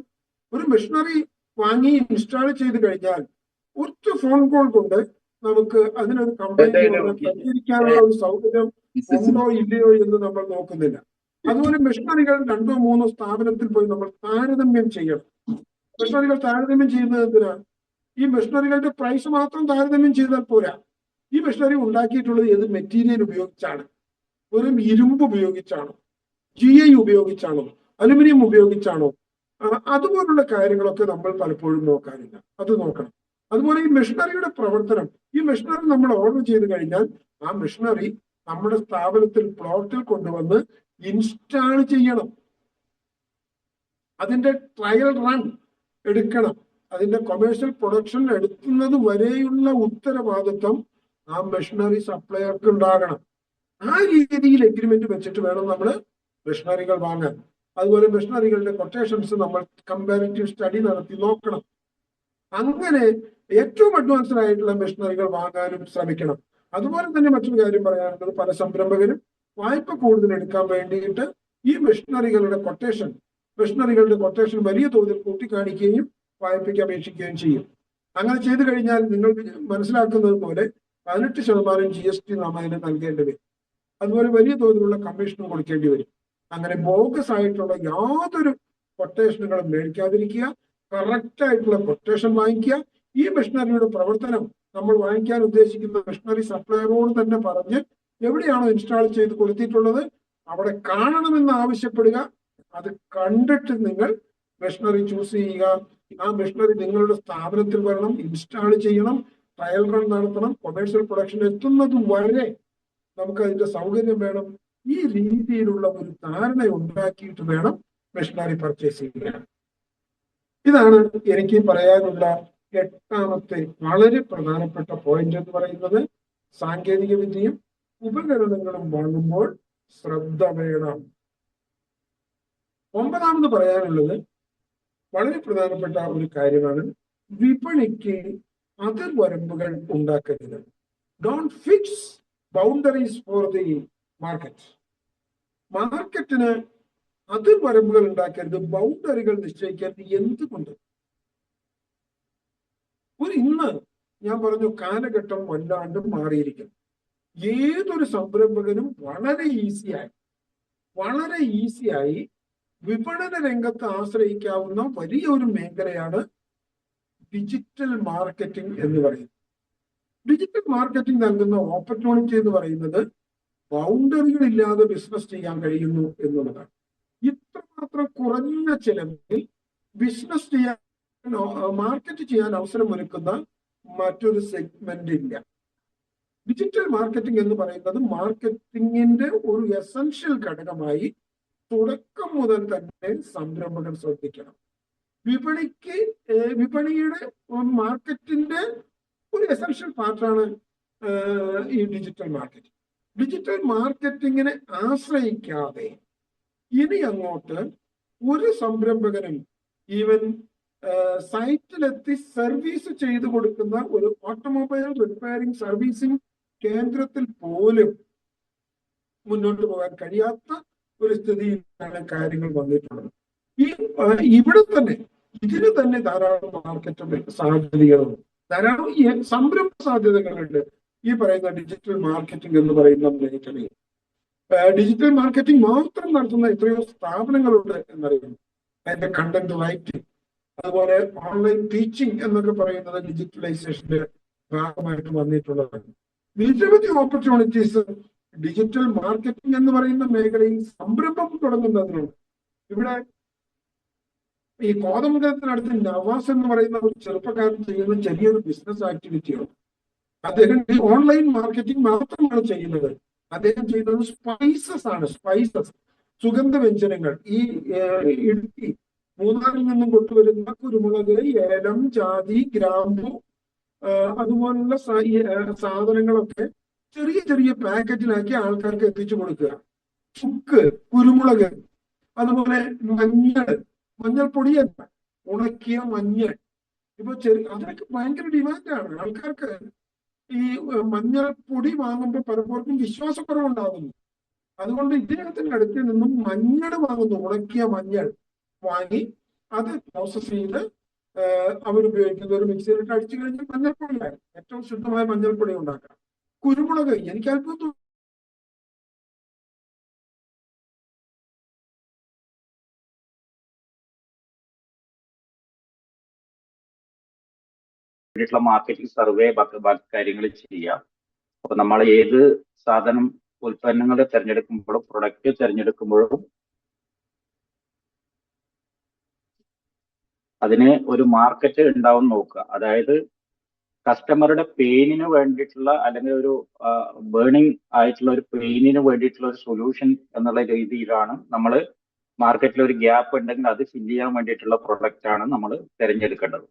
ഒരു മെഷീനറി വാങ്ങി ഇൻസ്റ്റാൾ ചെയ്ത് കഴിഞ്ഞാൽ ഒറ്റ ഫോൺ കോൾ കൊണ്ട് നമുക്ക് അതിനൊരു കംപ്ലൈന്റ് പരിഹരിക്കാനുള്ള ഒരു സൗകര്യം ഉണ്ടോ ഇല്ലയോ എന്ന് നമ്മൾ നോക്കുന്നില്ല. അതുപോലെ മെഷീനറികൾ 2 or 3 സ്ഥാപനത്തിൽ പോയി നമ്മൾ താരതമ്യം ചെയ്യണം. മെഷീനറികൾ താരതമ്യം ചെയ്യുന്നത് എന്തിനാണ്? ഈ മെഷീനറികളുടെ പ്രൈസ് മാത്രം താരതമ്യം ചെയ്താൽ പോരാ. ഈ മെഷീനറി ഉണ്ടാക്കിയിട്ടുള്ളത് ഏത് മെറ്റീരിയൽ ഉപയോഗിച്ചാണ്? വെറും ഇരുമ്പ് ഉപയോഗിച്ചാണോ, GI ഉപയോഗിച്ചാണോ, അലുമിനിയം ഉപയോഗിച്ചാണോ? അതുപോലുള്ള കാര്യങ്ങളൊക്കെ നമ്മൾ പലപ്പോഴും നോക്കാറില്ല. അത് നോക്കണം. അതുപോലെ ഈ മെഷീനറിയുടെ പ്രവർത്തനം, ഈ മെഷീനറി നമ്മൾ ഓർഡർ ചെയ്ത് കഴിഞ്ഞാൽ ആ മെഷീനറി നമ്മുടെ സ്ഥാപനത്തിൽ പ്ലോട്ടിൽ കൊണ്ടുവന്ന് ഇൻസ്റ്റാൾ ചെയ്യണം. അതിന്റെ ട്രയൽ റൺ എടുക്കണം. അതിന്റെ കൊമേഴ്ഷ്യൽ പ്രൊഡക്ഷൻ എടുക്കുന്നത് വരെയുള്ള ഉത്തരവാദിത്വം ആ മെഷീനറി സപ്ലയർക്ക് ഉണ്ടാകണം. ആ രീതിയിൽ എഗ്രിമെന്റ് വെച്ചിട്ട് വേണം നമ്മൾ മെഷീനറികൾ വാങ്ങാൻ. അതുപോലെ മെഷീനറികളുടെ കൊട്ടേഷൻസ് നമ്മൾ കമ്പാരിറ്റീവ് സ്റ്റഡി നടത്തി നോക്കണം. അങ്ങനെ ഏറ്റവും അഡ്വാൻസ്ഡ് ആയിട്ടുള്ള മെഷീനറികൾ വാങ്ങാനും ശ്രമിക്കണം. അതുപോലെ തന്നെ മറ്റൊരു കാര്യം പറയാനുള്ളത്, പല സംരംഭകരും വായ്പ കൂടുതൽ എടുക്കാൻ വേണ്ടിയിട്ട് ഈ മെഷീനറികളുടെ കൊട്ടേഷൻ വലിയ തോതിൽ കൂട്ടിക്കാണിക്കുകയും വായ്പയ്ക്ക് അപേക്ഷിക്കുകയും ചെയ്യും. അങ്ങനെ ചെയ്തു കഴിഞ്ഞാൽ നിങ്ങൾ മനസ്സിലാക്കുന്നത് പോലെ 18% GST നാം അതിന് നൽകേണ്ടി വരും. അതുപോലെ വലിയ തോതിലുള്ള കമ്മീഷനും കൊടുക്കേണ്ടി വരും. അങ്ങനെ ബോഗസ് ആയിട്ടുള്ള യാതൊരു കൊട്ടേഷനുകളും മേടിക്കാതിരിക്കുക, കറക്റ്റ് ആയിട്ടുള്ള കൊട്ടേഷൻ വാങ്ങിക്കുക. ഈ മെഷീനറിയുടെ പ്രവർത്തനം നമ്മൾ വാങ്ങിക്കാൻ ഉദ്ദേശിക്കുന്ന മെഷീനറി സപ്ലയറോട് തന്നെ പറഞ്ഞ് എവിടെയാണോ ഇൻസ്റ്റാൾ ചെയ്ത് കൊടുത്തിട്ടുള്ളത് അവിടെ കാണണമെന്ന് ആവശ്യപ്പെടുക. അത് കണ്ടിട്ട് നിങ്ങൾ മെഷീനറി ചൂസ് ചെയ്യുക. ആ മെഷീനറി നിങ്ങളുടെ സ്ഥാപനത്തിൽ വരണം, ഇൻസ്റ്റാൾ ചെയ്യണം, ട്രയൽ റൺ നടത്തണം. കൊമേഴ്ഷ്യൽ പ്രൊഡക്ഷൻ എത്തുന്നത് വരെ നമുക്ക് അതിന്റെ സൗകര്യം വേണം. ഈ രീതിയിലുള്ള ഒരു ധാരണ ഉണ്ടാക്കിയിട്ട് വേണം മെഷീനറി പർച്ചേസ് ചെയ്യാൻ. ഇതാണ് എനിക്ക് പറയാനുള്ള 8ാമത്തെ വളരെ പ്രധാനപ്പെട്ട പോയിന്റ് എന്ന് പറയുന്നത്. സാങ്കേതിക വിദ്യയും ഉപകരണങ്ങളും വാങ്ങുമ്പോൾ ശ്രദ്ധ വേണം. 9ാമത് പറയാനുള്ളത് വളരെ പ്രധാനപ്പെട്ട ഒരു കാര്യമാണ്. വിപണിക്ക് അതിർവരമ്പുകൾ ഉണ്ടാക്കരുത്. Don't fix boundaries for the market. മാർക്കറ്റിന് അതിർവരമ്പുകൾ ഉണ്ടാക്കരുത്, ബൗണ്ടറികൾ നിശ്ചയിക്കരുത്. എന്തുകൊണ്ട്? ഇന്ന് ഞാൻ പറഞ്ഞു, കാലഘട്ടം വല്ലാണ്ട് മാറിയിരിക്കുന്നു. ഏതൊരു സംരംഭകനും വളരെ ഈസിയായി വിപണന രംഗത്ത് ആശ്രയിക്കാവുന്ന വലിയൊരു മേഖലയാണ് ഡിജിറ്റൽ മാർക്കറ്റിംഗ് എന്ന് പറയുന്നത്. ഡിജിറ്റൽ മാർക്കറ്റിംഗ് നൽകുന്ന ഓപ്പർച്യൂണിറ്റി എന്ന് പറയുന്നത് ബൗണ്ടറികൾ ഇല്ലാതെ ബിസിനസ് ചെയ്യാൻ കഴിയുന്നു എന്നുള്ളതാണ്. ഇത്രമാത്രം കുറഞ്ഞ ചെലവിൽ ബിസിനസ് ചെയ്യാൻ, മാർക്കറ്റ് ചെയ്യാൻ അവസരമൊരുക്കുന്ന മറ്റൊരു സെഗ്മെന്റ് ഇല്ല. ഡിജിറ്റൽ മാർക്കറ്റിംഗ് എന്ന് പറയുന്നത് മാർക്കറ്റിംഗിന്റെ ഒരു എസൻഷ്യൽ ഘടകമായി തുടക്കം മുതൽ തന്നെ സംരംഭകർ ശ്രദ്ധിക്കണം. വിപണിയുടെ മാർക്കറ്റിന്റെ ഒരു എസൻഷ്യൽ പാർട്ടാണ് ഈ ഡിജിറ്റൽ മാർക്കറ്റിംഗ്. ഡിജിറ്റൽ മാർക്കറ്റിങ്ങിനെ ആശ്രയിക്കാതെ ഇനി അങ്ങോട്ട് ഒരു സംരംഭകനും ഈവൻ സൈറ്റിലെത്തി സർവീസ് ചെയ്തു കൊടുക്കുന്ന ഒരു ഓട്ടോമൊബൈൽ റിപ്പയറിംഗ് സർവീസിംഗ് കേന്ദ്രത്തിൽ പോലും മുന്നോട്ട് പോകാൻ കഴിയാത്ത ഒരു സ്ഥിതിയിലാണ് കാര്യങ്ങൾ വന്നിട്ടുള്ളത്. ഇവിടെ തന്നെ ഇതിന് തന്നെ ധാരാളം മാർക്കറ്റ് സാധ്യതകളുണ്ട്, ധാരാളം സംരംഭ സാധ്യതകളുണ്ട് ഈ പറയുന്ന ഡിജിറ്റൽ മാർക്കറ്റിംഗ് എന്ന് പറയുന്ന മേഖലയിൽ. ഡിജിറ്റൽ മാർക്കറ്റിംഗ് മാത്രം നടത്തുന്ന എത്രയോ സ്ഥാപനങ്ങളുണ്ട് എന്നറിയുന്നു. അതിന്റെ കണ്ടന്റ് റൈറ്റിംഗ്, അതുപോലെ ഓൺലൈൻ ടീച്ചിങ് എന്നൊക്കെ പറയുന്നത് ഡിജിറ്റലൈസേഷന്റെ ഭാഗമായിട്ട് വന്നിട്ടുള്ളതാണ്. നിരവധി ഓപ്പർച്യൂണിറ്റീസ് ഡിജിറ്റൽ മാർക്കറ്റിംഗ് എന്ന് പറയുന്ന മേഖലയിൽ സംരംഭം തുടങ്ങുന്നതിനുണ്ട്. ഇവിടെ ഈ കോതമംഗലത്തിനടുത്ത് നവാസ് എന്ന് പറയുന്ന ഒരു ചെറുപ്പക്കാരൻ ചെയ്യുന്ന ചെറിയൊരു ബിസിനസ് ആക്ടിവിറ്റിയാണ്. അദ്ദേഹം ഓൺലൈൻ മാർക്കറ്റിംഗ് മാത്രമാണ് ചെയ്യുന്നത്. അദ്ദേഹം ചെയ്തത് സ്പൈസസ് ആണ്. സ്പൈസസ്, സുഗന്ധവ്യഞ്ജനങ്ങൾ. ഈ ഇടുക്കി മൂന്നാറിൽ നിന്നും കൊണ്ടുവരുന്ന കുരുമുളക്, ഏലം, ജാതി, ഗ്രാമ്പു, അതുപോലുള്ള സാധനങ്ങളൊക്കെ ചെറിയ ചെറിയ പാക്കറ്റിലാക്കി ആൾക്കാർക്ക് എത്തിച്ചു കൊടുക്കുക. ചുക്ക്, കുരുമുളക്, അതുപോലെ മഞ്ഞൾപ്പൊടിയല്ല, ഉണക്കിയ മഞ്ഞൾ. ഇപ്പൊ അതിനൊക്കെ ഭയങ്കര ഡിമാൻഡാണ്. ആൾക്കാർക്ക് ഈ മഞ്ഞൾപ്പൊടി വാങ്ങുമ്പോൾ പലപ്പോഴും വിശ്വാസക്കുറവുണ്ടാകുന്നു. അതുകൊണ്ട് ഇദ്ദേഹത്തിന്റെ അടുത്ത് നിന്നും മഞ്ഞൾ വാങ്ങുന്നു. ഉണക്കിയ മഞ്ഞൾ വാങ്ങി അത് പ്രോസസ് ചെയ്ത് അവരുപയോഗിക്കുന്ന ഒരു മിക്സിയിലിട്ട് അടിച്ചു കഴിഞ്ഞാൽ മഞ്ഞൾപ്പൊടിയായി. ഏറ്റവും ശുദ്ധമായ മഞ്ഞൾപ്പൊടി ഉണ്ടാക്കാം. കുരുമുളക്, എനിക്ക് അല്പം മാർക്കറ്റിംഗ് സർവേ ബാക്കി കാര്യങ്ങൾ ചെയ്യാം. അപ്പൊ നമ്മൾ ഏത് സാധനം ഉൽപ്പന്നങ്ങൾ തിരഞ്ഞെടുക്കുമ്പോഴും പ്രൊഡക്റ്റ് തിരഞ്ഞെടുക്കുമ്പോഴും അതിന് ഒരു മാർക്കറ്റ് ഉണ്ടാവും നോക്കുക. അതായത് കസ്റ്റമറുടെ പെയിനിന് വേണ്ടിയിട്ടുള്ള അല്ലെങ്കിൽ ഒരു ബേണിംഗ് ആയിട്ടുള്ള ഒരു പെയിനിന് വേണ്ടിയിട്ടുള്ള ഒരു സൊല്യൂഷൻ എന്നുള്ള രീതിയിലാണ് നമ്മൾ മാർക്കറ്റിൽ ഒരു ഗ്യാപ്പ് ഉണ്ടെങ്കിൽ അത് ഫില്ല് ചെയ്യാൻ വേണ്ടിയിട്ടുള്ള പ്രൊഡക്റ്റ് ആണ് നമ്മൾ തിരഞ്ഞെടുക്കേണ്ടത്.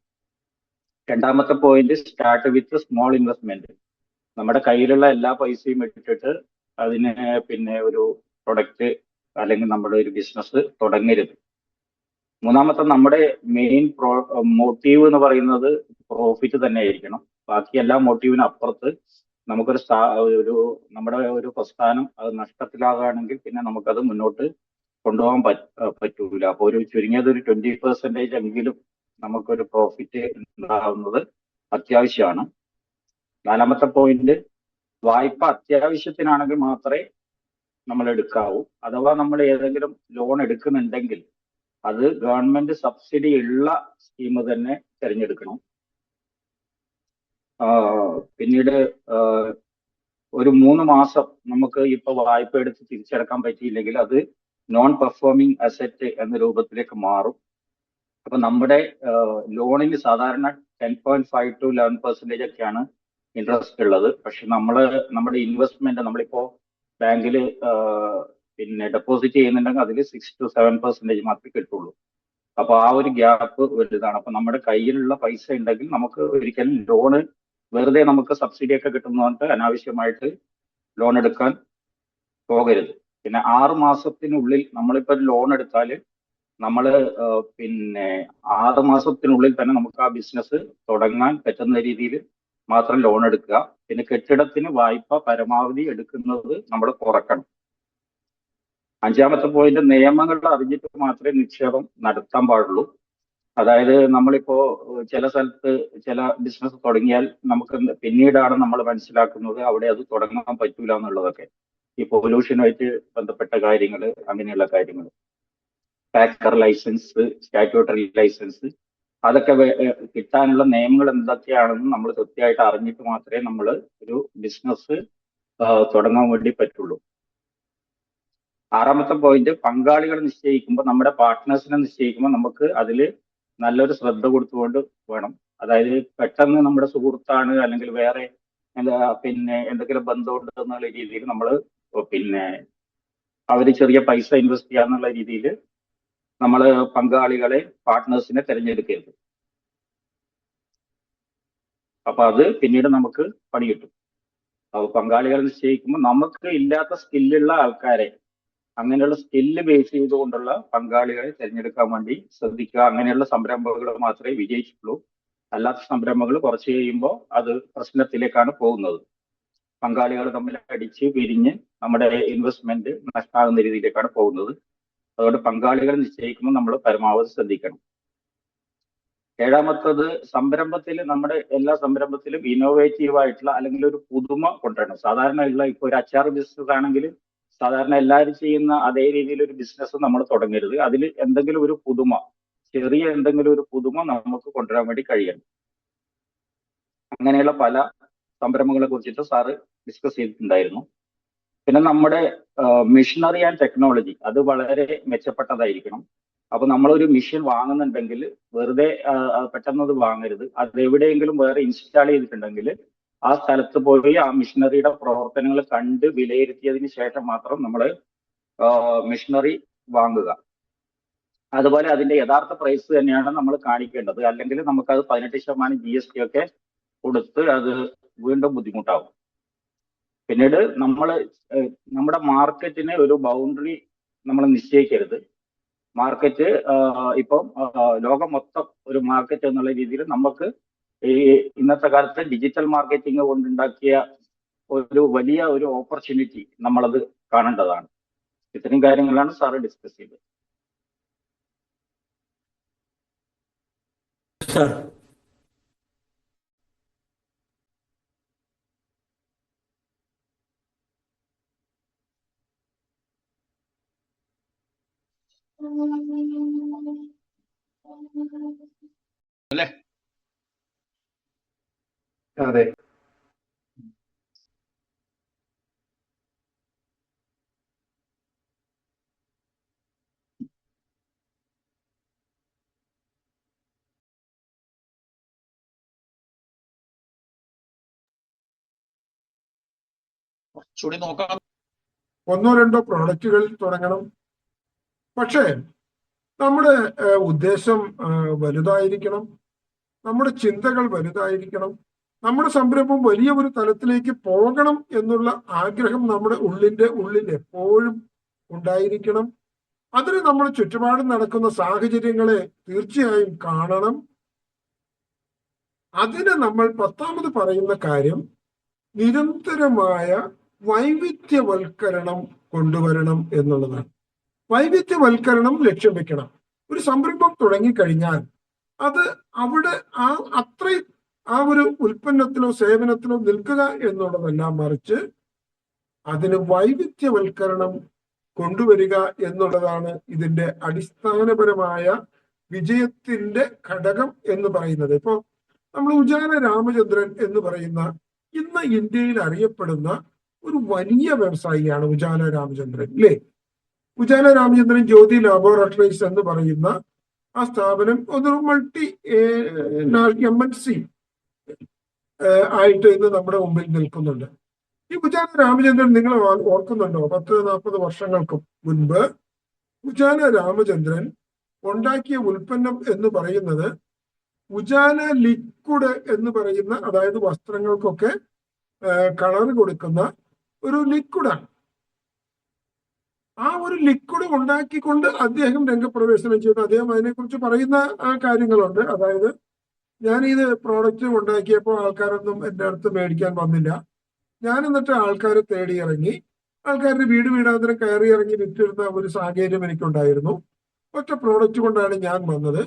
രണ്ടാമത്തെ point, start with small investment. നമ്മുടെ കയ്യിലുള്ള എല്ലാ പൈസയും ഇട്ടിട്ട് അതിന് പിന്നെ ഒരു പ്രൊഡക്റ്റ് അല്ലെങ്കിൽ നമ്മുടെ ഒരു ബിസിനസ് തുടങ്ങരുത്. മൂന്നാമത്തെ, നമ്മുടെ മെയിൻ മോട്ടീവ് എന്ന് പറയുന്നത് പ്രോഫിറ്റ് തന്നെ ആയിരിക്കണം. ബാക്കി എല്ലാ മോട്ടീവിനും അപ്പുറത്ത് നമുക്കൊരു നമ്മുടെ ഒരു പ്രസ്ഥാനം അത് നഷ്ടത്തിലാകുകയാണെങ്കിൽ പിന്നെ നമുക്കത് മുന്നോട്ട് കൊണ്ടുപോകാൻ പറ്റൂല. അപ്പൊ ഒരു ചുരുങ്ങിയത് ഒരു 20% എങ്കിലും നമുക്കൊരു പ്രോഫിറ്റ് ഉണ്ടാകുന്നത് അത്യാവശ്യമാണ്. നാലാമത്തെ പോയിന്റ്, വായ്പ അത്യാവശ്യത്തിനാണെങ്കിൽ മാത്രമേ നമ്മൾ എടുക്കാവൂ. അഥവാ നമ്മൾ ഏതെങ്കിലും ലോൺ എടുക്കുന്നുണ്ടെങ്കിൽ അത് ഗവൺമെന്റ് സബ്സിഡി ഉള്ള സ്കീം തന്നെ തിരഞ്ഞെടുക്കണം. പിന്നീട് ഒരു 3 മാസം നമുക്ക് ഇപ്പൊ വായ്പ എടുത്ത് തിരിച്ചടക്കാൻ പറ്റിയില്ലെങ്കിൽ അത് നോൺ പെർഫോമിംഗ് അസറ്റ് എന്ന രൂപത്തിലേക്ക് മാറും. അപ്പൊ നമ്മുടെ ലോണിന് സാധാരണ 10.5 to 11% ഒക്കെയാണ് ഇൻട്രസ്റ്റ് ഉള്ളത്. പക്ഷെ നമ്മുടെ ഇൻവെസ്റ്റ്മെന്റ് നമ്മളിപ്പോ ബാങ്കിൽ പിന്നെ ഡെപ്പോസിറ്റ് ചെയ്യുന്നുണ്ടെങ്കിൽ അതിൽ 6 to 7% മാത്രമേ കിട്ടുള്ളൂ. അപ്പൊ ആ ഒരു ഗ്യാപ്പ് വലുതാണ്. അപ്പൊ നമ്മുടെ കയ്യിലുള്ള പൈസ ഉണ്ടെങ്കിൽ നമുക്ക് ഒരിക്കലും ലോണ് വെറുതെ നമുക്ക് സബ്സിഡി ഒക്കെ കിട്ടുന്നതുകൊണ്ട് അനാവശ്യമായിട്ട് ലോൺ എടുക്കാൻ പോകരുത്. പിന്നെ 6 മാസത്തിനുള്ളിൽ നമ്മളിപ്പോ ലോൺ എടുത്താൽ നമ്മൾ പിന്നെ 6 മാസത്തിനുള്ളിൽ തന്നെ നമുക്ക് ആ ബിസിനസ് തുടങ്ങാൻ പറ്റുന്ന രീതിയിൽ മാത്രം ലോൺ എടുക്കുക. പിന്നെ കെട്ടിടത്തിന് വായ്പ പരമാവധി എടുക്കുന്നത് നമ്മൾ കുറക്കണം. അഞ്ചാമത്തെ പോയിന്റ്, നിയമങ്ങൾ അറിഞ്ഞിട്ട് മാത്രമേ നിക്ഷേപം നടത്താൻ പാടുള്ളൂ. അതായത് നമ്മളിപ്പോ ചില സ്ഥലത്ത് ചില ബിസിനസ് തുടങ്ങിയാൽ നമുക്ക് പിന്നീടാണ് നമ്മൾ മനസ്സിലാക്കുന്നത് അവിടെ അത് തുടങ്ങാൻ പറ്റൂല എന്നുള്ളതൊക്കെ. ഈ പൊല്യൂഷനുമായിട്ട് ബന്ധപ്പെട്ട കാര്യങ്ങൾ, അങ്ങനെയുള്ള കാര്യങ്ങൾ, ഫാക്ടർ ലൈസൻസ്, സ്റ്റാറ്റ്യൂട്ടറി ലൈസൻസ്, അതൊക്കെ കിട്ടാനുള്ള നിയമങ്ങൾ എന്തൊക്കെയാണെന്ന് നമ്മൾ കൃത്യമായിട്ട് അറിഞ്ഞിട്ട് മാത്രമേ നമ്മൾ ഒരു ബിസിനസ് തുടങ്ങാൻ വേണ്ടി പറ്റുള്ളൂ. ആറാമത്തെ പോയിന്റ്, പങ്കാളികൾ നിശ്ചയിക്കുമ്പോൾ, നമ്മുടെ പാർട്ട്നേഴ്സിനെ നിശ്ചയിക്കുമ്പോൾ നമുക്ക് അതിൽ നല്ലൊരു ശ്രദ്ധ കൊടുത്തുകൊണ്ട് വേണം. അതായത് പെട്ടെന്ന് നമ്മുടെ സുഹൃത്താണ് അല്ലെങ്കിൽ വേറെ പിന്നെ എന്തെങ്കിലും ബന്ധമുണ്ട് എന്നുള്ള രീതിയിൽ നമ്മൾ പിന്നെ അവർ ചെറിയ പൈസ ഇൻവെസ്റ്റ് ചെയ്യാന്നുള്ള രീതിയിൽ നമ്മൾ പങ്കാളികളെ, പാർട്ട്നേഴ്സിനെ തിരഞ്ഞെടുക്കരുത്. അപ്പൊ അത് പിന്നീട് നമുക്ക് പണി കിട്ടും. അപ്പൊ പങ്കാളികൾ നിശ്ചയിക്കുമ്പോൾ നമുക്ക് ഇല്ലാത്ത സ്കില്ലുള്ള ആൾക്കാരെ, അങ്ങനെയുള്ള സ്കില്ല് ബേസ് ചെയ്തുകൊണ്ടുള്ള പങ്കാളികളെ തിരഞ്ഞെടുക്കാൻ വേണ്ടി ശ്രദ്ധിക്കുക. അങ്ങനെയുള്ള സംരംഭങ്ങൾ മാത്രമേ വിജയിച്ചിട്ടുള്ളൂ. അല്ലാത്ത സംരംഭങ്ങൾ കുറച്ച് കഴിയുമ്പോൾ അത് പ്രശ്നത്തിലേക്കാണ് പോകുന്നത്. പങ്കാളികൾ തമ്മിൽ അടിച്ച് പിരിഞ്ഞ് നമ്മുടെ ഇൻവെസ്റ്റ്മെന്റ് നഷ്ടമാകുന്ന രീതിയിലേക്കാണ് പോകുന്നത്. അതുകൊണ്ട് പങ്കാളികൾ നിശ്ചയിക്കുമ്പോൾ നമ്മൾ പരമാവധി ശ്രദ്ധിക്കണം. ഏഴാമത്തത്, സംരംഭത്തിൽ നമ്മുടെ എല്ലാ സംരംഭത്തിലും ഇന്നോവേറ്റീവ് ആയിട്ടുള്ള അല്ലെങ്കിൽ ഒരു പുതുമ കൊണ്ടുവരണം. സാധാരണ ഉള്ള ഇപ്പൊ ഒരു അച്ചാർ ബിസിനസ് ആണെങ്കിൽ സാധാരണ എല്ലാവരും ചെയ്യുന്ന അതേ രീതിയിൽ ഒരു ബിസിനസ് നമ്മൾ തുടങ്ങരുത്. അതിൽ എന്തെങ്കിലും ഒരു പുതുമ, ചെറിയ എന്തെങ്കിലും ഒരു പുതുമ നമുക്ക് കൊണ്ടുവരാൻ വേണ്ടി കഴിയണം. അങ്ങനെയുള്ള പല സംരംഭങ്ങളെ കുറിച്ചിട്ട് സാറ് ഡിസ്കസ് ചെയ്തിട്ടുണ്ടായിരുന്നു. പിന്നെ നമ്മുടെ മെഷീനറി ആൻഡ് ടെക്നോളജി അത് വളരെ മെച്ചപ്പെട്ടതായിരിക്കണം. അപ്പൊ നമ്മളൊരു മെഷീൻ വാങ്ങുന്നുണ്ടെങ്കിൽ വെറുതെ പെട്ടെന്ന് അത് വാങ്ങരുത്. അത് എവിടെയെങ്കിലും വേറെ ഇൻസ്റ്റാൾ ചെയ്തിട്ടുണ്ടെങ്കിൽ ആ സ്ഥലത്ത് പോയി ആ മിഷനറിയുടെ പ്രവർത്തനങ്ങൾ കണ്ട് വിലയിരുത്തിയതിന് ശേഷം മാത്രം നമ്മൾ മിഷനറി വാങ്ങുക. അതുപോലെ അതിന്റെ യഥാർത്ഥ പ്രൈസ് തന്നെയാണ് നമ്മൾ കാണിക്കേണ്ടത്. അല്ലെങ്കിൽ നമുക്കത് 18% GST ഒക്കെ കൊടുത്ത് അത് വീണ്ടും ബുദ്ധിമുട്ടാവും. പിന്നീട് നമ്മുടെ മാർക്കറ്റിന് ഒരു ബൗണ്ടറി നമ്മൾ നിശ്ചയിക്കരുത്. മാർക്കറ്റ് ഇപ്പം ലോകം മൊത്തം ഒരു മാർക്കറ്റ് എന്നുള്ള രീതിയിൽ നമുക്ക് ഈ ഇന്നത്തെ കാലത്ത് ഡിജിറ്റൽ മാർക്കറ്റിംഗ് കൊണ്ടുണ്ടാക്കിയ ഒരു വലിയ ഒരു ഓപ്പർച്യൂണിറ്റി നമ്മളത് കാണേണ്ടതാണ്. ഇത്രയും കാര്യങ്ങളാണ് സാറ് ഡിസ്കസ് ചെയ്തത്. സാർ അല്ലേ? അതെ. കുറച്ചുകൂടി നോക്കാം. 1-2 പ്രോഡക്റ്റുകൾ തുടങ്ങണം. പക്ഷേ നമ്മുടെ ഉദ്ദേശം വലുതായിരിക്കണം, നമ്മുടെ ചിന്തകൾ വലുതായിരിക്കണം, നമ്മുടെ സംരംഭം വലിയ ഒരു തലത്തിലേക്ക് പോകണം എന്നുള്ള ആഗ്രഹം നമ്മുടെ ഉള്ളിൽ എപ്പോഴും ഉണ്ടായിരിക്കണം. അതിന് നമ്മൾ ചുറ്റുപാടും നടക്കുന്ന സാഹചര്യങ്ങളെ തീർച്ചയായും കാണണം. അതിന് നമ്മൾ 10ാമത് പറയുന്ന കാര്യം നിരന്തരമായ വൈവിധ്യവൽക്കരണം കൊണ്ടുവരണം എന്നുള്ളതാണ്. വൈവിധ്യവൽക്കരണം ലക്ഷ്യം വെക്കണം. ഒരു സംരംഭം തുടങ്ങിക്കഴിഞ്ഞാൽ അത് അവിടെ ആ ഒരു ഉൽപ്പന്നത്തിലോ സേവനത്തിലോ നിൽക്കുക എന്നുള്ളതല്ല, മറിച്ച് അതിന് വൈവിധ്യവൽക്കരണം കൊണ്ടുവരിക എന്നുള്ളതാണ് ഇതിന്റെ അടിസ്ഥാനപരമായ വിജയത്തിന്റെ ഘടകം എന്ന് പറയുന്നത്. ഇപ്പോ നമ്മൾ ഉജാല രാമചന്ദ്രൻ എന്ന് പറയുന്ന ഇന്ന് ഇന്ത്യയിൽ അറിയപ്പെടുന്ന ഒരു വലിയ വ്യവസായിയാണ് ഉജാല രാമചന്ദ്രൻ, അല്ലേ? ഉജാല രാമചന്ദ്രൻ ജ്യോതി ലാബോറട്ടറീസ് എന്ന് പറയുന്ന ആ സ്ഥാപനം ഒരു മൾട്ടി MNC ആയിട്ട് ഇന്ന് നമ്മുടെ മുമ്പിൽ നിൽക്കുന്നുണ്ട്. ഈ ഉജാല രാമചന്ദ്രൻ നിങ്ങൾ ഓർക്കുന്നുണ്ടോ? 10-40 വർഷങ്ങൾക്ക് മുൻപ് ഉജാല രാമചന്ദ്രൻ ഉണ്ടാക്കിയ ഉൽപ്പന്നം എന്ന് പറയുന്നത് ഉജാല ലിക്വിഡ് എന്ന് പറയുന്ന, അതായത് വസ്ത്രങ്ങൾക്കൊക്കെ കളർ കൊടുക്കുന്ന ഒരു ലിക്വിഡാണ്. ആ ഒരു ലിക്വിഡ് ഉണ്ടാക്കിക്കൊണ്ട് അദ്ദേഹം രംഗപ്രവേശനം ചെയ്തു. അദ്ദേഹം അതിനെക്കുറിച്ച് പറയുന്ന കാര്യങ്ങളുണ്ട്. അതായത്, ഞാൻ ഇത് പ്രോഡക്റ്റ് ഉണ്ടാക്കിയപ്പോൾ ആൾക്കാരൊന്നും എൻ്റെ അടുത്ത് മേടിക്കാൻ വന്നില്ല. ഞാൻ എന്നിട്ട് ആൾക്കാരെ തേടി ഇറങ്ങി, ആൾക്കാരുടെ വീടാന്തരം കയറി ഇറങ്ങി വിറ്റിരുന്ന ഒരു സാഹചര്യം എനിക്കുണ്ടായിരുന്നു. ഒറ്റ പ്രോഡക്റ്റ് കൊണ്ടാണ് ഞാൻ വന്നത്.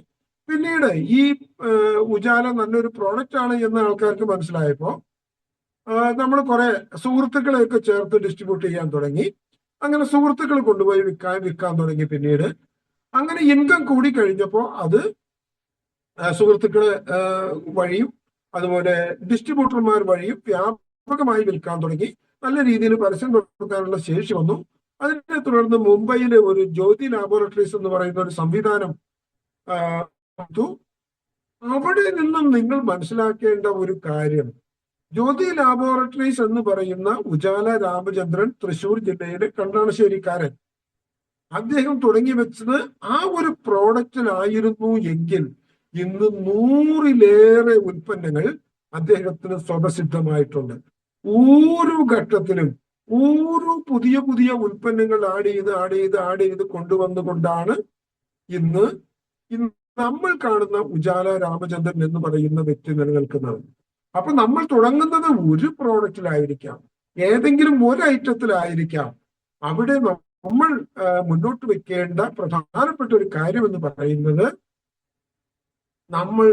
പിന്നീട് ഈ ഉജാല നല്ലൊരു പ്രോഡക്റ്റ് ആണ് എന്ന് ആൾക്കാർക്ക് മനസ്സിലായപ്പോൾ നമ്മൾ കുറെ സുഹൃത്തുക്കളെയൊക്കെ ചേർത്ത് ഡിസ്ട്രിബ്യൂട്ട് ചെയ്യാൻ തുടങ്ങി. അങ്ങനെ സുഹൃത്തുക്കൾ കൊണ്ടുപോയി വിൽക്കാൻ തുടങ്ങി. പിന്നീട് അങ്ങനെ ഇൻകം കൂടി കഴിഞ്ഞപ്പോൾ അത് സുഹൃത്തുക്കള് വഴിയും അതുപോലെ ഡിസ്ട്രിബ്യൂട്ടർമാർ വഴിയും വ്യാപകമായി വിൽക്കാൻ തുടങ്ങി. നല്ല രീതിയിൽ പരസ്യം കൊടുക്കാനുള്ള ശേഷി വന്നു. അതിനെ തുടർന്ന് മുംബൈയിലെ ഒരു ജ്യോതി ലാബോറട്ടറീസ് എന്ന് പറയുന്ന ഒരു സംവിധാനം അവിടെ നിന്നും നിങ്ങൾ മനസ്സിലാക്കേണ്ട ഒരു കാര്യം, ജ്യോതി ലാബോറട്ടറീസ് എന്ന് പറയുന്ന ഉജാല രാമചന്ദ്രൻ തൃശ്ശൂർ ജില്ലയിലെ കണ്ടാണശ്ശേരിക്കാരൻ, അദ്ദേഹം തുടങ്ങി വെച്ചത് ആ ഒരു പ്രോഡക്റ്റിലായിരുന്നു എങ്കിൽ ഇന്ന് 100-ലേറെ ഉൽപ്പന്നങ്ങൾ അദ്ദേഹത്തിന് സ്വതസിദ്ധമായിട്ടുണ്ട്. ഓരോ ഘട്ടത്തിലും ഓരോ പുതിയ ഉൽപ്പന്നങ്ങൾ ആഡ് ചെയ്ത് കൊണ്ടുവന്നുകൊണ്ടാണ് ഇന്ന് നമ്മൾ കാണുന്ന ഉജാല രാമചന്ദ്രൻ എന്ന് പറയുന്ന വ്യക്തി നിലനിൽക്കുന്നത്. അപ്പൊ നമ്മൾ തുടങ്ങുന്നത് ഒരു പ്രോഡക്റ്റിലായിരിക്കാം, ഏതെങ്കിലും ഒരു ഐറ്റത്തിലായിരിക്കാം. അവിടെ നമ്മൾ മുന്നോട്ട് വെക്കേണ്ട പ്രധാനപ്പെട്ട ഒരു കാര്യം എന്ന് പറയുന്നത് നമ്മൾ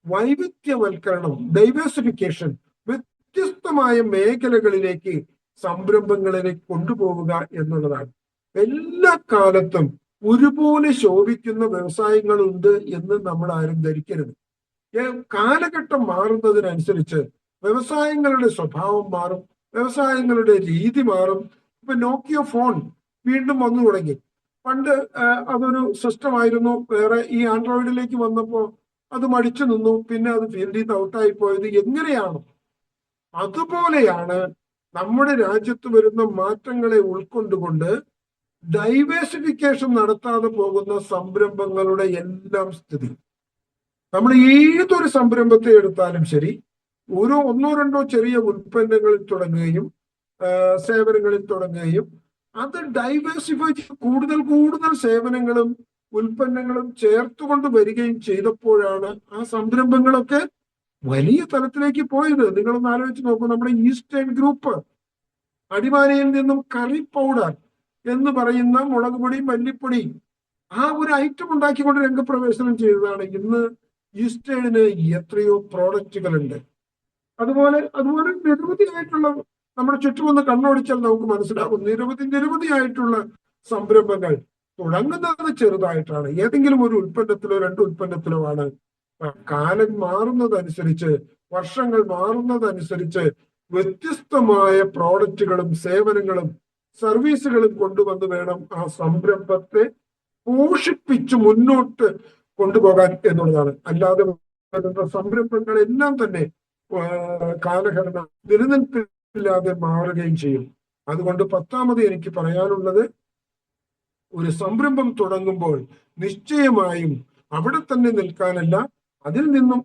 വൈവിധ്യവൽക്കരണം, ഡൈവേഴ്സിഫിക്കേഷൻ, വ്യത്യസ്തമായ മേഖലകളിലേക്ക് സംരംഭങ്ങളിലേക്ക് കൊണ്ടുപോവുക എന്നുള്ളതാണ്. എല്ലാ കാലത്തും ഒരുപോലെ ശോഭിക്കുന്ന വ്യവസായങ്ങളുണ്ട് എന്ന് നമ്മൾ ആരും ധരിക്കരുത്. കാലഘട്ടം മാറുന്നതിനനുസരിച്ച് വ്യവസായങ്ങളുടെ സ്വഭാവം മാറും, വ്യവസായങ്ങളുടെ രീതി മാറും. ഇപ്പൊ നോക്കിയോ ഫോൺ വീണ്ടും വന്നു തുടങ്ങി. പണ്ട് അതൊരു സിസ്റ്റം ആയിരുന്നു, വേറെ ഈ ആൻഡ്രോയിഡിലേക്ക് വന്നപ്പോൾ അത് മടിച്ചു നിന്നു. പിന്നെ അത് ഫീൽഡിൽ നിന്ന് ഔട്ടായി പോയത് എങ്ങനെയാണ്? അതുപോലെയാണ് നമ്മുടെ രാജ്യത്ത് വരുന്ന മാറ്റങ്ങളെ ഉൾക്കൊണ്ടുകൊണ്ട് ഡൈവേഴ്സിഫിക്കേഷൻ നടത്താതെ പോകുന്ന സംരംഭങ്ങളുടെ എല്ലാം സ്ഥിതി. നമ്മൾ ഏതൊരു സംരംഭത്തെ എടുത്താലും ശരി, ഒന്നോ രണ്ടോ ചെറിയ ഉൽപ്പന്നങ്ങളിൽ തുടങ്ങുകയും സേവനങ്ങളിൽ തുടങ്ങുകയും അത് ഡൈവേഴ്സിഫൈ ചെയ്ത് കൂടുതൽ സേവനങ്ങളും ഉൽപ്പന്നങ്ങളും ചേർത്തുകൊണ്ട് വരികയും ചെയ്തപ്പോഴാണ് ആ സംരംഭങ്ങളൊക്കെ വലിയ തലത്തിലേക്ക് പോയത്. നിങ്ങളൊന്ന് ആലോചിച്ച് നോക്കൂ. നമ്മുടെ ഈസ്റ്റേൺ ഗ്രൂപ്പ് അടിമാലിയിൽ നിന്നും കറി പൗഡർ എന്ന് പറയുന്ന മുളക് പൊടിയും മല്ലിപ്പൊടിയും ആ ഒരു ഐറ്റം ഉണ്ടാക്കിക്കൊണ്ട് രംഗപ്രവേശനം ചെയ്തതാണ്. ഇന്ന് ഈസ്റ്റേണിന് എത്രയോ പ്രോഡക്റ്റുകളുണ്ട്. അതുപോലെ നിരവധിയായിട്ടുള്ള, നമ്മുടെ ചുറ്റുമൊന്ന് കണ്ണോടിച്ചാൽ നമുക്ക് മനസ്സിലാകും, നിരവധിയായിട്ടുള്ള സംരംഭങ്ങൾ തുടങ്ങുന്നത് ചെറുതായിട്ടാണ്. ഏതെങ്കിലും ഒരു ഉൽപ്പന്നത്തിലോ 2 ഉൽപ്പന്നത്തിലോ ആണ്. കാലം മാറുന്നതനുസരിച്ച്, വർഷങ്ങൾ മാറുന്നതനുസരിച്ച് വ്യത്യസ്തമായ പ്രോഡക്റ്റുകളും സേവനങ്ങളും സർവീസുകളും കൊണ്ടുവന്ന് വേണം ആ സംരംഭത്തെ പോഷിപ്പിച്ച് മുന്നോട്ട് കൊണ്ടുപോകാൻ എന്നുള്ളതാണ്. അല്ലാതെ സംരംഭങ്ങളെല്ലാം തന്നെ കാലഘടന നിലനിൽപ്പില്ലാതെ മാറുകയും ചെയ്യും. അതുകൊണ്ട് 10ാമത് എനിക്ക് പറയാനുള്ളത്, ഒരു സംരംഭം തുടങ്ങുമ്പോൾ നിശ്ചയമായും അവിടെ തന്നെ നിൽക്കാനല്ല, അതിൽ നിന്നും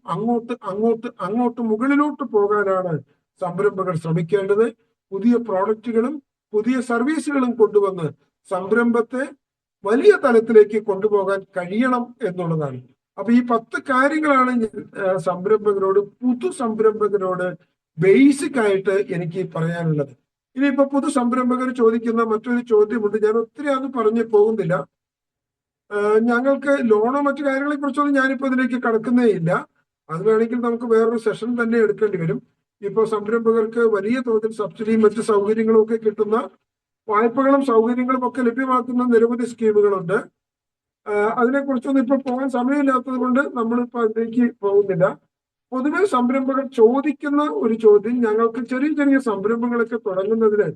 അങ്ങോട്ട് മുകളിലോട്ട് പോകാനാണ് സംരംഭകർ ശ്രമിക്കേണ്ടത്. പുതിയ പ്രോഡക്റ്റുകളും പുതിയ സർവീസുകളും കൊണ്ടുവന്ന് സംരംഭത്തെ വലിയ തലത്തിലേക്ക് കൊണ്ടുപോകാൻ കഴിയണം എന്നുള്ളതാണ്. അപ്പൊ ഈ 10 കാര്യങ്ങളാണ് സംരംഭകരോട്, പുതു സംരംഭകരോട് ബേസിക് ആയിട്ട് എനിക്ക് പറയാനുള്ളത്. ഇനിയിപ്പോ പുതു സംരംഭകർ ചോദിക്കുന്ന മറ്റൊരു ചോദ്യമുണ്ട്. ഞാൻ ഒത്തിരി അത് പറഞ്ഞു പോകുന്നില്ല. ഞങ്ങൾക്ക് ലോണോ മറ്റു കാര്യങ്ങളെ കുറിച്ചൊന്നും ഞാനിപ്പോ ഇതിലേക്ക് കടക്കുന്നേ ഇല്ല. അത് വേണമെങ്കിൽ നമുക്ക് വേറൊരു സെഷൻ തന്നെ എടുക്കേണ്ടി വരും. ഇപ്പൊ സംരംഭകർക്ക് വലിയ തോതിൽ സബ്സിഡിയും മറ്റു സൗകര്യങ്ങളും ഒക്കെ കിട്ടുന്ന, വായ്പകളും സൗകര്യങ്ങളും ഒക്കെ ലഭ്യമാക്കുന്ന നിരവധി സ്കീമുകളുണ്ട്. അതിനെക്കുറിച്ചൊന്നും ഇപ്പൊ പോകാൻ സമയമില്ലാത്തത് കൊണ്ട് നമ്മളിപ്പോ അതിലേക്ക് പോകുന്നില്ല. പൊതുവെ സംരംഭകർ ചോദിക്കുന്ന ഒരു ചോദ്യം, ഞങ്ങൾക്ക് ചെറിയ സംരംഭങ്ങളൊക്കെ തുടങ്ങുന്നതിന്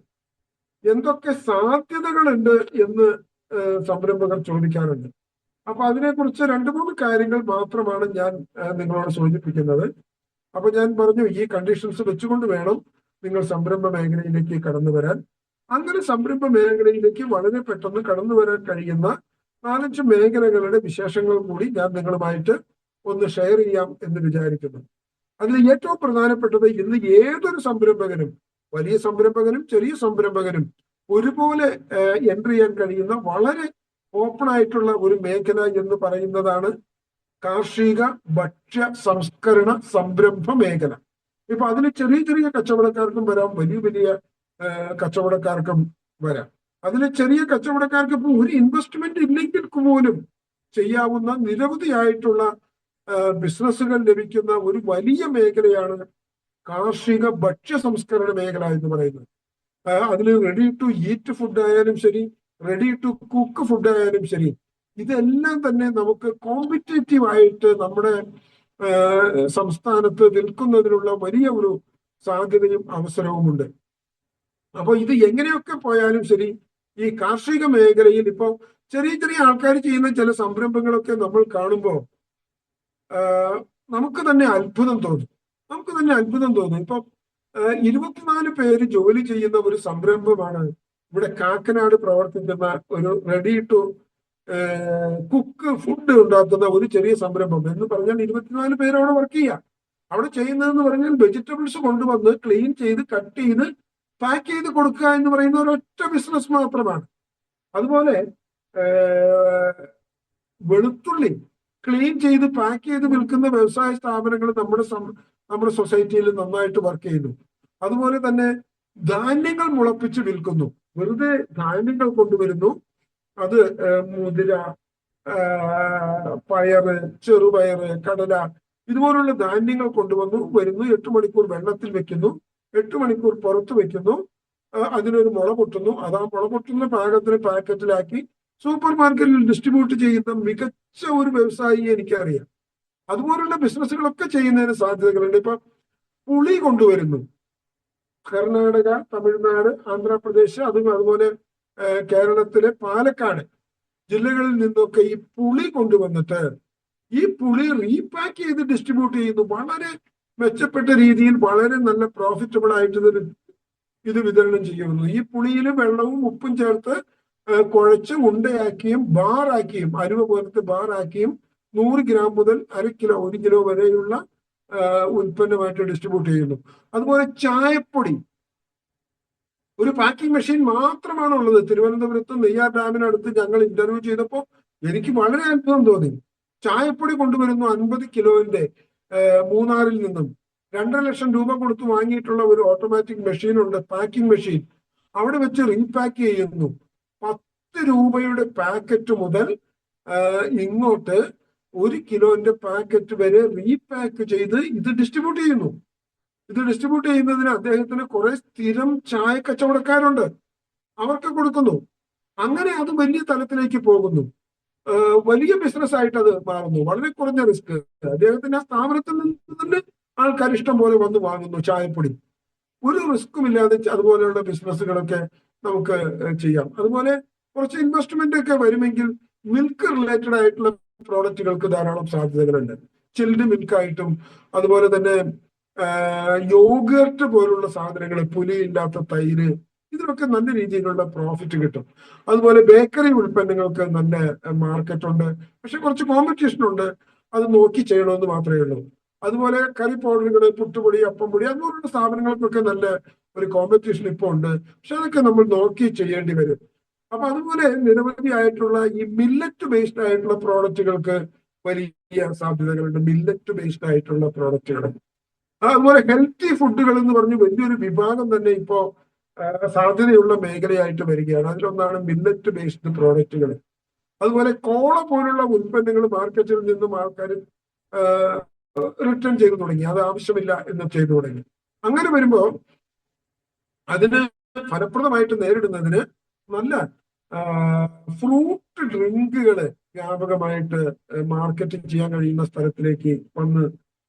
എന്തൊക്കെ സാധ്യതകളുണ്ട് എന്ന് സംരംഭകർ ചോദിക്കാറുണ്ട്. അപ്പൊ അതിനെക്കുറിച്ച് 2-3 കാര്യങ്ങൾ മാത്രമാണ് ഞാൻ നിങ്ങളോട് സൂചിപ്പിക്കുന്നത്. അപ്പൊ ഞാൻ പറഞ്ഞു, ഈ കണ്ടീഷൻസ് വെച്ചുകൊണ്ട് വേണം നിങ്ങൾ സംരംഭ മേഖലയിലേക്ക് കടന്നു വരാൻ. അങ്ങനെ സംരംഭ മേഖലയിലേക്ക് വളരെ പെട്ടെന്ന് കടന്നു വരാൻ കഴിയുന്ന 4-5 മേഖലകളുടെ വിശേഷങ്ങൾ കൂടി ഞാൻ നിങ്ങളുമായിട്ട് ഒന്ന് ഷെയർ ചെയ്യാം എന്ന് വിചാരിക്കുന്നു. അതിൽ ഏറ്റവും പ്രധാനപ്പെട്ടത്, ഇന്ന് ഏതൊരു സംരംഭകനും, വലിയ സംരംഭകനും ചെറിയ സംരംഭകനും ഒരുപോലെ എൻട്രി ചെയ്യാൻ കഴിയുന്ന വളരെ ഓപ്പൺ ആയിട്ടുള്ള ഒരു മേഖല എന്ന് പറയുന്നതാണ് കാർഷിക ഭക്ഷ്യ സംസ്കരണ സംരംഭ മേഖല. ഇപ്പൊ അതിന് ചെറിയ കച്ചവടക്കാർക്കും വരാം, വലിയ കച്ചവടക്കാർക്കും വരാം. അതിലെ ചെറിയ കച്ചവടക്കാർക്ക് ഇപ്പൊ ഒരു ഇൻവെസ്റ്റ്മെന്റ് ഇല്ലെങ്കിൽ പോലും ചെയ്യാവുന്ന നിരവധിയായിട്ടുള്ള ബിസിനസ്സുകൾ ലഭിക്കുന്ന ഒരു വലിയ മേഖലയാണ് കാർഷിക ഭക്ഷ്യ സംസ്കരണ മേഖല എന്ന് പറയുന്നത്. അതിൽ റെഡി ടു ഈറ്റ് ഫുഡ് ആയാലും ശരി, റെഡി ടു കുക്ക് ഫുഡ് ആയാലും ശരി, ഇതെല്ലാം തന്നെ നമുക്ക് കോമ്പറ്റേറ്റീവ് ആയിട്ട് നമ്മുടെ സംസ്ഥാനത്ത് നിൽക്കുന്നതിനുള്ള വലിയ ഒരു സാധ്യതയും അവസരവുമുണ്ട്. അപ്പൊ ഇത് എങ്ങനെയൊക്കെ പോയാലും ശരി, ഈ കാർഷിക മേഖലയിൽ ഇപ്പൊ ചെറിയ ആൾക്കാർ ചെയ്യുന്ന ചില സംരംഭങ്ങളൊക്കെ നമ്മൾ കാണുമ്പോൾ നമുക്ക് തന്നെ അത്ഭുതം തോന്നും. ഇപ്പൊ 24 പേര് ജോലി ചെയ്യുന്ന ഒരു സംരംഭമാണ് ഇവിടെ കാക്കനാട് പ്രവർത്തിക്കുന്ന ഒരു റെഡി ടു കുക്ക് ഫുഡ് ഉണ്ടാക്കുന്ന ഒരു ചെറിയ സംരംഭം. എന്ന് പറഞ്ഞാൽ 24 പേര് അവിടെ വർക്ക് ചെയ്യുക. അവിടെ ചെയ്യുന്നതെന്ന് പറഞ്ഞാൽ വെജിറ്റബിൾസ് കൊണ്ടുവന്ന് ക്ലീൻ ചെയ്ത് കട്ട് ചെയ്ത് പാക്ക് ചെയ്ത് കൊടുക്കുക എന്ന് പറയുന്ന ഒരൊറ്റ ബിസിനസ് മാത്രമാണ്. അതുപോലെ വെളുത്തുള്ളി ക്ലീൻ ചെയ്ത് പാക്ക് ചെയ്ത് വിൽക്കുന്ന വ്യവസായ സ്ഥാപനങ്ങൾ നമ്മുടെ സൊസൈറ്റിയിൽ നന്നായിട്ട് വർക്ക് ചെയ്യുന്നു. അതുപോലെ തന്നെ ധാന്യങ്ങൾ മുളപ്പിച്ച് വിൽക്കുന്നു. വെറുതെ ധാന്യങ്ങൾ കൊണ്ടുവരുന്നു, അത് മുതിര, പയറ്, ചെറുപയറ്, കടല, ഇതുപോലുള്ള ധാന്യങ്ങൾ വരുന്നു. 8 മണിക്കൂർ വെള്ളത്തിൽ വെക്കുന്നു, 8 മണിക്കൂർ പുറത്ത് വെക്കുന്നു, അതിനൊരു മുള പൊട്ടുന്നു. അത് ആ മുള പൊട്ടുന്ന പാകത്തിന് പാക്കറ്റിലാക്കി സൂപ്പർ മാർക്കറ്റിൽ ഡിസ്ട്രിബ്യൂട്ട് ചെയ്യുന്ന മികച്ച ഒരു വ്യവസായിയെ എനിക്കറിയാം. അതുപോലുള്ള ബിസിനസ്സുകളൊക്കെ ചെയ്യുന്നതിന് സാധ്യതകളുണ്ട്. ഇപ്പൊ പുളി കൊണ്ടുവരുന്നു. കർണാടക, തമിഴ്നാട്, ആന്ധ്രാപ്രദേശ്, അതുപോലെ കേരളത്തിലെ പാലക്കാട് ജില്ലകളിൽ നിന്നൊക്കെ ഈ പുളി കൊണ്ടുവന്നിട്ട് ഈ പുളി റീപാക്ക് ചെയ്ത് ഡിസ്ട്രിബ്യൂട്ട് ചെയ്യുന്നു. വളരെ മെച്ചപ്പെട്ട രീതിയിൽ വളരെ നല്ല പ്രോഫിറ്റബിൾ ആയിട്ട് ഇത് വിതരണം ചെയ്യുന്നു. ഈ പുളിയിൽ വെള്ളവും ഉപ്പും ചേർത്ത് കുഴച്ച് ഉണ്ടയാക്കിയും ബാറാക്കിയും അരുവ പോലത്തെ ബാറാക്കിയും 100 ഗ്രാം മുതൽ 1/2 കിലോ 1 കിലോ വരെയുള്ള ഉൽപ്പന്നമായിട്ട് ഡിസ്ട്രിബ്യൂട്ട് ചെയ്യുന്നു. അതുപോലെ ചായപ്പൊടി ഒരു പാക്കിംഗ് മെഷീൻ മാത്രമാണ് ഉള്ളത്. തിരുവനന്തപുരത്ത് നെയ്യാർ ഡാമിനടുത്ത് ഞങ്ങൾ ഇന്റർവ്യൂ ചെയ്തപ്പോൾ എനിക്ക് വളരെ അത്ഭുതം തോന്നി. ചായപ്പൊടി കൊണ്ടുവരുന്നു 50 കിലോന്റെ മൂന്നാറിൽ നിന്നും 2.5 ലക്ഷം രൂപ കൊടുത്ത് വാങ്ങിയിട്ടുള്ള ഒരു ഓട്ടോമാറ്റിക് മെഷീൻ ഉണ്ട്, പാക്കിംഗ് മെഷീൻ. അവിടെ വെച്ച് റീപാക്ക് ചെയ്യുന്നു. 10 രൂപയുടെ പാക്കറ്റ് മുതൽ ഇങ്ങോട്ട് 1 കിലോന്റെ പാക്കറ്റ് വരെ റീപാക്ക് ചെയ്ത് ഇത് ഡിസ്ട്രിബ്യൂട്ട് ചെയ്യുന്നു. ഇത് ഡിസ്ട്രിബ്യൂട്ട് ചെയ്യുന്നതിന് അദ്ദേഹത്തിന് കുറെ സ്ഥിരം ചായ കച്ചവടക്കാരുണ്ട്, അവർക്ക് കൊടുക്കുന്നു. അങ്ങനെ അത് വലിയ തലത്തിലേക്ക് പോകുന്നു. വലിയ ബിസിനസ് ആയിട്ട് അത് മാറുന്നു. വളരെ കുറഞ്ഞ റിസ്ക്. അദ്ദേഹത്തിന്റെ ആ സ്ഥാപനത്തിൽ നിന്ന് തന്നെ ആൾക്കാർ ഇഷ്ടം പോലെ വന്ന് വാങ്ങുന്നു ചായപ്പൊടി. ഒരു റിസ്ക്കും ഇല്ലാതെ അതുപോലെയുള്ള ബിസിനസ്സുകളൊക്കെ നമുക്ക് ചെയ്യാം. അതുപോലെ കുറച്ച് ഇൻവെസ്റ്റ്മെന്റ് ഒക്കെ വരുമെങ്കിൽ മിൽക്ക് റിലേറ്റഡ് ആയിട്ടുള്ള പ്രോഡക്റ്റുകൾക്ക് ധാരാളം സാധ്യതകളുണ്ട്. ചിൽഡ് മിൽക്കായിട്ടും അതുപോലെ തന്നെ യോഗർട്ട് പോലുള്ള സാധനങ്ങൾ, പുലിയില്ലാത്ത തൈര്, ഇതിനൊക്കെ നല്ല രീതിയിലുള്ള പ്രോഫിറ്റ് കിട്ടും. അതുപോലെ ബേക്കറി ഉൽപ്പന്നങ്ങൾക്ക് നല്ല മാർക്കറ്റ് ഉണ്ട്. പക്ഷെ കുറച്ച് കോമ്പറ്റീഷൻ ഉണ്ട്, അത് നോക്കി ചെയ്യണമെന്ന് മാത്രമേ ഉള്ളൂ. അതുപോലെ കറി പൗഡറുകൾ, പുട്ടുപൊടി, അപ്പംപൊടി അതുപോലുള്ള സ്ഥാപനങ്ങൾക്കൊക്കെ നല്ല ഒരു കോമ്പറ്റീഷൻ ഇപ്പോൾ ഉണ്ട്. പക്ഷെ അതൊക്കെ നമ്മൾ നോക്കി ചെയ്യേണ്ടി വരും. അപ്പൊ അതുപോലെ നിരവധി ആയിട്ടുള്ള ഈ മില്ലറ്റ് ബേസ്ഡ് ആയിട്ടുള്ള പ്രോഡക്റ്റുകൾക്ക് വലിയ സാധ്യതകളുണ്ട്. മില്ലറ്റ് ബേസ്ഡ് ആയിട്ടുള്ള പ്രോഡക്റ്റുകൾ, അതുപോലെ ഹെൽത്തി ഫുഡുകൾ എന്ന് പറഞ്ഞ് വലിയൊരു വിഭാഗം തന്നെ ഇപ്പോ സാധ്യതയുള്ള മേഖലയായിട്ട് വരികയാണ്. അതിലൊന്നാണ് മില്ലറ്റ് ബേസ്ഡ് പ്രോഡക്റ്റുകൾ. അതുപോലെ കോള പോലുള്ള ഉൽപ്പന്നങ്ങൾ മാർക്കറ്റിൽ നിന്നും ആൾക്കാർ റിട്ടേൺ ചെയ്തു തുടങ്ങി, അത് ആവശ്യമില്ല എന്ന് ചെയ്തു തുടങ്ങി. അങ്ങനെ വരുമ്പോൾ അതിന് ഫലപ്രദമായിട്ട് നേരിടുന്നതിന് നല്ല ഫ്രൂട്ട് ഡ്രിങ്കുകൾ വ്യാപകമായിട്ട് മാർക്കറ്റിംഗ് ചെയ്യാൻ കഴിയുന്ന സ്ഥലത്തിലേക്ക്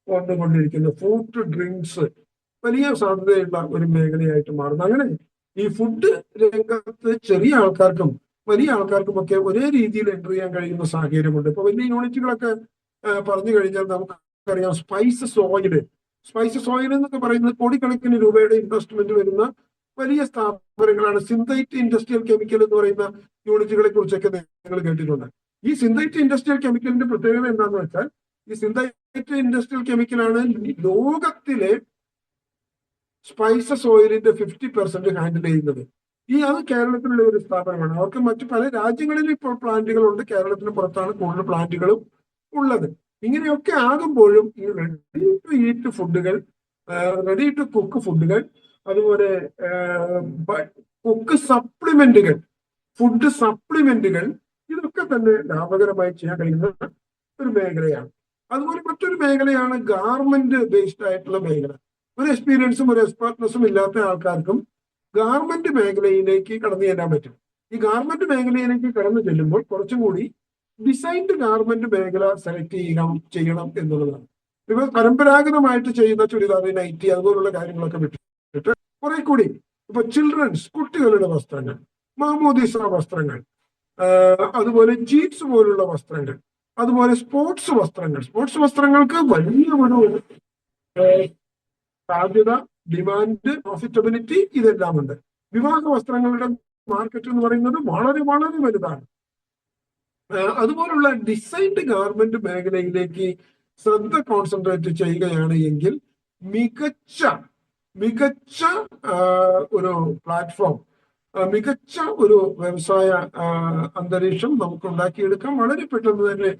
വന്നുകൊണ്ടിരിക്കുന്ന ഫ്രൂട്ട് ഡ്രിങ്ക്സ് വലിയ സാധ്യതയുള്ള ഒരു മേഖലയായിട്ട് മാറുന്നു. അങ്ങനെ ഈ ഫുഡ് രംഗത്ത് ചെറിയ ആൾക്കാർക്കും വലിയ ആൾക്കാർക്കും ഒക്കെ ഒരേ രീതിയിൽ എൻ്റർ ചെയ്യാൻ കഴിയുന്ന സാഹചര്യമുണ്ട്. ഇപ്പൊ വലിയ യൂണിറ്റുകളൊക്കെ പറഞ്ഞു കഴിഞ്ഞാൽ നമുക്കറിയാം, സ്പൈസസ് ഓയിൽ എന്നൊക്കെ പറയുന്നത് കോടിക്കണക്കിന് രൂപയുടെ ഇൻവെസ്റ്റ്മെന്റ് വരുന്ന വലിയ സ്ഥാപനങ്ങളാണ്. സിന്തറ്റിക് ഇൻഡസ്ട്രിയൽ കെമിക്കൽ എന്ന് പറയുന്ന യൂണിറ്റുകളെ കുറിച്ചൊക്കെ നിങ്ങൾ കേട്ടിട്ടുണ്ട്. ഈ സിന്തറ്റിക് ഇൻഡസ്ട്രിയൽ കെമിക്കലിന്റെ പ്രത്യേകത എന്താണെന്ന് വെച്ചാൽ, ഈ സിന്തറ്റിക് ഇൻഡസ്ട്രിയൽ കെമിക്കലാണ് ലോകത്തിലെ സ്പൈസസ് ഓയിലിന്റെ 50% ഹാൻഡിൽ ചെയ്യുന്നത്. അത് കേരളത്തിലുള്ള ഒരു സ്ഥാപനമാണ്. അവർക്ക് മറ്റു പല രാജ്യങ്ങളിലും ഇപ്പോൾ പ്ലാന്റുകളുണ്ട്, കേരളത്തിന് പുറത്താണ് കൂടുതൽ പ്ലാന്റുകളും ഉള്ളത്. ഇങ്ങനെയൊക്കെ ആകുമ്പോഴും ഈ റെഡി ടു ഈറ്റ് ഫുഡുകൾ, റെഡി ടു കുക്ക് ഫുഡുകൾ, അതുപോലെ കുക്ക് സപ്ലിമെന്റുകൾ, ഫുഡ് സപ്ലിമെന്റുകൾ, ഇതൊക്കെ തന്നെ ലാഭകരമായി ചെയ്യാൻ കഴിയുന്ന ഒരു മേഖലയാണ്. അതുപോലെ മറ്റൊരു മേഖലയാണ് ഗാർമെന്റ് ബേസ്ഡ് ആയിട്ടുള്ള മേഖല. ഒരു എക്സ്പീരിയൻസും ഒരു എക്സ്പെർട്ട്നെസ്സും ഇല്ലാത്ത ആൾക്കാർക്കും ഗാർമെന്റ് മേഖലയിലേക്ക് കടന്നു ചെല്ലാൻ പറ്റും. ഈ ഗാർമെന്റ് മേഖലയിലേക്ക് കടന്നു ചെല്ലുമ്പോൾ കുറച്ചും കൂടി ഡിസൈൻഡ് ഗാർമെന്റ് മേഖല സെലക്ട് ചെയ്യണം എന്നുള്ളതാണ്. ഇപ്പൊ പരമ്പരാഗതമായിട്ട് ചെയ്യുന്ന ചുരിദാർ, നൈറ്റി അതുപോലുള്ള കാര്യങ്ങളൊക്കെ വിട്ടിട്ട് കുറെ കൂടി ഇപ്പൊ ചിൽഡ്രൻസ്, കുട്ടികളുടെ വസ്ത്രങ്ങൾ, മാമോദിസ വസ്ത്രങ്ങൾ, അതുപോലെ ജീൻസ് പോലുള്ള വസ്ത്രങ്ങൾ, അതുപോലെ സ്പോർട്സ് വസ്ത്രങ്ങൾക്ക് വലിയ ഒരു സാധ്യത, ഡിമാൻഡ്, പ്രോഫിറ്റബിലിറ്റി ഇതെല്ലാം ഉണ്ട്. വിവാഹ വസ്ത്രങ്ങളുടെ മാർക്കറ്റ് എന്ന് പറയുന്നത് വളരെ വളരെ വലുതാണ്. അതുപോലുള്ള ഡിസൈൻഡ് ഗാർമെന്റ് മേഖലയിലേക്ക് ശ്രദ്ധ കോൺസെൻട്രേറ്റ് ചെയ്യുകയാണ് എങ്കിൽ മികച്ച ഒരു പ്ലാറ്റ്ഫോം, മികച്ച ഒരു വ്യവസായ അന്തരീക്ഷം നമുക്ക് ഉണ്ടാക്കിയെടുക്കാം വളരെ പെട്ടെന്ന് തന്നെ.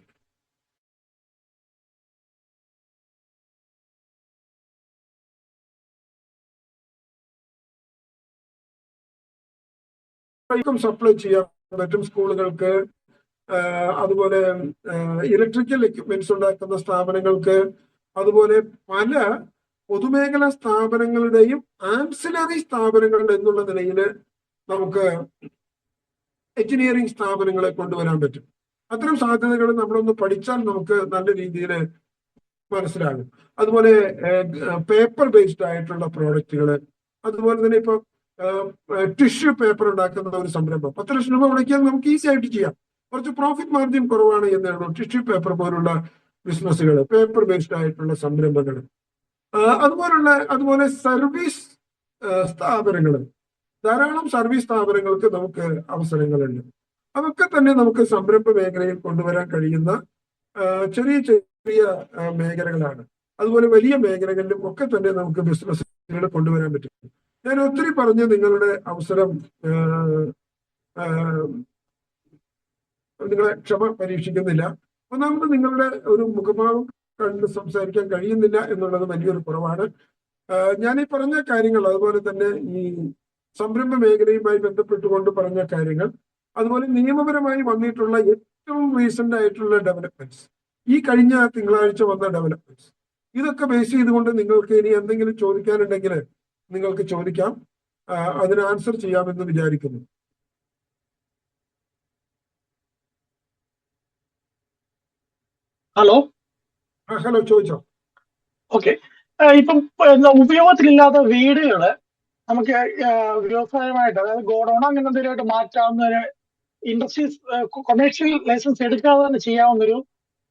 സപ്ലൈ ചെയ്യാൻ പറ്റും സ്കൂളുകൾക്ക്, അതുപോലെ ഇലക്ട്രിക്കൽ എക്യുപ്മെന്റ്സ് ഉണ്ടാക്കുന്ന സ്ഥാപനങ്ങൾക്ക്, അതുപോലെ പല പൊതുമേഖലാ സ്ഥാപനങ്ങളുടെയും ആൻസിലറി സ്ഥാപനങ്ങൾ എന്നുള്ള നിലയിൽ നമുക്ക് എഞ്ചിനീയറിംഗ് സ്ഥാപനങ്ങളെ കൊണ്ടുവരാൻ പറ്റും. അത്തരം സാധ്യതകൾ നമ്മളൊന്ന് പഠിച്ചാൽ നമുക്ക് നല്ല രീതിയിൽ മനസ്സിലാകും. അതുപോലെ പേപ്പർ ബേസ്ഡ് ആയിട്ടുള്ള പ്രോഡക്റ്റുകൾ, അതുപോലെ തന്നെ ഇപ്പൊ ടിഷ്യൂ പേപ്പർ ഉണ്ടാക്കുന്ന ഒരു സംരംഭം 10 ലക്ഷം രൂപ മുടക്കിയാൽ നമുക്ക് ഈസി ആയിട്ട് ചെയ്യാം. കുറച്ച് പ്രോഫിറ്റ് മാർജിൻ കുറവാണ് എന്നേ ഉള്ളൂ. ടിഷ്യൂ പേപ്പർ പോലുള്ള ബിസിനസ്സുകൾ, പേപ്പർ ബേസ്ഡ് ആയിട്ടുള്ള സംരംഭങ്ങൾ. അതുപോലെ സർവീസ് സ്ഥാപനങ്ങൾ, ധാരാളം സർവീസ് സ്ഥാപനങ്ങൾക്ക് നമുക്ക് അവസരങ്ങളുണ്ട്. അതൊക്കെ തന്നെ നമുക്ക് സംരംഭ മേഖലയിൽ കൊണ്ടുവരാൻ കഴിയുന്ന ചെറിയ ചെറിയ മേഖലകളാണ്. അതുപോലെ വലിയ മേഖലകളിലും ഒക്കെ തന്നെ നമുക്ക് ബിസിനസ്സുകൾ കൊണ്ടുവരാൻ പറ്റും. ഞാൻ ഒത്തിരി പറഞ്ഞ് നിങ്ങളുടെ അവസരം നിങ്ങളെ ക്ഷമ പരീക്ഷിക്കുന്നില്ല. ഒന്നാമത് നിങ്ങളുടെ ഒരു മുഖഭാവം കണ്ട് സംസാരിക്കാൻ കഴിയുന്നില്ല എന്നുള്ളത് വലിയൊരു കുറവാണ്. ഞാൻ ഈ പറഞ്ഞ കാര്യങ്ങൾ, അതുപോലെ തന്നെ ഈ സംരംഭ മേഖലയുമായി ബന്ധപ്പെട്ടുകൊണ്ട് പറഞ്ഞ കാര്യങ്ങൾ, അതുപോലെ നിയമപരമായി വന്നിട്ടുള്ള ഏറ്റവും റീസെന്റ് ആയിട്ടുള്ള ഡെവലപ്മെന്റ്സ്, ഈ കഴിഞ്ഞ തിങ്കളാഴ്ച വന്ന ഡെവലപ്മെന്റ്സ്, ഇതൊക്കെ ബേസ് ചെയ്തുകൊണ്ട് നിങ്ങൾക്ക് ഇനി എന്തെങ്കിലും ചോദിക്കാനുണ്ടെങ്കിൽ നിങ്ങൾക്ക് ചോദിക്കാം. അതിന് ആൻസർ ചെയ്യാമെന്ന് വിചാരിക്കുന്നു. ഹലോ ഹലോ, ചോദിച്ചോ. ഓക്കെ. ഇപ്പം ഉപയോഗത്തിലില്ലാത്ത വീടുകള് നമുക്ക് വ്യവസായമായിട്ട്, അതായത് ഗോഡൌൺ അങ്ങനെ എന്തെങ്കിലുമായിട്ട് മാറ്റാവുന്ന ഇൻഡസ്ട്രീസ് കൊമേഴ്ഷ്യൽ ലൈസൻസ് എടുക്കാതെ തന്നെ ചെയ്യാവുന്നൊരു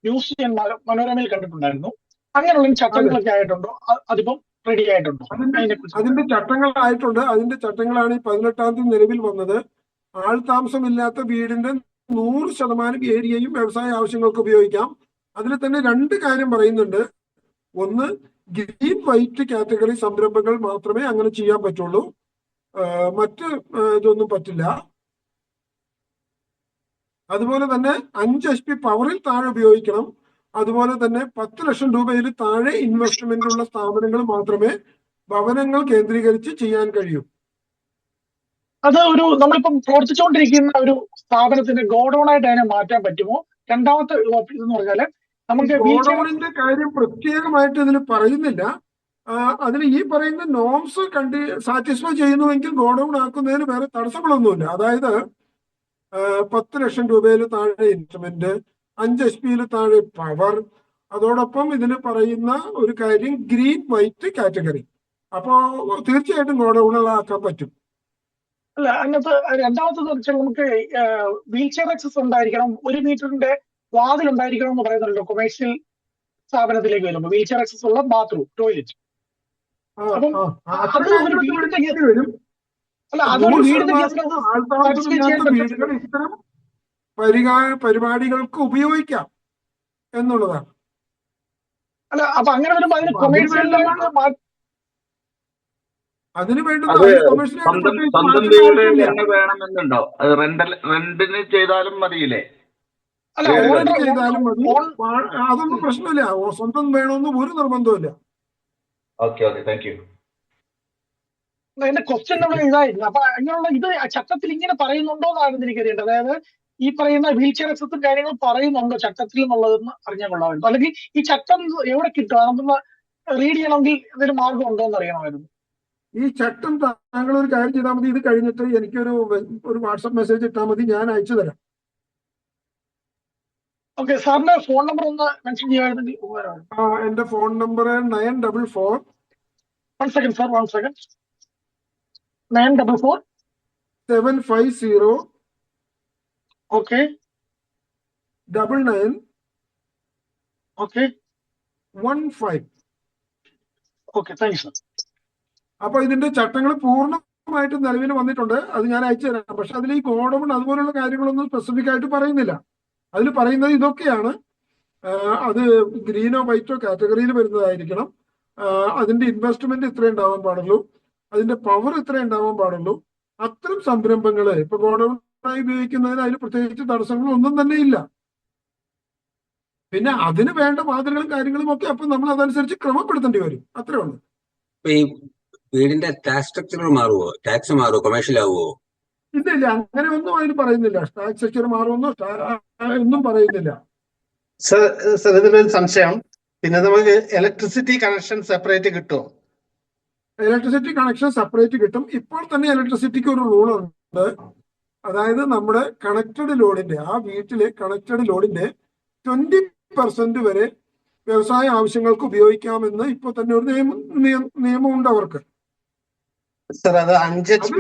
ന്യൂസ് ഞാൻ മനോരമയിൽ കണ്ടിട്ടുണ്ടായിരുന്നു. അങ്ങനെയുള്ള ചട്ടങ്ങളൊക്കെ ആയിട്ടുണ്ടോ? അതിപ്പം റെഡി ആയിട്ടുണ്ടോ? അതിന്റെ ചട്ടങ്ങളായിട്ടുണ്ട്. അതിന്റെ ചട്ടങ്ങളാണ് ഈ 18-ാം തീയതി നിലവിൽ വന്നത്. ആൾ താമസമില്ലാത്ത വീടിന്റെ 100% ഏരിയയും വ്യവസായ ആവശ്യങ്ങൾക്ക് ഉപയോഗിക്കാം. അതിൽ തന്നെ 2 കാര്യം പറയുന്നുണ്ട്. ഒന്ന്, ഗ്രീൻ വൈറ്റ് കാറ്റഗറി സംരംഭങ്ങൾ മാത്രമേ അങ്ങനെ ചെയ്യാൻ പറ്റുള്ളൂ. മറ്റ് ഇതൊന്നും പറ്റില്ല. അതുപോലെ തന്നെ 5 HP പവറിൽ താഴെ ഉപയോഗിക്കണം. അതുപോലെ തന്നെ 10 ലക്ഷം രൂപയിൽ താഴെ ഇൻവെസ്റ്റ്മെന്റ് ഉള്ള സ്ഥാപനങ്ങൾ മാത്രമേ ഭവനങ്ങൾ കേന്ദ്രീകരിച്ച് ചെയ്യാൻ കഴിയൂ. അത് നമ്മളിപ്പം പ്രവർത്തിച്ചുകൊണ്ടിരിക്കുന്ന ഒരു സ്ഥാപനത്തിന്റെ ഗോഡൌൺ ആയിട്ട് അതിനെ മാറ്റാൻ പറ്റുമോ? രണ്ടാമത്തെ ഇതെന്ന് പറഞ്ഞാല് നമുക്ക് ഗോഡൌണിന്റെ കാര്യം പ്രത്യേകമായിട്ട് ഇതിൽ പറയുന്നില്ല. അതിന് ഈ പറയുന്ന നോംസ് സാറ്റിസ്ഫൈ ചെയ്യുന്നുവെങ്കിൽ ഗോഡൌൺ ആക്കുന്നതിന് വേറെ തടസ്സങ്ങളൊന്നുമില്ല. അതായത് 10 ലക്ഷം രൂപയിൽ താഴെ ഇൻവെസ്റ്റ്മെന്റ്, 5 HP താഴെ പവർ, അതോടൊപ്പം ഇതിന് പറയുന്ന ഒരു കാര്യം ഗ്രീൻ വൈറ്റ് കാറ്റഗറി. അപ്പോ തീർച്ചയായിട്ടും ഗോഡൌണുകളാക്കാൻ പറ്റും. അല്ല, അതിനകത്ത് രണ്ടാമത്തെ വെച്ചാൽ നമുക്ക് വീൽ ചെയർ ആക്സസ് ഉണ്ടായിരിക്കണം, 1 മീറ്ററിന്റെ വാതിൽ ഉണ്ടായിരിക്കണം എന്ന് പറയുന്നുണ്ടല്ലോ കൊമേഴ്ഷ്യൽ സ്ഥാപനത്തിലേക്ക് വരുമ്പോൾ. വീൽ ചെയർ ആക്സസ് ഉള്ള ബാത്റൂം, ടോയ്ലറ്റ്. അപ്പം അതൊരു വീടിന്റെ അല്ല, അതൊരു വീടിന്റെ വീടുകൾ ഇത്തരം പരിപാടികൾക്ക് ഉപയോഗിക്കാം എന്നുള്ളതാണ്. അല്ല, അപ്പൊ അങ്ങനെ വരുമ്പോ അതിന് കൊമേഴ്ഷ്യലായിട്ട് അതിന് വേണ്ടുന്ന സ്വന്തം വീട് തന്നെ വേണമെന്നുണ്ടോ? അത് റെന്റിന് ചെയ്താലും മതിയില്ലേ? അല്ല, ചെയ്താലും മതി, അതൊന്നും പ്രശ്നമില്ല. സ്വന്തം വേണമെന്ന് ഒരു നിർബന്ധമില്ല. Okay, thank you. എന്റെ ക്വസ്റ്റ്യൻ ഇതായിരുന്നു. അപ്പൊ അങ്ങനെയുള്ള ഇത് ചട്ടത്തിൽ ഇങ്ങനെ പറയുന്നുണ്ടോ എന്നാണ് എനിക്കറിയേണ്ടത്. അതായത് ഈ പറയുന്ന വീൽ ചെയർ ആക്സസും കാര്യങ്ങളും പറയുന്നുണ്ടോ ചട്ടത്തിൽ എന്നുള്ളതെന്ന് അറിഞ്ഞാൽ കൊള്ളാമായിരുന്നു. അല്ലെങ്കിൽ ഈ ചട്ടം എവിടെ കിട്ടും? അതൊന്ന് റീഡ് ചെയ്യണമെങ്കിൽ എന്തെങ്കിലും മാർഗം ഉണ്ടോ എന്ന് അറിയണമായിരുന്നു. ഈ ചട്ടം താങ്കൾ ഒരു കാര്യം ചെയ്താൽ മതി. ഇത് കഴിഞ്ഞിട്ട് എനിക്കൊരു വാട്സപ്പ് മെസ്സേജ് ഇട്ടാൽ മതി, ഞാൻ അയച്ചു തരാം. ഓക്കെ, സാറിന്റെ ഫോൺ നമ്പർ ഒന്ന് മെൻഷൻ ചെയ്യുമായിരുന്നെങ്കിൽ ഉപകാരമാണ്. എന്റെ phone number 944 1 second sir, 1 second. 944 750 okay 99 okay 15. Okay, thank you sir. അപ്പൊ ഇതിന്റെ ചട്ടങ്ങൾ പൂർണ്ണമായിട്ട് നിലവിൽ വന്നിട്ടുണ്ട്. അത് ഞാൻ അയച്ചു തരാം. പക്ഷെ അതിൽ ഈ ഗോഡൌൺ അതുപോലുള്ള കാര്യങ്ങളൊന്നും സ്പെസിഫിക് ആയിട്ട് പറയുന്നില്ല. അതിൽ പറയുന്നത് ഇതൊക്കെയാണ്. അത് ഗ്രീനോ വൈറ്റോ കാറ്റഗറിയിൽ വരുന്നതായിരിക്കണം. അതിന്റെ ഇൻവെസ്റ്റ്മെന്റ് ഇത്ര ഉണ്ടാവാൻ പാടുള്ളൂ, അതിന്റെ പവർ ഇത്ര ഉണ്ടാവാൻ പാടുള്ളൂ. അത്തരം സംരംഭങ്ങള് ഇപ്പൊ ഗോഡൌണായി ഉപയോഗിക്കുന്നതിന് അതിന് പ്രത്യേകിച്ച് തടസ്സങ്ങളും ഒന്നും തന്നെ ഇല്ല. പിന്നെ അതിന് വേണ്ട മാതൃകളും കാര്യങ്ങളും ഒക്കെ അപ്പൊ നമ്മൾ അതനുസരിച്ച് ക്രമപ്പെടുത്തേണ്ടി വരും. അത്രേ ഉള്ളൂ. ഈ വീടിന്റെ ടാക്സ് സ്ട്രക്ചർ മാറുമോ? ടാക്സ് മാറുമോ? കൊമേഴ്ഷ്യൽ ആവുമോ? ഇല്ല, അങ്ങനെ ഒന്നും അതിന് പറയുന്നില്ല. ടാക്സ് സ്ട്രക്ചർ മാറുമെന്നോ ഒന്നും പറയുന്നില്ല. സർ ഇതിലൊരു സംശയം. പിന്നെ നമുക്ക് ഇലക്ട്രിസിറ്റി കണക്ഷൻ സെപ്പറേറ്റ് കിട്ടുമോ? ഇലക്ട്രിസിറ്റി കണക്ഷൻ സെപ്പറേറ്റ് കിട്ടും. ഇപ്പോൾ തന്നെ ഇലക്ട്രിസിറ്റിക്ക് ഒരു റൂളുണ്ട്. അതായത് നമ്മുടെ കണക്റ്റഡ് ലോഡിന്റെ, ആ വീട്ടിലെ കണക്റ്റഡ് ലോഡിന്റെ 20% വരെ വ്യവസായ ആവശ്യങ്ങൾക്ക് ഉപയോഗിക്കാമെന്ന് ഇപ്പൊ തന്നെ ഒരു നിയമമുണ്ട് അവർക്ക്. സർ അത് 5 HP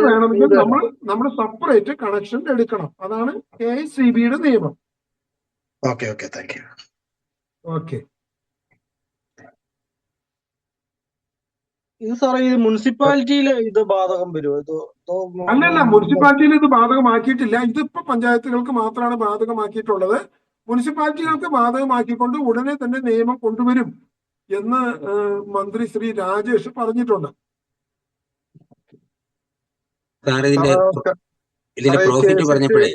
വേണമെങ്കിൽ നമ്മൾ സെപ്പറേറ്റ് കണക്ഷൻ എടുക്കണം. അതാണ് KECBയുടെ നിയമം. Okay, thank you. ഓക്കെ. ഇത് സാറേ ഈ മുനിസിപ്പാലിറ്റിയില് ഇത് ബാധകം വരുമോ? അല്ലല്ല, മുനിസിപ്പാലിറ്റിയിൽ ഇത് ബാധകമാക്കിയിട്ടില്ല. ഇതിപ്പോ പഞ്ചായത്തുകൾക്ക് മാത്രമാണ് ബാധകമാക്കിയിട്ടുള്ളത്. മുനിസിപ്പാലിറ്റികൾക്ക് ബാധകമാക്കിക്കൊണ്ട് ഉടനെ തന്നെ നിയമം കൊണ്ടുവരും എന്ന് മന്ത്രി ശ്രീ രാജേഷ് പറഞ്ഞിട്ടുണ്ട്. സാർ ഇതിന്റെ പ്രോഫിറ്റ് പറഞ്ഞപ്പോഴേ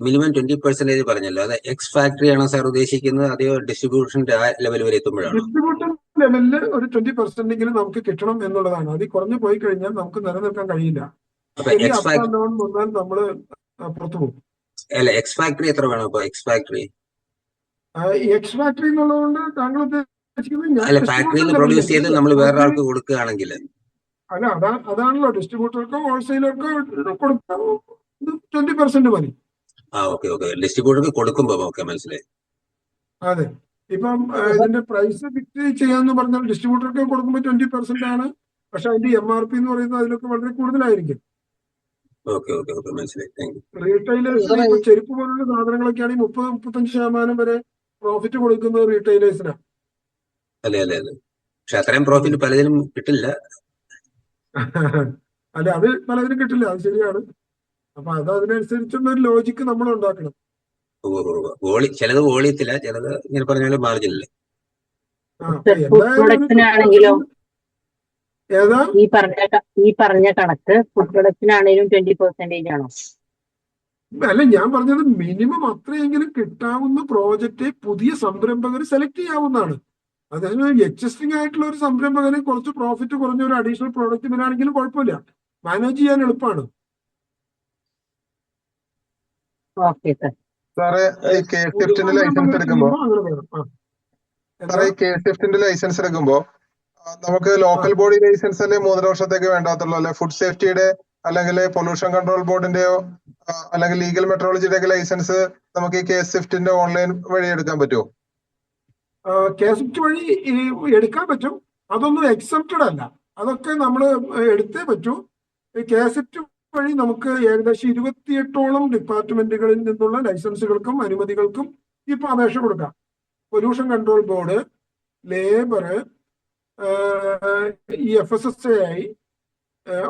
മിനിമം 20% പറഞ്ഞല്ലോ, അത് എക്സ് ഫാക്ടറി ആണോ സാർ ഉദ്ദേശിക്കുന്നത്, അതെയോ ഡിസ്ട്രിബ്യൂഷന്റെ ആ ലെവൽ വരെ എത്തുമ്പോഴാണോ? ഡിസ്ട്രിബ്യൂഷൻ ലെവലില് ഒരു 20% നമുക്ക് കിട്ടണം എന്നുള്ളതാണ്. അത് കുറഞ്ഞു പോയി കഴിഞ്ഞാൽ നമുക്ക് നിലനിൽക്കാൻ കഴിയില്ല. വന്നാൽ നമ്മള് പുറത്തു പോകും. അല്ല, എക്സ് ഫാക്ടറി എത്ര വേണം അപ്പൊ? എക്സ് ഫാക്ടറി എന്നുള്ളതുകൊണ്ട് താങ്കൾ ഉദ്ദേശിക്കുന്നത് അല്ല, ഫാക്ടറിയിൽ നിന്ന് പ്രൊഡ്യൂസ് ചെയ്ത് നമ്മൾ വേറൊരാൾക്ക് കൊടുക്കുകയാണെങ്കിൽ അല്ല, അതാണല്ലോ ഡിസ്ട്രിബ്യൂട്ടർക്കോ ഹോൾസെയിലർക്കോ കൊടുക്കാം. 20% മതി. ഓക്കെ ഡിസ്ട്രിബ്യൂട്ടർക്ക് കൊടുക്കുമ്പോ മനസ്സിലായി. അതെ, ഇപ്പം ഇതിന്റെ പ്രൈസ് ഫിക്സ് ചെയ്യാന്ന് പറഞ്ഞാൽ ഡിസ്ട്രിബ്യൂട്ടർക്ക് കൊടുക്കുമ്പോൾ 20% ആണ്. പക്ഷെ അതിന്റെ MRP എന്ന് പറയുന്നത് അതിലൊക്കെ വളരെ കൂടുതലായിരിക്കും. റീറ്റെയിലേഴ്സ് ഇപ്പൊ ചെരുപ്പ് പോലുള്ള സാധനങ്ങളൊക്കെ ആണെങ്കിൽ 30-35% വരെ പ്രോഫിറ്റ് കൊടുക്കുന്നത് റീറ്റെയിലേഴ്സിനാണ്. അതെ, പക്ഷെ അത്രയും പ്രോഫിറ്റ് പലതിനും കിട്ടില്ല. അല്ല, അത് പലതിനും കിട്ടില്ല, അത് ശരിയാണ്. അപ്പൊ അതിനനുസരിച്ചുള്ള ഒരു ലോജിക്ക് നമ്മൾ ഉണ്ടാക്കണം. ചിലത് വോളിയത്തില്ല, ചിലത് ഇങ്ങനെ പറഞ്ഞാലും മാർജിനില്ല. ഏതാ ഈ പറഞ്ഞ കണക്ക് ഫുഡ് പ്രൊഡക്റ്റിനാണെങ്കിലും 20% ആണോ? അല്ല, ഞാൻ പറഞ്ഞത് മിനിമം അത്രയെങ്കിലും കിട്ടാവുന്ന പ്രോജക്റ്റ് പുതിയ സംരംഭകർ സെലക്ട് ചെയ്യാവുന്നതാണ്. അതായത് എക്സിസ്റ്റിംഗ് ആയിട്ടുള്ള ഒരു സംരംഭകന് കുറച്ച് പ്രോഫിറ്റ് കുറഞ്ഞ ഒരു അഡീഷണൽ പ്രോഡക്റ്റ് വരാണെങ്കിലും കുഴപ്പമില്ല, മാനേജ് ചെയ്യാൻ എളുപ്പമാണ്. സാറേ, ഈ K-Swiftന്റെ ലൈസൻസ് എടുക്കുമ്പോ ലൈസൻസ് എടുക്കുമ്പോ നമുക്ക് ലോക്കൽ ബോഡി ലൈസൻസ് അല്ലെ 3 വർഷത്തേക്ക് വേണ്ടാത്തുള്ളൂ, അല്ലെ ഫുഡ് സേഫ്റ്റിയുടെ അല്ലെങ്കിൽ പൊല്യൂഷൻ കൺട്രോൾ ബോർഡിന്റെയോ അല്ലെങ്കിൽ ലീഗൽ മെട്രോളജിയുടെ ഒക്കെ ലൈസൻസ് നമുക്ക് ഈ K-Swiftന്റെ ഓൺലൈൻ വഴി എടുക്കാൻ പറ്റുമോ? K-Swift വഴി എടുക്കാൻ പറ്റും. അതൊന്നും എക്സെപ്റ്റഡ് അല്ല, അതൊക്കെ നമ്മൾ എടുത്തേ പറ്റൂ. K-Swift വഴി നമുക്ക് ഏകദേശം 28ഓളം ഡിപ്പാർട്ട്മെന്റുകളിൽ നിന്നുള്ള ലൈസൻസുകൾക്കും അനുമതികൾക്കും ഇപ്പൊ അപേക്ഷ കൊടുക്കാം. പൊല്യൂഷൻ കൺട്രോൾ ബോർഡ്, ലേബർ, ഈ FSSAI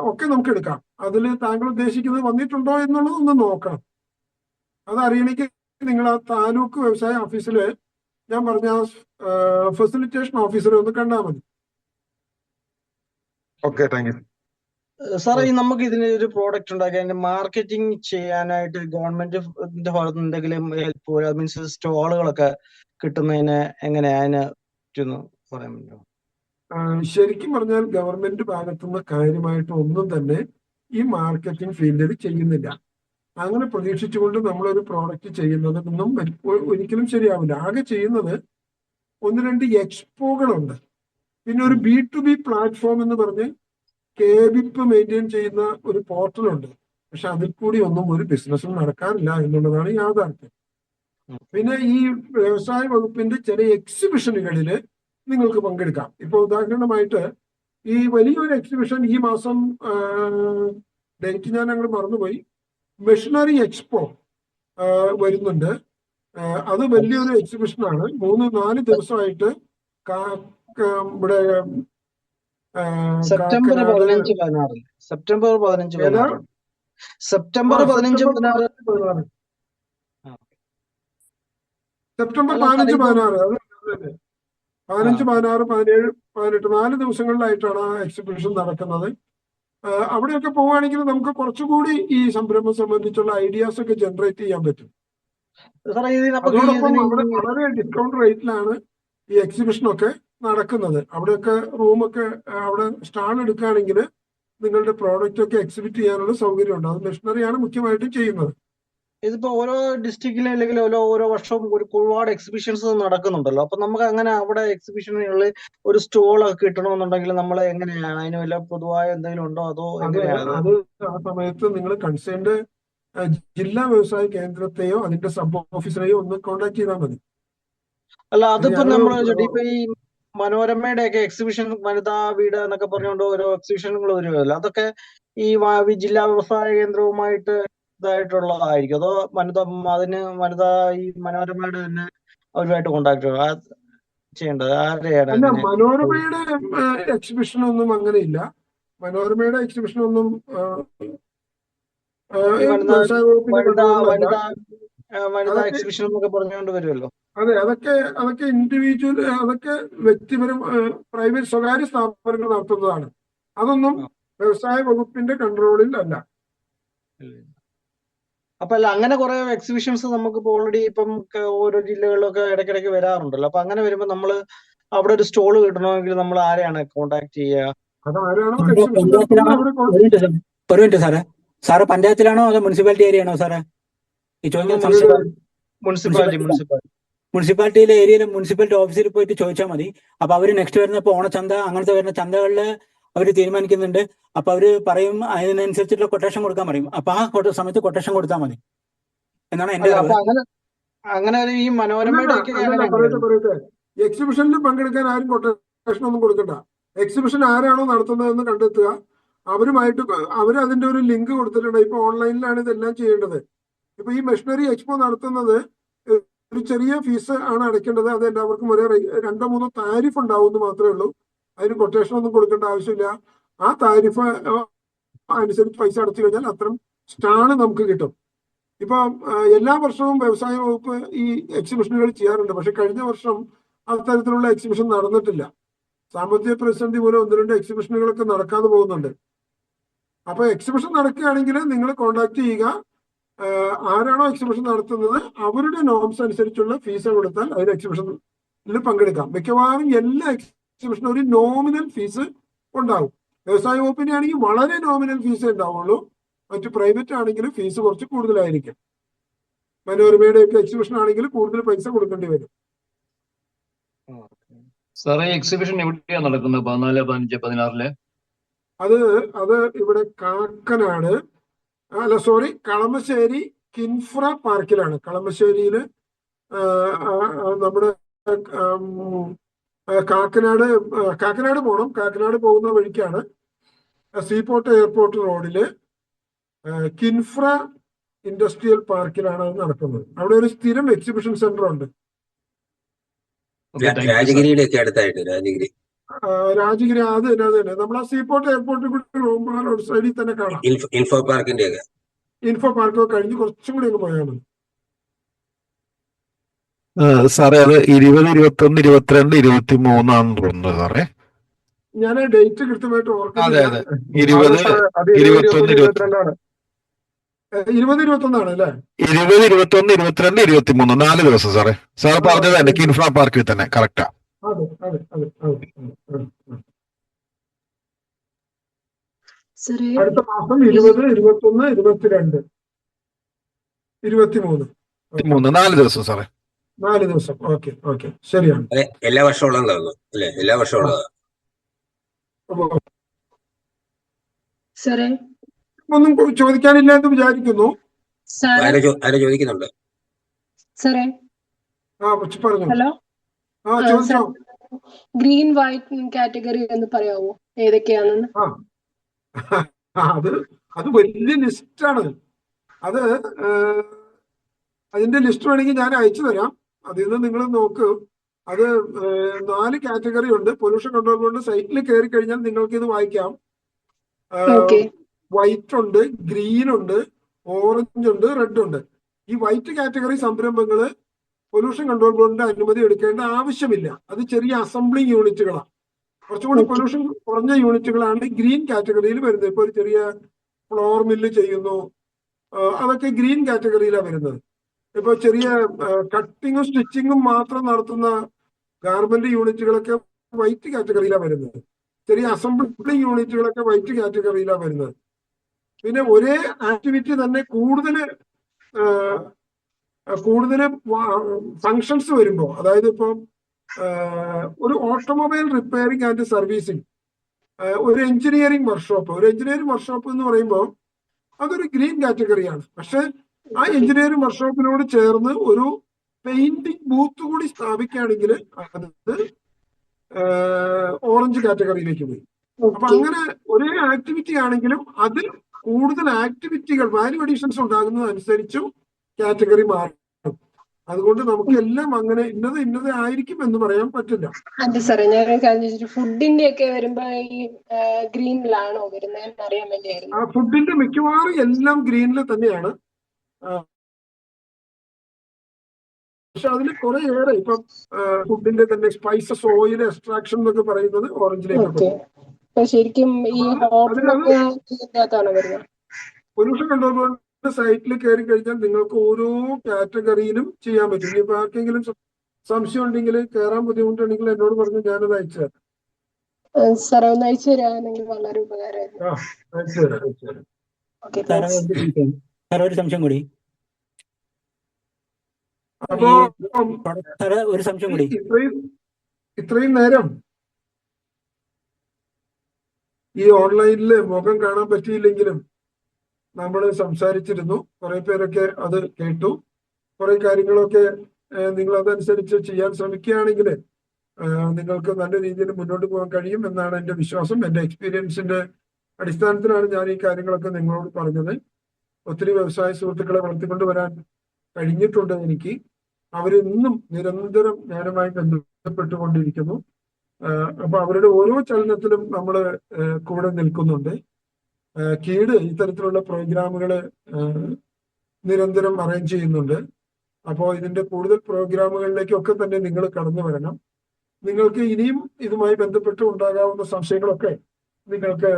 ഒക്കെ നമുക്ക് എടുക്കാം. അതിൽ താങ്കൾ ഉദ്ദേശിക്കുന്നത് വന്നിട്ടുണ്ടോ എന്നുള്ളത് ഒന്ന് നോക്കണം. അതറിയണമെങ്കിൽ നിങ്ങൾ ആ താലൂക്ക് വ്യവസായ ഓഫീസിൽ ഞാൻ പറഞ്ഞ ഫെസിലിറ്റേഷൻ ഓഫീസറെ ഒന്ന് കണ്ടാൽ മതി. ഓക്കെ, താങ്ക് യു സാറേ. നമുക്ക് ഇതിന് ഒരു പ്രോഡക്റ്റ് ഉണ്ടാക്കി അതിന്റെ മാർക്കറ്റിംഗ് ചെയ്യാനായിട്ട് ഗവൺമെന്റിന്റെ ഭാഗത്ത് എന്തെങ്കിലും ഹെൽപ്പ്, മീൻസ് സ്റ്റോളുകളൊക്കെ കിട്ടുന്നതിന് എങ്ങനെയാ അതിനെ പറ്റുമെന്ന് പറയാൻ പറ്റുമോ? ശരിക്കും പറഞ്ഞാൽ ഗവൺമെന്റ് ഭാഗത്തുനിന്ന് കാര്യമായിട്ട് ഒന്നും തന്നെ ഈ മാർക്കറ്റിംഗ് ഫീൽഡിൽ ചെയ്യുന്നില്ല. അങ്ങനെ പ്രതീക്ഷിച്ചുകൊണ്ട് നമ്മളൊരു പ്രോഡക്റ്റ് ചെയ്യുന്നതൊന്നും ഒരിക്കലും ശരിയാവില്ല. ആകെ ചെയ്യുന്നത് 1-2 എക്സ്പോകളുണ്ട്. പിന്നെ ഒരു B2B പ്ലാറ്റ്ഫോം എന്ന് പറഞ്ഞ് KBIP മെയിൻറ്റെയിൻ ചെയ്യുന്ന ഒരു പോർട്ടലുണ്ട്. പക്ഷെ അതിൽ കൂടി ഒന്നും ഒരു ബിസിനസ്സും നടക്കാറില്ല എന്നുള്ളതാണ് യാഥാർത്ഥ്യം. പിന്നെ ഈ വ്യവസായ വകുപ്പിന്റെ ചില എക്സിബിഷനുകളിൽ നിങ്ങൾക്ക് പങ്കെടുക്കാം. ഇപ്പൊ ഉദാഹരണമായിട്ട് ഈ വലിയൊരു എക്സിബിഷൻ ഈ മാസം ഡേറ്റ് ഞാൻ അങ്ങോട്ട് മറന്നുപോയി, മെഷീനറി എക്സ്പോ വരുന്നുണ്ട്. അത് വലിയൊരു എക്സിബിഷനാണ്. 3-4 ദിവസമായിട്ട് ഇവിടെ സെപ്റ്റംബർ 15-16 സെപ്റ്റംബർ 15-16 സെപ്റ്റംബർ 15-16 15, 16, 17, 18 4 ദിവസങ്ങളിലായിട്ടാണ് ആ എക്സിബിഷൻ നടക്കുന്നത്. അവിടെയൊക്കെ പോവുകയാണെങ്കിൽ നമുക്ക് കുറച്ചുകൂടി ഈ സംരംഭം സംബന്ധിച്ചുള്ള ഐഡിയാസ് ഒക്കെ ജനറേറ്റ് ചെയ്യാൻ പറ്റും. അതോടൊപ്പം അവിടെ വളരെ ഡിസ്കൗണ്ട് റേറ്റിലാണ് ഈ എക്സിബിഷനൊക്കെ നടക്കുന്നത്. അവിടെയൊക്കെ റൂമൊക്കെ അവിടെ സ്റ്റാൾ എടുക്കുകയാണെങ്കിൽ നിങ്ങളുടെ പ്രോഡക്റ്റ് ഒക്കെ എക്സിബിറ്റ് ചെയ്യാനുള്ള സൗകര്യമുണ്ട്. അത് മെഷീനറിയാണ് മുഖ്യമായിട്ടും ചെയ്യുന്നത്. ഇതിപ്പോ ഓരോ ഡിസ്ട്രിക്റ്റിലും അല്ലെങ്കിൽ ഓരോ വർഷവും ഒരുപാട് എക്സിബിഷൻസ് നടക്കുന്നുണ്ടല്ലോ. അപ്പൊ നമുക്ക് അങ്ങനെ അവിടെ എക്സിബിഷനുകളിൽ ഒരു സ്റ്റോൾ ഒക്കെ കിട്ടണമെന്നുണ്ടെങ്കിൽ നമ്മൾ എങ്ങനെയാണ്, അതിന് വല്ല പൊതുവായ എന്തെങ്കിലും ഉണ്ടോ, അതോ എങ്ങനെയാണ്? അത് ആ സമയത്ത് നിങ്ങൾ കൺസേൺഡ് ജില്ലാ വ്യവസായ കേന്ദ്രത്തെയോ അതിന്റെ സബ് ഓഫീസറെയോ ഒന്ന് കോൺടാക്ട് ചെയ്താൽ മതി. അല്ല, അതിപ്പോ നമ്മള് ഇപ്പൊ ഈ മനോരമയുടെ ഒക്കെ എക്സിബിഷൻ, വനിതാ വീട് എന്നൊക്കെ പറഞ്ഞുകൊണ്ട് ഓരോ എക്സിബിഷനുകൾ വരുമല്ലോ, അതൊക്കെ ഈ ജില്ലാ വ്യവസായ കേന്ദ്രവുമായിട്ട് ഇതായിട്ടുള്ളതായിരിക്കും, അതോ ഈ മനോരമയുടെ തന്നെ അവരുമായിട്ട് കോണ്ടാക്ട്? ചെയ്യേണ്ടത്? ആരെയാണ് അല്ല, അങ്ങനെ? മനോരമയുടെ എക്സിബിഷൻ ഒന്നും അങ്ങനെയില്ല. മനോരമയുടെ എക്സിബിഷൻ ഒന്നും ഈ വനിതാ വ്യവസായ വകുപ്പിന്റെ വനിതാ കൺട്രോളിലല്ല. വനിതാ വനിതാ അതൊക്കെ എക്സിബിഷൻ എന്നൊക്കെ പറഞ്ഞുകൊണ്ട് വരുമല്ലോ. അതെ, അതൊക്കെ ഇൻഡിവിജ്വൽ, അതൊക്കെ വ്യക്തിപരം, പ്രൈവറ്റ് സ്വകാര്യ സ്ഥാപനങ്ങൾ നടത്തുന്നതാണ്. അതൊന്നും വ്യവസായ വകുപ്പിന്റെ കൺട്രോളിൽ അല്ല. അപ്പൊ അല്ല, അങ്ങനെ കുറെ എക്സിബിഷൻസ് നമുക്ക് ഇപ്പൊ ഓൾറെഡി ഇപ്പം ഓരോ ജില്ലകളിലൊക്കെ ഇടയ്ക്കിടയ്ക്ക് വരാറുണ്ടല്ലോ. അപ്പൊ അങ്ങനെ വരുമ്പോ നമ്മള് അവിടെ ഒരു സ്റ്റോള് കിട്ടണമെങ്കിൽ നമ്മൾ ആരെയാണ് കോണ്ടാക്ട് ചെയ്യുക? അതാരാണോ സാറേ എക്സിബിഷൻ നടത്തുന്നത് പഞ്ചായത്തിലാണോ? അവരെ ഒരു മിനിറ്റ് സാറേ. സാറ് പഞ്ചായത്തിലാണോ അതോ മുനിസിപ്പാലിറ്റി ഏരിയ ആണോ സാറേ ഈ ചോദിക്കുന്ന സംശയം? മുനിസിപ്പാലിറ്റിയിലെ ഏരിയയിലെ മുനിസിപ്പാലിറ്റി ഓഫീസിൽ പോയിട്ട് ചോദിച്ചാൽ മതി. അപ്പൊ അവര് നെക്സ്റ്റ് വരുന്ന ഇപ്പൊ ഓണച്ചന്ത അങ്ങനത്തെ വരുന്ന ചന്തകളില് അവര് തീരുമാനിക്കുന്നുണ്ട്. അപ്പൊ അവര് പറയും അതിനനുസരിച്ചിട്ടുള്ള കൊട്ടേഷൻ കൊടുക്കാൻ പറയും. അപ്പൊ ആ സമയത്ത് കൊട്ടേഷൻ കൊടുത്താൽ മതി എന്നാണ് എന്റെ അല്ല, അറിവ്. അപ്പൊ അങ്ങനെ ഒരു ഈ മനോരമയുടെ ഒക്കെ പറയട്ടെ. എക്സിബിഷനിൽ പങ്കെടുക്കാൻ ആരും കൊട്ടേഷൻ ഒന്നും കൊടുക്കണ്ട. എക്സിബിഷൻ ആരാണോ നടത്തുന്നതെന്ന് കണ്ടെത്തുക, അവരുമായിട്ട് അവർ അതിന്റെ ഒരു ലിങ്ക് കൊടുത്തിട്ടുണ്ട്. ഇപ്പൊ ഓൺലൈനിലാണ് ഇതെല്ലാം ചെയ്യേണ്ടത്. ഇപ്പൊ ഈ മെഷീനറി എക്സ്പോ നടത്തുന്നത് ഒരു ചെറിയ ഫീസ് ആണ് അടയ്ക്കേണ്ടത്. അത് എല്ലാവർക്കും ഒരേ 2-3 താരിഫ് ഉണ്ടാവുമെന്ന് മാത്രമേ ഉള്ളൂ. അതിന് കൊട്ടേഷൻ ഒന്നും കൊടുക്കേണ്ട ആവശ്യമില്ല. ആ താരിഫ് അനുസരിച്ച് പൈസ അടച്ചു കഴിഞ്ഞാൽ അത്തരം സ്റ്റാള് നമുക്ക് കിട്ടും. ഇപ്പൊ എല്ലാ വർഷവും വ്യവസായ വകുപ്പ് ഈ എക്സിബിഷനുകൾ ചെയ്യാറുണ്ട്. പക്ഷെ കഴിഞ്ഞ വർഷം അത്തരത്തിലുള്ള എക്സിബിഷൻ നടന്നിട്ടില്ല. സാമ്പത്തിക പ്രതിസന്ധി മൂലം 1-2 എക്സിബിഷനുകളൊക്കെ നടക്കാതെ പോകുന്നുണ്ട്. അപ്പൊ എക്സിബിഷൻ നടക്കുകയാണെങ്കിൽ നിങ്ങൾ കോണ്ടാക്ട് ചെയ്യുക. ആരാണോ എക്സിബിഷൻ നടത്തുന്നത് അവരുടെ നോംസ് അനുസരിച്ചുള്ള ഫീസ് കൊടുത്താൽ അതിന് എക്സിബിഷനിൽ പങ്കെടുക്കാം. മിക്കവാറും എല്ലാ എക്സിബിഷനും ഒരു നോമിനൽ ഫീസ് ഉണ്ടാവും. വ്യവസായ വകുപ്പിന്റെ ആണെങ്കിൽ വളരെ നോമിനൽ ഫീസേ ഉണ്ടാവുള്ളൂ. മറ്റു പ്രൈവറ്റ് ആണെങ്കിൽ ഫീസ് കുറച്ച് കൂടുതലായിരിക്കും. മനോരമയുടെ ഒക്കെ എക്സിബിഷൻ ആണെങ്കിൽ കൂടുതൽ പൈസ കൊടുക്കേണ്ടി വരും. സാറേ, എക്സിബിഷൻ എവിടെയാണ് നടക്കുന്നത്? 14, 15, 16 അത് ഇവിടെ കാക്കനാട്, കളമശ്ശേരി കിൻഫ്ര പാർക്കിലാണ്. കളമശ്ശേരിയില് നമ്മുടെ കാക്കനാട് പോകണം. കാക്കനാട് പോകുന്ന വഴിക്കാണ് സീപോർട്ട് എയർപോർട്ട് റോഡില് കിൻഫ്ര ഇൻഡസ്ട്രിയൽ പാർക്കിലാണ് അത് നടക്കുന്നത്. അവിടെ ഒരു സ്ഥിരം എക്സിബിഷൻ സെന്റർ ഉണ്ട്. രാജഗിരിയുടെ ഒക്കെ അടുത്തായിട്ട് രാജഗിരി അത് തന്നെ നമ്മൾ ആ സീപോർട്ട് എയർപോർട്ടിൽ കൂടി പോകുമ്പോൾ റോഡ് സൈഡിൽ തന്നെ കാണാം. ഇൻഫോ പാർക്കിന്റെ ഒക്കെ ഇൻഫോ പാർക്കൊക്കെ കഴിഞ്ഞ് കുറച്ചും കൂടി അങ്ങ് പോയാൽ മതി. സാറേ അത് 20, 21, 22, 23 ആണെന്ന് തോന്നുന്നു സാറേ. ഞാൻ ഡേറ്റ് കൃത്യമായിട്ട് ഓർക്കുന്നില്ല. 20, 21, 22 20-21 അല്ലേ? 20, 21, 22, 23 4 ദിവസം സാറേ. സാർ പറഞ്ഞത് തന്നെ കിൻഫ്ര പാർക്കിൽ തന്നെ കറക്റ്റാ. അതെ. അടുത്ത മാസം 20, 21, 22, 23 4 ദിവസം സാറേ. 4 ദിവസം. ഓക്കെ ശരിയാണ്. എല്ലാ വർഷവും ഉള്ളതാണോ അല്ലേ? എല്ലാ വർഷവും ഉള്ളതാ. ഒന്നും ചോദിക്കാനില്ല എന്ന് വിചാരിക്കുന്നു. ആരോ ചോദിക്കുന്നുണ്ട്. പറഞ്ഞു. ഹലോ, ചോദിച്ചോ. ഗ്രീൻ വൈറ്റ് കാറ്റഗറി എന്ന് പറയാവോ ഏതൊക്കെയാണെന്ന്? അത് വലിയ ലിസ്റ്റാണ്. അതിന്റെ ലിസ്റ്റ് വേണമെങ്കിൽ ഞാൻ അയച്ചു തരാം. അതിൽ നിന്ന് നിങ്ങൾ നോക്ക്. അത് 4 കാറ്റഗറി ഉണ്ട്. പൊല്യൂഷൻ കൺട്രോൾ ബോർഡ് സൈറ്റിൽ കയറി കഴിഞ്ഞാൽ നിങ്ങൾക്ക് ഇത് വായിക്കാം. വൈറ്റ് ഉണ്ട്, ഗ്രീൻ ഉണ്ട്, ഓറഞ്ച് ഉണ്ട്, റെഡ് ഉണ്ട്. ഈ വൈറ്റ് കാറ്റഗറി സംരംഭങ്ങള് പൊല്യൂഷൻ കൺട്രോൾ ബോർഡിന്റെ അനുമതി എടുക്കേണ്ട ആവശ്യമില്ല. അത് ചെറിയ അസംബ്ലിംഗ് യൂണിറ്റുകളാണ്. കുറച്ചുകൂടി പൊല്യൂഷൻ കുറഞ്ഞ യൂണിറ്റുകളാണ് ഗ്രീൻ കാറ്റഗറിയിൽ വരുന്നത്. ഇപ്പൊ ഒരു ചെറിയ ഫ്ലോർ മില്ല് ചെയ്യുന്നു, അതൊക്കെ ഗ്രീൻ കാറ്റഗറിയിലാണ് വരുന്നത്. ഇപ്പൊ ചെറിയ കട്ടിങ്ങും സ്റ്റിച്ചിങ്ങും മാത്രം നടത്തുന്ന ഗാർമെന്റ് യൂണിറ്റുകളൊക്കെ വൈറ്റ് കാറ്റഗറിയിലാണ് വരുന്നത്. ചെറിയ അസംബ്ലിംഗ് യൂണിറ്റുകളൊക്കെ വൈറ്റ് കാറ്റഗറിയിലാണ് വരുന്നത്. പിന്നെ ഒരേ ആക്ടിവിറ്റി തന്നെ കൂടുതൽ ഫങ്ഷൻസ് വരുമ്പോൾ, അതായത് ഇപ്പം ഒരു ഓട്ടോമൊബൈൽ റിപ്പയറിംഗ് ആൻഡ് സർവീസിങ്, ഒരു എഞ്ചിനീയറിംഗ് വർക്ക്ഷോപ്പ് എന്ന് പറയുമ്പോൾ അതൊരു ഗ്രീൻ കാറ്റഗറിയാണ്. പക്ഷെ ആ എഞ്ചിനീയറിംഗ് വർക്ക്ഷോപ്പിനോട് ചേർന്ന് ഒരു പെയിന്റിംഗ് ബൂത്ത് കൂടി സ്ഥാപിക്കുകയാണെങ്കിൽ അത് ഓറഞ്ച് കാറ്റഗറിയിലേക്ക് പോയി. അപ്പൊ അങ്ങനെ ഒരേ ആക്ടിവിറ്റി ആണെങ്കിലും അതിൽ കൂടുതൽ ആക്ടിവിറ്റികൾ വാല്യൂ അഡീഷൻസ് ഉണ്ടാകുന്നതനുസരിച്ചും കാറ്റഗറി മാറും. അതുകൊണ്ട് നമുക്ക് എല്ലാം അങ്ങനെ ഇന്നത് ആയിരിക്കും എന്ന് പറയാൻ പറ്റില്ല. അതെ സാറേ, ഞാനൊരു കാര്യം ചോദിച്ചിട്ട് ഫുഡിന്റെ ഒക്കെ വരുമ്പോ ഈ ഗ്രീനിലാണോ വരുന്നതെന്ന് അറിയാൻ വേണ്ടിയായിരുന്നു. ആ ഫുഡിന്റെ മിക്കവാറും എല്ലാം ഗ്രീനിൽ തന്നെയാണ്. പക്ഷെ അതിൽ കുറെ ഏറെ ഇപ്പം ഫുഡിന്റെ തന്നെ സ്പൈസസ്, ഓയിൽ എക്സ്ട്രാക്ഷൻ എന്നൊക്കെ പറയുന്നത് ഓറഞ്ചിലേക്ക് ഓക്കെ. അപ്പൊ ശരിക്കും ഈ ഹോട്ടലൊക്കെ ഇതിനകത്താണോ വരുന്നത്? പൊല്യൂഷൻ കൺട്രോൾ ബോർഡിന്റെ സൈറ്റിൽ കയറി കഴിഞ്ഞാൽ നിങ്ങൾക്ക് ഓരോ കാറ്റഗറിയിലും ചെയ്യാൻ പറ്റും. ഇനിയിപ്പോ ആർക്കെങ്കിലും സംശയം ഉണ്ടെങ്കിൽ, കയറാൻ ബുദ്ധിമുട്ടുണ്ടെങ്കിൽ എന്നോട് പറഞ്ഞു, ഞാനത് അയച്ചു തരാം. സാറേ ഒന്ന് അയച്ചു തരാമെങ്കിൽ വളരെ ഉപകാരമായിരുന്നു. അയച്ചു തരാം. ഓക്കെ, സാർ ഒരു സംശയം കൂടി. അപ്പോ ഒരു സംശയം കൂടി. ഇത്രയും നേരം ഈ ഓൺലൈനില് മുഖം കാണാൻ പറ്റിയില്ലെങ്കിലും നമ്മൾ സംസാരിച്ചിരുന്നു. കുറെ പേരൊക്കെ അത് കേട്ടു. കുറെ കാര്യങ്ങളൊക്കെ നിങ്ങൾ അതനുസരിച്ച് ചെയ്യാൻ ശ്രമിക്കുകയാണെങ്കിൽ നിങ്ങൾക്ക് നല്ല രീതിയിൽ മുന്നോട്ട് പോകാൻ കഴിയും എന്നാണ് എൻ്റെ വിശ്വാസം. എൻ്റെ എക്സ്പീരിയൻസിന്റെ അടിസ്ഥാനത്തിലാണ് ഞാൻ ഈ കാര്യങ്ങളൊക്കെ നിങ്ങളോട് പറഞ്ഞത്. ഒത്തിരി വ്യവസായ സുഹൃത്തുക്കളെ വളർത്തിക്കൊണ്ട് വരാൻ കഴിഞ്ഞിട്ടുണ്ട് എനിക്ക്. അവരിന്നും നിരന്തരം ഞാനുമായി ബന്ധപ്പെട്ടുകൊണ്ടിരിക്കുന്നു. അപ്പൊ അവരുടെ ഓരോ ചലനത്തിലും നമ്മൾ കൂടെ നിൽക്കുന്നുണ്ട്. കീട് ഇത്തരത്തിലുള്ള പ്രോഗ്രാമുകൾ നിരന്തരം അറേഞ്ച് ചെയ്യുന്നുണ്ട്. അപ്പോൾ ഇതിന്റെ കൂടുതൽ പ്രോഗ്രാമുകളിലേക്കൊക്കെ തന്നെ നിങ്ങൾ കടന്നു വരണം. നിങ്ങൾക്ക് ഇനിയും ഇതുമായി ബന്ധപ്പെട്ട് ഉണ്ടാകാവുന്ന സംശയങ്ങളൊക്കെ നിങ്ങൾക്ക്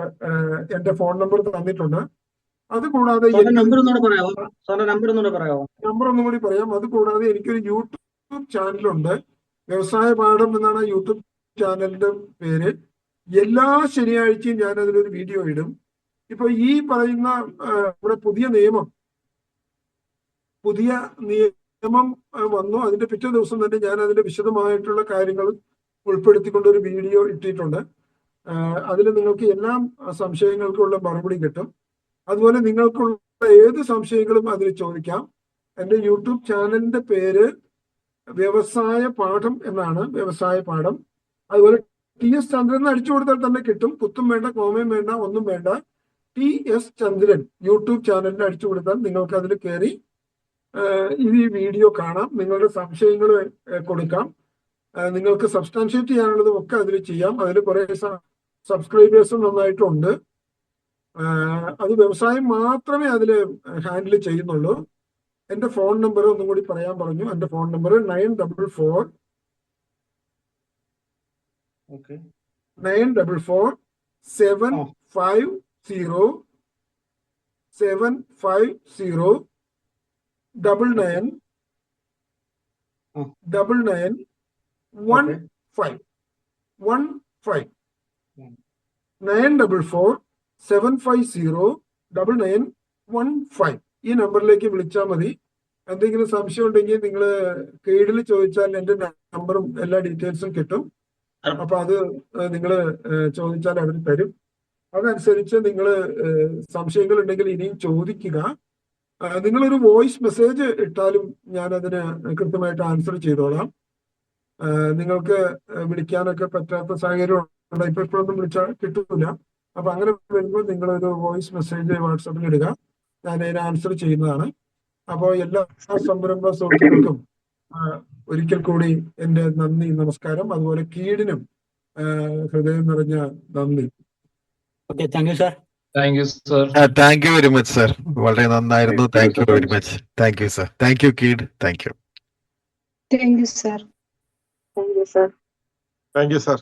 എന്റെ ഫോൺ നമ്പർ തന്നിട്ടുണ്ട്. അതുകൂടാതെ നമ്പർ ഒന്നും കൂടി പറയാം. അതുകൂടാതെ എനിക്കൊരു യൂട്യൂബ് ചാനലുണ്ട്. വ്യവസായ പാഠം എന്നാണ് യൂട്യൂബ് ചാനലിന്റെ പേര്. എല്ലാ ശനിയാഴ്ചയും ഞാൻ അതിലൊരു വീഡിയോ ഇടും. ഇപ്പൊ ഈ പറയുന്ന ഇവിടെ പുതിയ നിയമം വന്നു. അതിന്റെ പിറ്റേ ദിവസം തന്നെ ഞാൻ അതിന്റെ വിശദമായിട്ടുള്ള കാര്യങ്ങൾ ഉൾപ്പെടുത്തിക്കൊണ്ട് ഒരു വീഡിയോ ഇട്ടിട്ടുണ്ട്. അതിൽ നിങ്ങൾക്ക് എല്ലാ സംശയങ്ങൾക്കുള്ള മറുപടി കിട്ടും. അതുപോലെ നിങ്ങൾക്കുള്ള ഏത് സംശയങ്ങളും അതിൽ ചോദിക്കാം. എൻ്റെ യൂട്യൂബ് ചാനലിന്റെ പേര് വ്യവസായ പാഠം എന്നാണ്, വ്യവസായ പാഠം. അതുപോലെ TS ചന്ദ്രൻ അടിച്ചു കൊടുത്താൽ തന്നെ കിട്ടും. കുത്തും വേണ്ട, കോമയും വേണ്ട, ഒന്നും വേണ്ട. TS ചന്ദ്രൻ യൂട്യൂബ് ചാനലിൽ അടിച്ചു കൊടുത്താൽ നിങ്ങൾക്ക് അതിൽ കയറി ഈ വീഡിയോ കാണാം. നിങ്ങളുടെ സംശയങ്ങൾ കൊടുക്കാം. നിങ്ങൾക്ക് സബ്സ്റ്റാൻഷിയേറ്റ് ചെയ്യാനുള്ളതും ഒക്കെ അതിൽ ചെയ്യാം. അതിൽ കുറെ സബ്സ്ക്രൈബേഴ്സും നന്നായിട്ടുണ്ട്. അത് വ്യവസായം മാത്രമേ അതിൽ ഹാൻഡിൽ ചെയ്യുന്നുള്ളൂ. എൻ്റെ ഫോൺ നമ്പർ ഒന്നും കൂടി പറയാൻ പറഞ്ഞു. എൻ്റെ ഫോൺ നമ്പർ 944-750-9915. ഈ നമ്പറിലേക്ക് വിളിച്ചാൽ മതി. എന്തെങ്കിലും സംശയം ഉണ്ടെങ്കിൽ നിങ്ങൾ കീഴിൽ ചോദിച്ചാൽ എൻ്റെ നമ്പറും എല്ലാ ഡീറ്റെയിൽസും കിട്ടും. അപ്പൊ അത് നിങ്ങൾ ചോദിച്ചാൽ അവർ തരും. അതനുസരിച്ച് നിങ്ങൾ സംശയങ്ങൾ ഉണ്ടെങ്കിൽ ഇനിയും ചോദിക്കുക. നിങ്ങളൊരു വോയിസ് മെസ്സേജ് ഇട്ടാലും ഞാൻ അതിന് കൃത്യമായിട്ട് ആൻസർ ചെയ്തോളാം. നിങ്ങൾക്ക് വിളിക്കാനൊക്കെ പറ്റാത്ത സാഹചര്യം ഇപ്പൊ ഇപ്പോഴൊന്നും വിളിച്ചാൽ കിട്ടൂല. അപ്പൊ അങ്ങനെ വരുമ്പോൾ നിങ്ങളൊരു വോയിസ് മെസ്സേജ് വാട്സാപ്പിൽ ഇടുക. ഞാൻ അതിന് ആൻസർ ചെയ്യുന്നതാണ്. അപ്പോൾ എല്ലാ സംരംഭ സുഹൃത്തുക്കൾക്കും ഒരിക്കൽ കൂടി എൻ്റെ നന്ദി, നമസ്കാരം. അതുപോലെ കീടിനും ഹൃദയം നിറഞ്ഞ നന്ദി. Okay, thank you sir. Thank you very much sir. വളരെ നന്നായിരുന്നു. Thank you very much. Thank you sir. Thank you kid. Thank you. Thank you sir. Thank you sir.